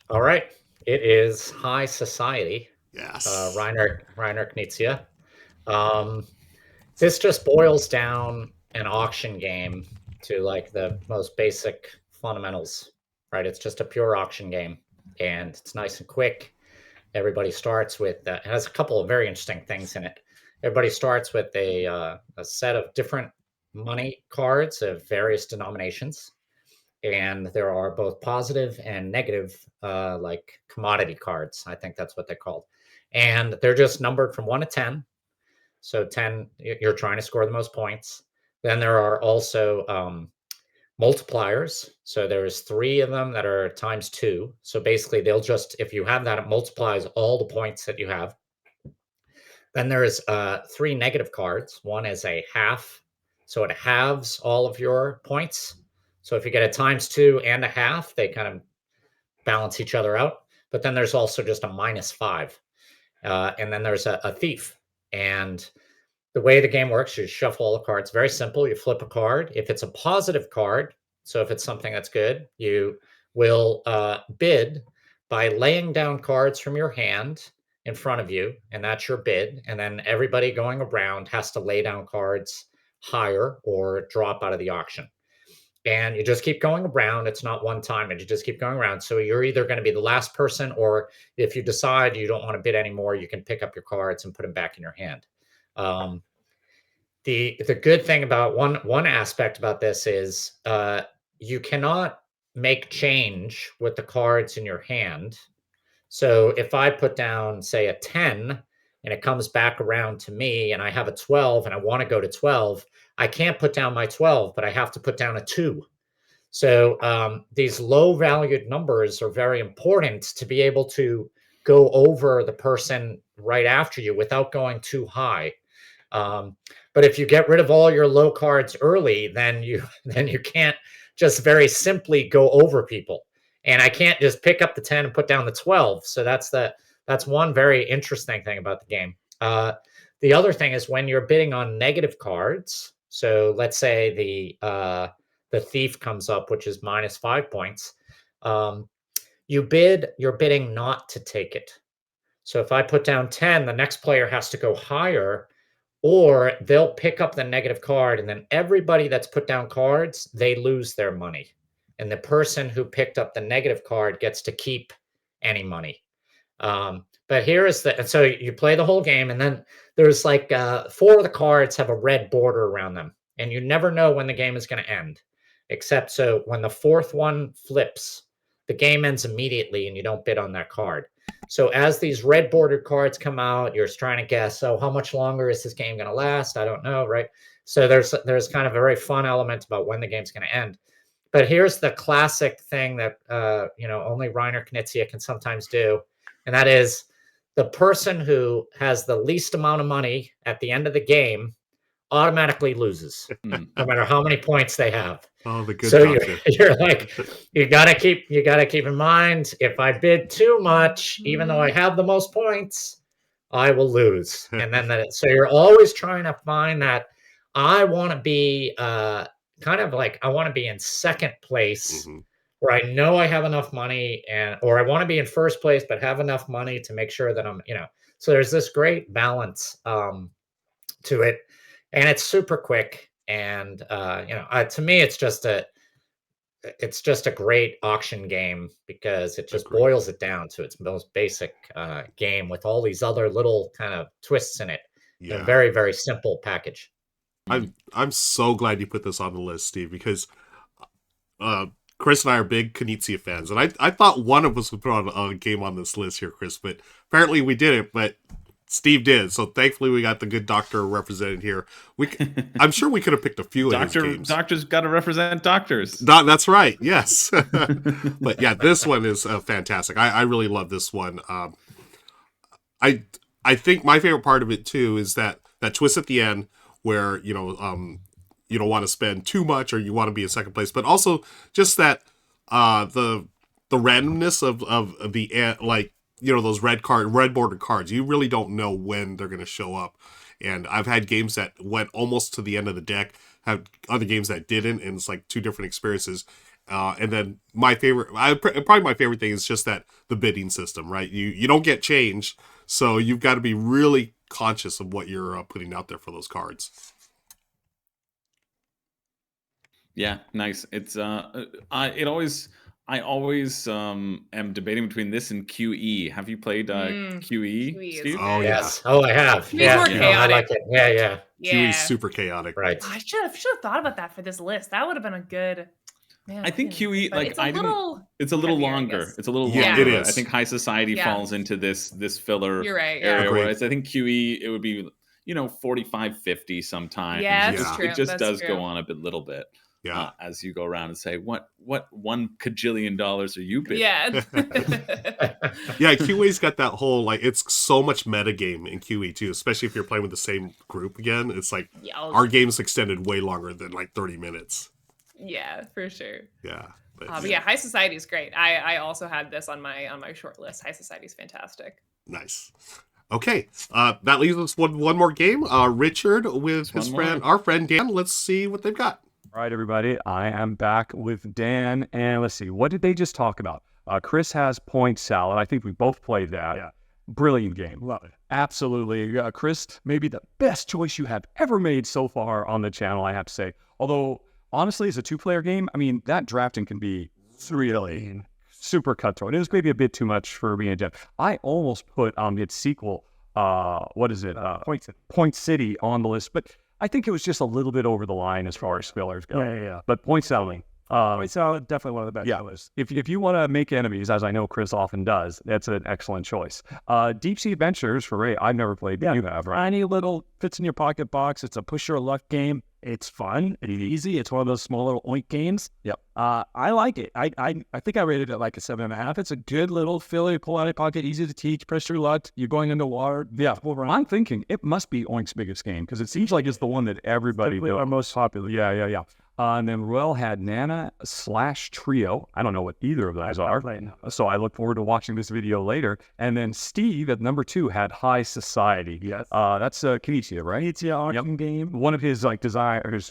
All right, it is High Society. Yes. Reiner Knizia. This just boils down an auction game to like the most basic fundamentals, right? It's just a pure auction game, and it's nice and quick. Everybody starts with it has a couple of very interesting things in it. Everybody starts with a set of different money cards of various denominations, and there are both positive and negative, like commodity cards. I think that's what they're called, and they're just numbered from 1 to 10. So 10, you're trying to score the most points. Then there are also multipliers. So there's 3 of them that are times 2. So basically they'll just, if you have that, it multiplies all the points that you have. Then there's 3 negative cards. One is a half. So it halves all of your points. So if you get a times 2 and a half, they kind of balance each other out. But then there's also just a -5. And then there's a thief. And the way the game works, you shuffle all the cards. Very simple. You flip a card. If it's a positive card, so if it's something that's good, you will bid by laying down cards from your hand in front of you, and that's your bid. And then everybody going around has to lay down cards higher or drop out of the auction. And you just keep going around. It's not one time, and you just keep going around. So you're either going to be the last person, or if you decide you don't want to bid anymore, you can pick up your cards and put them back in your hand. The good thing about one aspect about this is you cannot make change with the cards in your hand. So if I put down, say, a 10 and it comes back around to me and I have a 12 and I want to go to 12, I can't put down my 12, but I have to put down a 2. So these low valued numbers are very important to be able to go over the person right after you without going too high. But if you get rid of all your low cards early, then you can't just very simply go over people. And I can't just pick up the 10 and put down the 12. So that's one very interesting thing about the game. The other thing is when you're bidding on negative cards. So let's say the thief comes up, which is -5 points. You're bidding not to take it. So if I put down 10, the next player has to go higher, or they'll pick up the negative card, and then everybody that's put down cards, they lose their money. And the person who picked up the negative card gets to keep any money. But here is and so you play the whole game, and then there's like 4 of the cards have a red border around them, and you never know when the game is going to end, except so when the 4th one flips, the game ends immediately and you don't bid on that card. So as these red bordered cards come out, you're trying to guess, so how much longer is this game going to last? I don't know, right? So there's kind of a very fun element about when the game's going to end. But here's the classic thing that only Reiner Knizia can sometimes do, and that is the person who has the least amount of money at the end of the game automatically loses, Hmm. no matter how many points they have. Oh, the good So doctor. you're like, you gotta keep in mind, if I bid too much, even though I have the most points, I will lose. And then so you're always trying to find that. I want to be kind of like, I want to be in second place Mhm. where I know I have enough money, or I want to be in first place but have enough money to make sure that I'm, so there's this great balance to it, and it's super quick. And to me, it's just a great auction game because it just Agreed. boils it down to its most basic game with all these other little kind of twists in it. In a Yeah. very, very simple package. I'm so glad you put this on the list, Steve, because Chris and I are big Knizia fans, and I thought one of us would put on a game on this list here, Chris, but apparently we didn't. But Steve did, so thankfully we got the good doctor represented here. I'm sure we could have picked a few of his games. Doctors got to represent doctors. That's right. Yes, but yeah, this one is fantastic. I really love this one. I think my favorite part of it too is that twist at the end where you don't want to spend too much or you want to be in second place, but also just that the randomness of the like those red bordered cards. You really don't know when they're going to show up, and I've had games that went almost to the end of the deck, have other games that didn't, and it's like two different experiences. And then probably my favorite thing is just that the bidding system, right? You don't get change, so you've got to be really conscious of what you're putting out there for those cards. Yeah, nice. It's I always am debating between this and QE. Have you played QE, QE is Steve? Oh Yes. Oh, I have. It's more I chaotic. like it. Yeah. QE's super chaotic. Right. I should have thought about that for this list. That would have been a good. Man, I think didn't, QE, but like, it's a little. It's a little heavier, I longer. guess. It's a little Yeah, longer. it is. I think High Society Yeah. falls into this filler You're right. Yeah. area. Agreed. Whereas I think QE, it would be 45, 50 sometimes. Yeah, that's It true. just That's does true. go on a little bit. Yeah. As you go around and say, what $1 kajillion are you bidding? Yeah. Yeah, QE's got that whole, like, it's so much metagame in QE too, especially if you're playing with the same group again. It's like our game's extended way longer than like 30 minutes. Yeah, for sure. Yeah. But yeah, High Society is great. I also had this on my short list. High Society is Uh, fantastic. Nice. Okay, that leaves us one more game. Richard with his friend, our friend Dan. Let's see what they've got. All right, everybody. I am back with Dan, and let's see. What did they just talk about? Chris has Point Salad. I think we both played that. Yeah. Brilliant game. Love it. Absolutely. Chris, maybe the best choice you have ever made so far on the channel, I have to say. Although, honestly, as a two-player game, I mean, that drafting can be really super cutthroat. It was maybe a bit too much for me and Jeff. I almost put its sequel, Point City on the list, but I think it was just a little bit over the line as far as fillers go. Yeah. But Point Salad, Point Salad, definitely one of the best. Yeah, if you want to make enemies, as I know Chris often does, that's an excellent choice. Deep Sea Adventures for Ray, I've never played. You have, right? Tiny little fits in your pocket box. It's a push your luck game. It's fun. It's easy. It's one of those small little oink games. Yep. I like it. I think I rated it like a 7.5. It's a good little filler, pull out of your pocket, easy to teach, press your luck. You're going into water. Yeah. I'm thinking it must be Oink's biggest game because it seems like it's the one that everybody knows. Our most popular. Yeah. And then Ruel had Nana/Trio. I don't know what either of those are. So I look forward to watching this video later. And then Steve at number 2 had High Society. Yes. That's Knizia, right? Knizia auction game. One of his his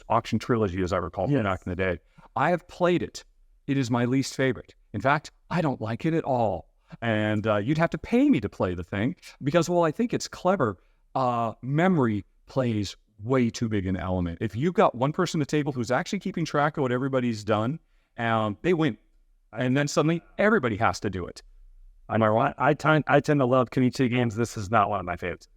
auction trilogy, as I recall, from back in the day. I have played it. It is my least favorite. In fact, I don't like it at all. And you'd have to pay me to play the thing because, well, I think it's clever. Memory plays way too big an element. If you've got one person at the table who's actually keeping track of what everybody's done, they win. And then suddenly everybody has to do it. Am I right? I tend to love Knizia games. This is not one of my favorites.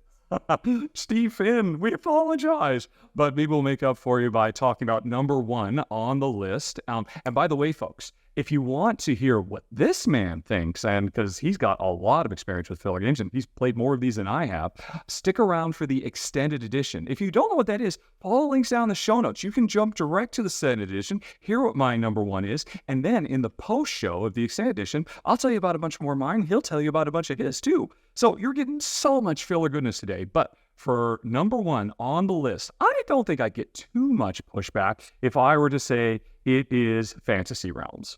Steve Finn, we apologize. But maybe we'll make up for you by talking about number 1 on the list. And by the way, folks, if you want to hear what this man thinks, and because he's got a lot of experience with filler games, and he's played more of these than I have, stick around for the extended edition. If you don't know what that is, follow the links down in the show notes. You can jump direct to the extended edition, hear what my number 1 is, and then in the post-show of the extended edition, I'll tell you about a bunch more of mine. He'll tell you about a bunch of his, too. So you're getting so much filler goodness today. But for number one on the list, I don't think I get too much pushback if I were to say it is Fantasy Realms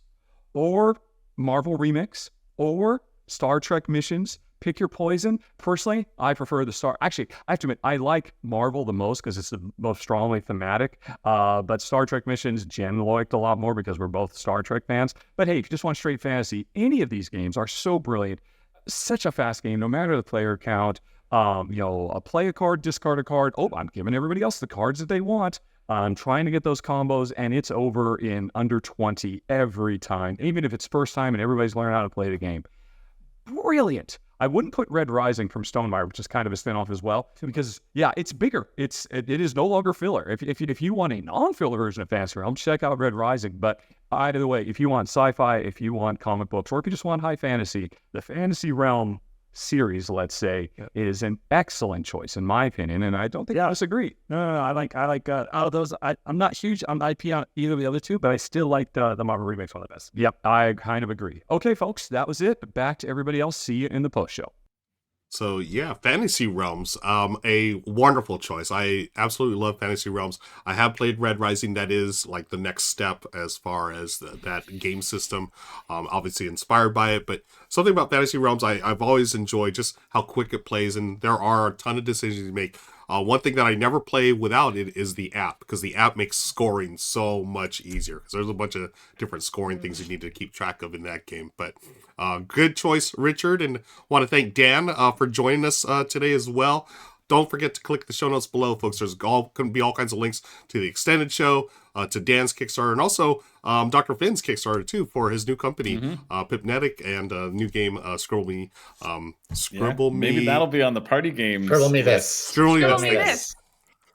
or Marvel Remix or Star Trek Missions. Pick your poison. Personally, I prefer Actually, I have to admit, I like Marvel the most because it's the most strongly thematic. But Star Trek Missions, Jen liked a lot more because we're both Star Trek fans. But hey, if you just want straight fantasy, any of these games are so brilliant. Such a fast game, no matter the player count. Play a card, discard a card. Oh, I'm giving everybody else the cards that they want. I'm trying to get those combos, and it's over in under 20 every time, even if it's first time and everybody's learning how to play the game. Brilliant. I wouldn't put Red Rising from Stonemaier, which is kind of a spin-off as well, because it's bigger. It is no longer filler. If you want a non-filler version of Fantasy Realms, check out Red Rising. But either way, if you want sci-fi, if you want comic books, or if you just want high fantasy, the Fantasy Realm series, let's say, is an excellent choice in my opinion, and I don't think I disagree. No, I like out of those. I'm not huge on IP on either of the other two, but I still like the Marvel Remix one the best. Yep, I kind of agree. Okay, folks, that was it. Back to everybody else. See you in the post show. So yeah, Fantasy Realms, a wonderful choice. I absolutely love Fantasy Realms. I have played Red Rising. That is like the next step as far as that game system. Obviously inspired by it, but something about Fantasy Realms I've always enjoyed just how quick it plays, and there are a ton of decisions to make. One thing that I never play without it is the app, because the app makes scoring so much easier, because there's a bunch of different scoring things you need to keep track of in that game. But good choice, Richard, and want to thank Dan for joining us today as well. Don't forget to click the show notes below, folks. There's going to be all kinds of links to the extended show, to Dan's Kickstarter, and also Dr. Finn's Kickstarter, too, for his new company, Pipnetic, and new game, Scribble Me. Maybe that'll be on the party games. Scribble Me This. Scribble Me This.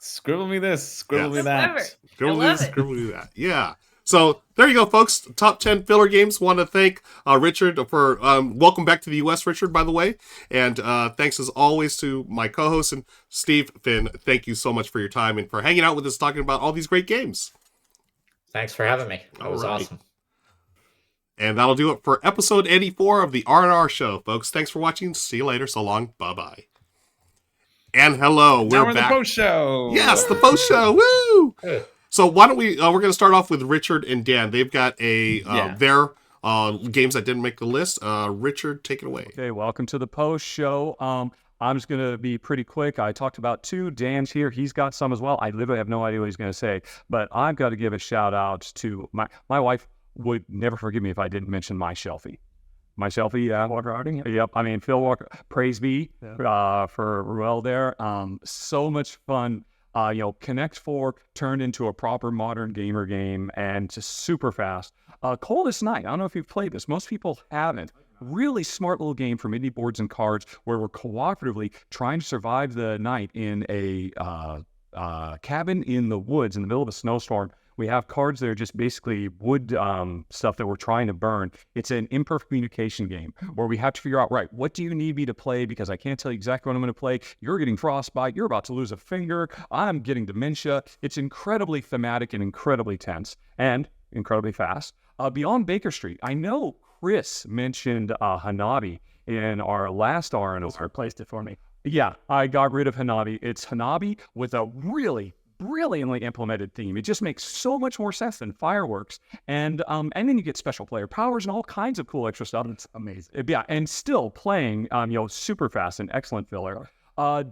Scribble Me This. Scribble Me that. Scribble Me This. Scribble Me that. Yeah. So there you go, folks. Top 10 filler games. Want to thank Richard for welcome back to the U.S., Richard, by the way. And thanks as always to my co-host and Steve Finn. Thank you so much for your time and for hanging out with us talking about all these great games. Thanks for having me. That was awesome. And that'll do it for episode 84 of the R&R Show, folks. Thanks for watching. See you later. So long. Bye-bye. And hello. We're back. The post show. Yes, the post show. Woo! So why don't we, we're going to start off with Richard and Dan. They've got their games that didn't make the list. Richard, take it away. Okay, welcome to the post show. I'm just going to be pretty quick. I talked about two. Dan's here. He's got some as well. I literally have no idea what he's going to say. But I've got to give a shout out to my wife would never forgive me if I didn't mention my Shelfie. My Shelfie, Walker Harding. Yep. I mean, Phil Walker, praise be for Ruel there. So much fun. Connect 4 turned into a proper modern gamer game and just super fast. Coldest Night, I don't know if you've played this. Most people haven't. Really smart little game for indie boards and cards where we're cooperatively trying to survive the night in a cabin in the woods in the middle of a snowstorm. We have cards that are just basically wood stuff that we're trying to burn. It's an imperfect communication game where we have to figure out, right, what do you need me to play? Because I can't tell you exactly what I'm going to play. You're getting frostbite. You're about to lose a finger. I'm getting dementia. It's incredibly thematic and incredibly tense and incredibly fast. Beyond Baker Street, I know Chris mentioned Hanabi in our last R&R. Replaced it for me. Yeah, I got rid of Hanabi. It's Hanabi with a really brilliantly implemented theme. It just makes so much more sense than fireworks. And then you get special player powers and all kinds of cool extra stuff. It's amazing. Yeah, and still playing, super fast and excellent filler.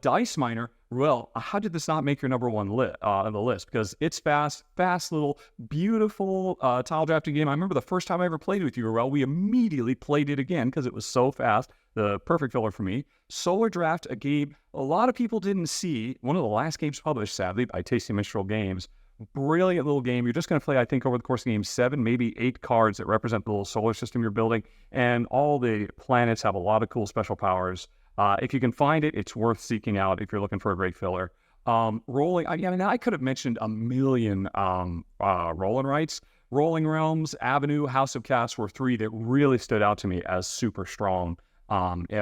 Dice Miner, well, how did this not make your number one on the list? Because it's fast little, beautiful tile drafting game. I remember the first time I ever played with you, Ruel, we immediately played it again because it was so fast. The perfect filler for me. Solar Draft, a game a lot of people didn't see. One of the last games published, sadly, by Tasty Minstrel Games. Brilliant little game. You're just going to play, I think, over the course of the game, 7, maybe 8 cards that represent the little solar system you're building. And all the planets have a lot of cool special powers. If you can find it, it's worth seeking out if you're looking for a great filler. Rolling, I could have mentioned a million roll and rights. Rolling Realms, Avenue, House of Cats were 3 that really stood out to me as super strong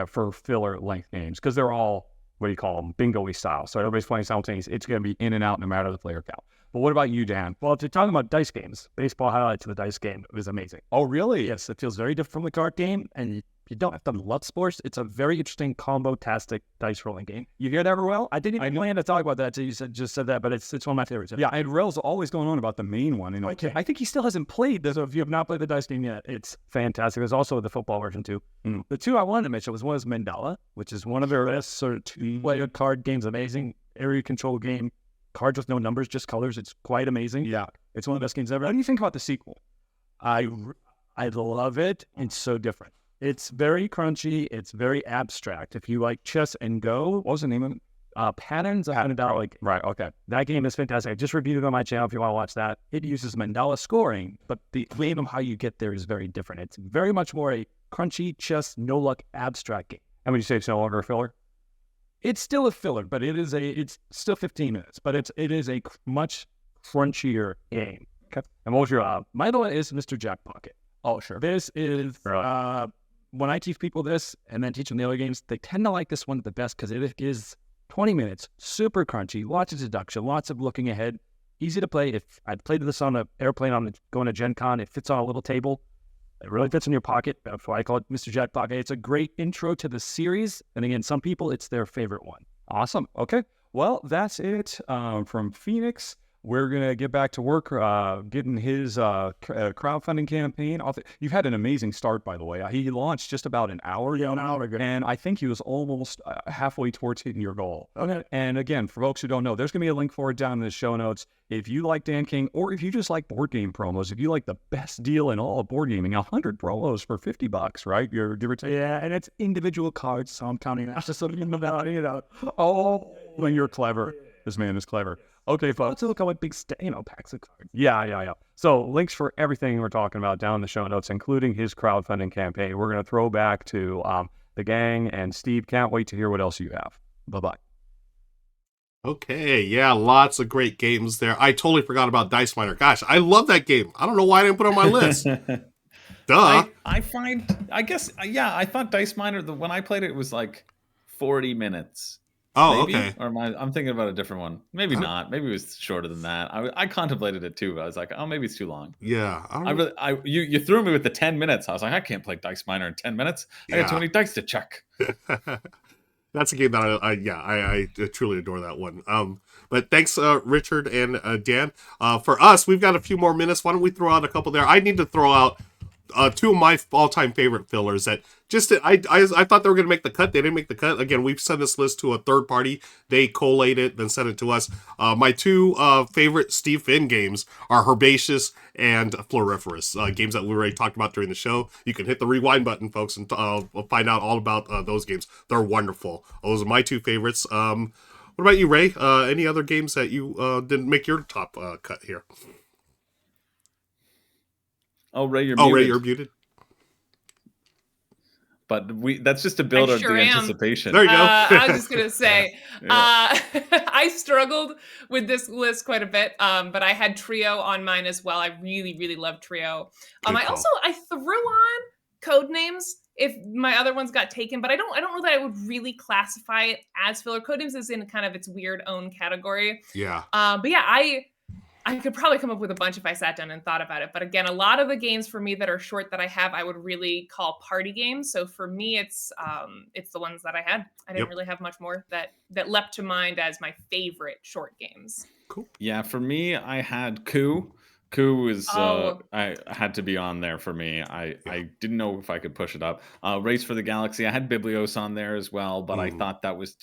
for filler length games, because they're all, what do you call them, bingo-y style. So everybody's playing simultaneous. It's going to be in and out no matter the player count. But what about you, Dan? Well, if you're talking about dice games, baseball highlights of the dice game was amazing. Oh, really? Yes, it feels very different from the card game, and you don't have to love sports, it's a very interesting combo-tastic dice rolling game. You hear that, Ruel? I didn't even plan to talk about that until you just said that, but it's one of my favorites. Yeah, and Rel's always going on about the main one. You know, I think he still hasn't played this. So if you have not played the dice game yet, it's fantastic. There's also the football version too. The two I wanted to mention one was Mandala, which is one of their best sort of two-player card games. Amazing area control game. Cards with no numbers, just colors. It's quite amazing. Yeah. It's one of the best games ever. How do you think about the sequel? I love it. It's so different. It's very crunchy. It's very abstract. If you like chess and Go, what was the name of it? Patterns. Right. Okay. That game is fantastic. I just reviewed it on my channel if you want to watch that. It uses mandala scoring, but the way of how you get there is very different. It's very much more a crunchy chess, no luck, abstract game. And would you say it's no longer a filler? It's still a filler, but it's still 15 minutes. But it is a much crunchier game. Okay. And what was your My other one is Mr. Jack Pocket. Oh, sure. This is when I teach people this and then teach them the other games, they tend to like this one the best because it is 20 minutes, super crunchy, lots of deduction, lots of looking ahead, easy to play. If I'd played this on an airplane going to Gen Con, it fits on a little table. It really fits in your pocket. That's why I call it Mr. Jack Pocket. It's a great intro to the series. And again, some people, it's their favorite one. Awesome. Okay. Well, that's it from Phoenix. We're going to get back to work getting his crowdfunding campaign. You've had an amazing start, by the way. He launched just about an hour ago. And I think he was almost halfway towards hitting your goal. Okay. And again, for folks who don't know, there's going to be a link for it down in the show notes. If you like Dan King, or if you just like board game promos, if you like the best deal in all of board gaming, 100 promos for $50, right? You're give or take. Yeah, and it's individual cards, so I'm counting that. Just so you know. Oh, when you're clever. This man is clever. Okay, folks. Let's look at what big packs of cards. Yeah. So links for everything we're talking about down in the show notes, including his crowdfunding campaign. We're going to throw back to the gang, and Steve, can't wait to hear what else you have. Bye-bye. Okay, yeah, lots of great games there. I totally forgot about Dice Miner. Gosh, I love that game. I don't know why I didn't put it on my list. Duh. I thought Dice Miner, when I played it, it was like 40 minutes. Oh, maybe? okay. Or I'm thinking about a different one. Maybe not. Maybe it was shorter than that. I contemplated it too, but I was like, oh, maybe it's too long. Yeah. You threw me with the 10 minutes. I was like, I can't play Dice Miner in 10 minutes. I got too many dice to check. That's a game that I truly adore that one. But thanks, Richard and Dan. For us, we've got a few more minutes. Why don't we throw out a couple there? I need to throw out two of my all-time favorite fillers that I thought they were going to make the cut. They didn't make the cut. Again, we've sent this list to a third party. They collate it, then sent it to us. My two favorite Steve Finn games are Herbaceous and Floriferous, games that we already talked about during the show. You can hit the rewind button, folks, and find out all about those games. They're wonderful. Those are my two favorites. What about you, Ray? Any other games that you didn't make your top cut here? Oh, Ray, you're muted. Ray, you're muted. But that's just to build sure the am. anticipation. There you go. I was just going to say, Yeah. I struggled with this list quite a bit, but I had Trio on mine as well. I really, really love Trio. I threw on Codenames if my other ones got taken, but I don't know that I would really classify it as filler. Codenames is in kind of its weird own category. Yeah. But yeah, I could probably come up with a bunch if I sat down and thought about it. But again, a lot of the games for me that are short that I would really call party games. So for me, it's the ones that I had. I didn't really have much more that leapt to mind as my favorite short games. Cool. Yeah, for me, I had Coup. Coup is I had to be on there for me. I didn't know if I could push it up. Race for the Galaxy. I had Biblios on there as well, but I thought that was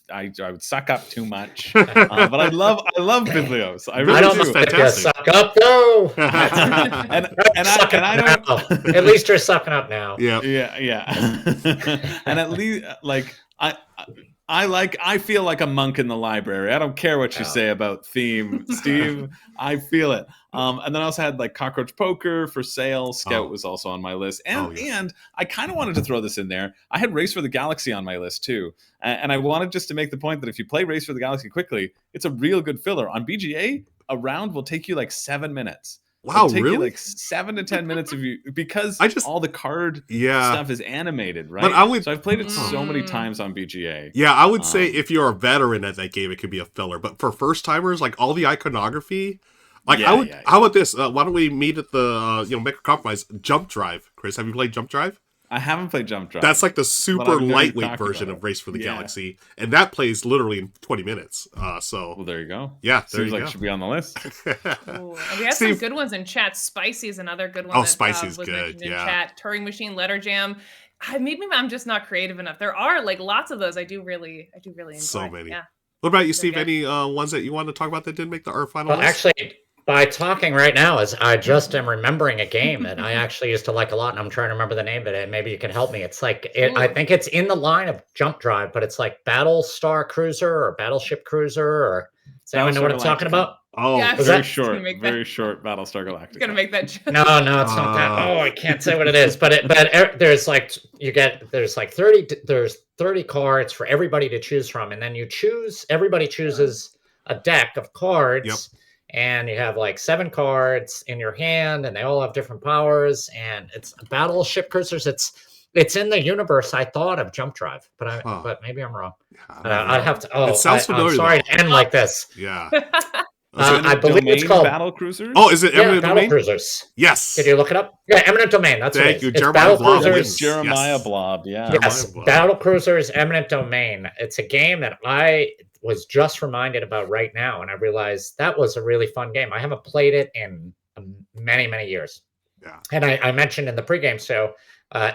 I would suck up too much. But I love Biblios. I really I don't do. know if you suck up. Go. and I don't. At least you're sucking up now. Yeah. And at least I feel like a monk in the library. I don't care what you say about theme, Steve. I feel it. And then I also had like Cockroach Poker for sale. Scout was also on my list. And I kind of wanted to throw this in there. I had Race for the Galaxy on my list too. And I wanted just to make the point that if you play Race for the Galaxy quickly, it's a real good filler. On BGA, a round will take you like 7 minutes. Wow, It'll take really? you like 7 to 10 minutes of you because all the card stuff is animated, right? But so I've played it so many times on BGA. Yeah, I would say if you're a veteran at that game, it could be a filler. But for first timers, like all the iconography, how about this? Why don't we meet at the make a compromise? Jump Drive, Chris. Have you played Jump Drive? I haven't played Jump Drive. That's like the But I super know you lightweight talked version about of it. Race for the Yeah. Galaxy, and that plays literally in 20 minutes. So Well, there you go. yeah, there Seems you like go. it should be on the list. Ooh, and we have Steve- some good ones in chat. Spicy is another good one. Oh, that, Spicy's was good, mentioned in yeah. chat. Turing Machine, Letter Jam. Maybe I'm just not creative enough. There are like lots of those. I do really enjoy. So many. Yeah. What about you, They're Steve? good. Any ones that you wanted to talk about that didn't make our final Well, list? actually, by talking right now, as I just am remembering a game that I actually used to like a lot, and I'm trying to remember the name of it, and maybe you can help me. It's like, I Ooh. think it's in the line of Jump Drive, but it's like Battlestar Cruiser or Battleship Cruiser, or does anyone know what I'm talking Galactica. about? Oh, Yeah, Was Very that- short, make very short Battlestar Galactica. Gonna make that joke. No, it's not that. Uh, Oh, I can't say what it is, but there's like there's like 30 cards for everybody to choose from, and then everybody chooses a deck of cards. Yep. And you have like 7 cards in your hand, and they all have different powers. And it's Battleship Cruisers. It's in the universe I thought of Jump Drive, but but maybe I'm wrong. I'd have to. Oh, It sounds familiar, I'm sorry though. to end like this. Yeah. I believe it's called Battle Cruisers. Oh, is it yeah, Eminent Battle Domain? Cruisers. Yes. Did you look it up? Yeah, Eminent Domain. That's what Thank it is. you, It's Jeremiah Battle Blob. That Cruisers. was Jeremiah Yes. Blob. Yeah. Yes, Jeremiah Blob. Battle Cruisers Eminent Domain. It's a game that I was just reminded about right now, and I realized that was a really fun game. I haven't played it in many, many years. Yeah. And I mentioned in the pregame show,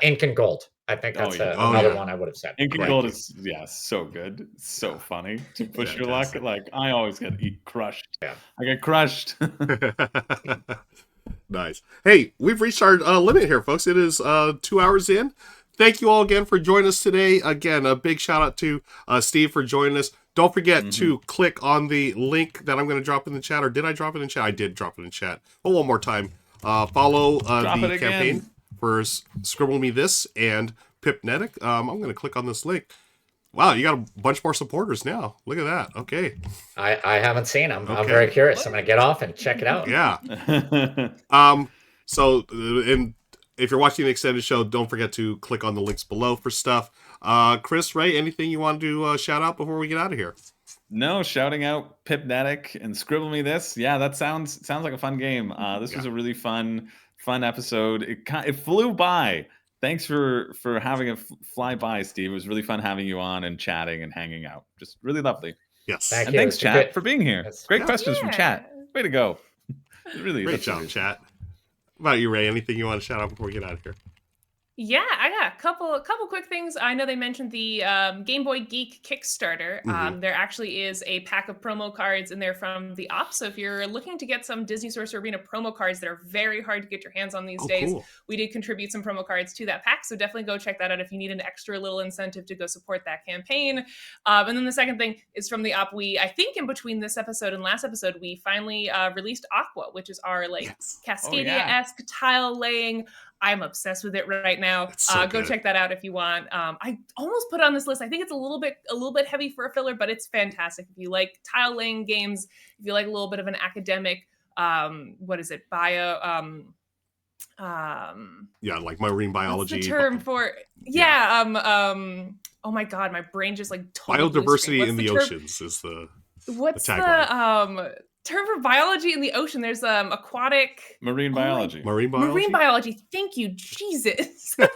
Ink and Gold. I think that's another one I would have said. Ink and Right. Gold is so good. It's so funny to push your luck. Fantastic. Like I always get crushed. Yeah. I get crushed. Nice. Hey, we've reached our limit here, folks. It is 2 hours in. Thank you all again for joining us today. Again, a big shout out to Steve for joining us. Don't forget to click on the link that I'm going to drop in the chat. Or did I drop it in chat? I did drop it in chat. But one more time. Follow Drop the it again. campaign for Scribble Me This and Pipnetic. I'm going to click on this link. Wow, you got a bunch more supporters now. Look at that. Okay. I haven't seen them. I'm Okay. very curious. I'm going to get off and check it out. Yeah. So, and if you're watching the extended show, don't forget to click on the links below for stuff. Chris, Ray, anything you want to shout out before we get out of here? No, shouting out Pipnetic and Scribble Me This. Yeah, that sounds like a fun game. This was a really fun episode. It flew by. Thanks for having it fly by, Steve. It was really fun having you on and chatting and hanging out. Just really lovely. Yes. Thank And you. thanks, It's a chat, great- for being here. Yes. Great questions from Yeah. chat. Way to go. Really, Great that's job, really- chat. What about you, Ray? Anything you want to shout out before we get out of here? Yeah, I got a couple quick things. I know they mentioned the Game Boy Geek Kickstarter. There actually is a pack of promo cards in there from the op. So if you're looking to get some Disney Sorcerer Arena promo cards that are very hard to get your hands on these days, Cool. we did contribute some promo cards to that pack. So definitely go check that out if you need an extra little incentive to go support that campaign. And then the second thing is from the op. I think in between this episode and last episode, we finally released Aqua, which is our Yes. Cascadia-esque tile laying. I'm obsessed with it right now. It's so Go good. check that out if you want. I almost put it on this list. I think it's a little bit heavy for a filler, but it's fantastic. If you like tile laying games, if you like a little bit of an academic, what is it? Yeah, like marine biology. What's the term for? Yeah. Oh my God, my brain just like totally blew Biodiversity straight. in the term- oceans is the What's tagline. the term for biology in the ocean? There's aquatic. Marine Oh my- biology. marine biology. Marine biology. Thank you, Jesus. it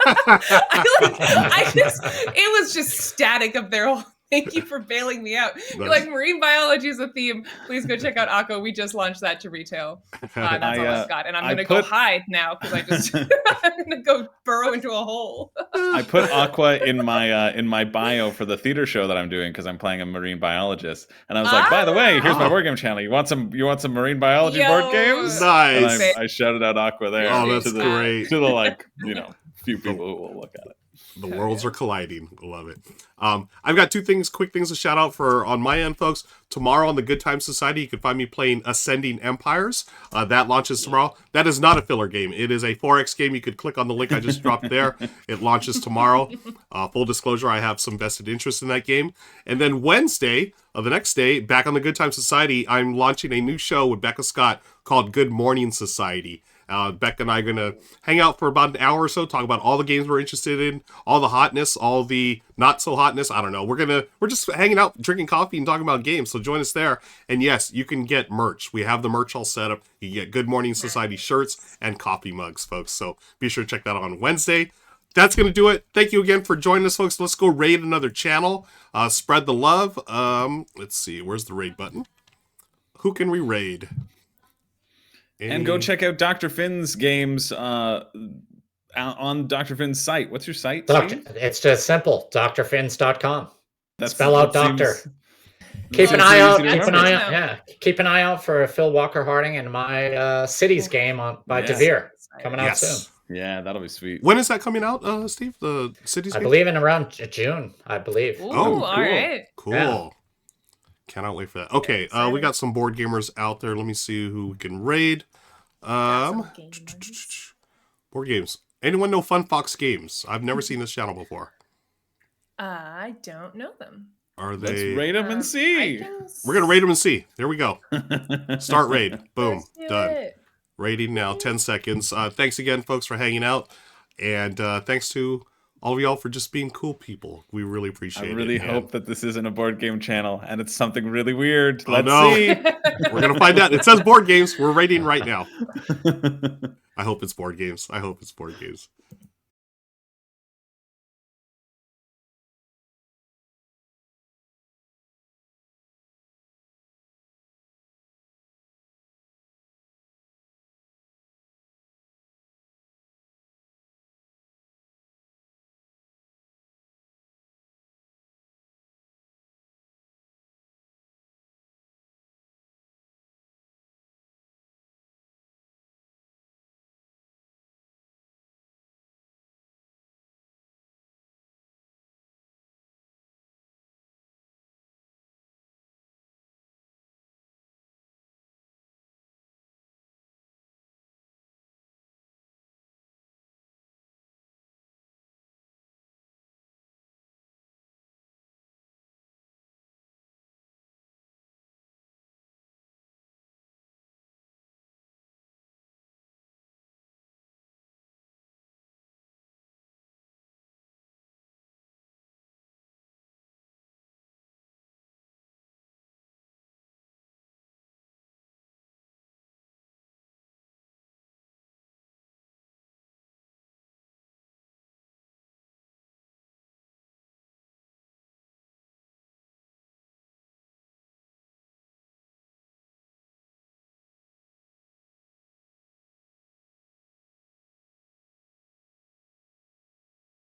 was just static up there. Thank you for bailing me out. You're like, marine biology is a theme. Please go check out Aqua. We just launched that to retail. That's all I've got. And I'm going to go hide now because I'm going to go burrow into a hole. I put Aqua in my bio for the theater show that I'm doing because I'm playing a marine biologist. And I was like, by the way, here's my board game channel. You want some marine biology board games? Nice. And I shouted out Aqua there. Oh, that's to the, great. To the few people who will look at it. The worlds are colliding. Love it. I've got quick things to shout out for on my end, folks. Tomorrow on the Good Time Society, you can find me playing Ascending Empires. That launches tomorrow. That is not a filler game. It is a 4X game. You could click on the link I just dropped there. It launches tomorrow. Full disclosure, I have some vested interest in that game. And then Wednesday, the next day, back on the Good Time Society, I'm launching a new show with Becca Scott called Good Morning Society. Becca and I are going to hang out for about an hour or so, talk about all the games we're interested in, all the hotness, all the not so hotness. I don't know. We're just hanging out, drinking coffee and talking about games. So join us there. And yes, you can get merch. We have the merch all set up. You get Good Morning Society shirts and coffee mugs, folks. So be sure to check that out on Wednesday. that's going to do it. Thank you again for joining us, folks. Let's go raid another channel. Spread the love. Let's see. Where's the raid button? Who can we raid? And go check out Dr. Finn's games on Dr. Finn's site. What's your site? It's just simple. drfins.com. That's Spell out doctor. Keep an eye out. Keep an eye out for Phil Walker Harding and my Cities game by DeVere coming out soon. Yeah, that'll be sweet. When is that coming out, Steve? The Cities game? I believe in around June. I believe. Ooh, cool. All right. Cool. Yeah. Cannot wait for that. Okay, we got some board gamers out there. Let me see who we can raid. Board games. Anyone know Fun Fox Games? I've never seen this channel before. I don't know them. Are they? Let's rate them and see. We're gonna rate them and see. There we go. Start raid. Boom. Let's do Done. it. Rating now. 10 seconds. Thanks again, folks, for hanging out, and thanks to all of y'all for just being cool people. We really appreciate it. I really hope that this isn't a board game channel and it's something really weird. Oh, Let's no. see. We're gonna find out. It says board games. We're rating right now. I hope it's board games.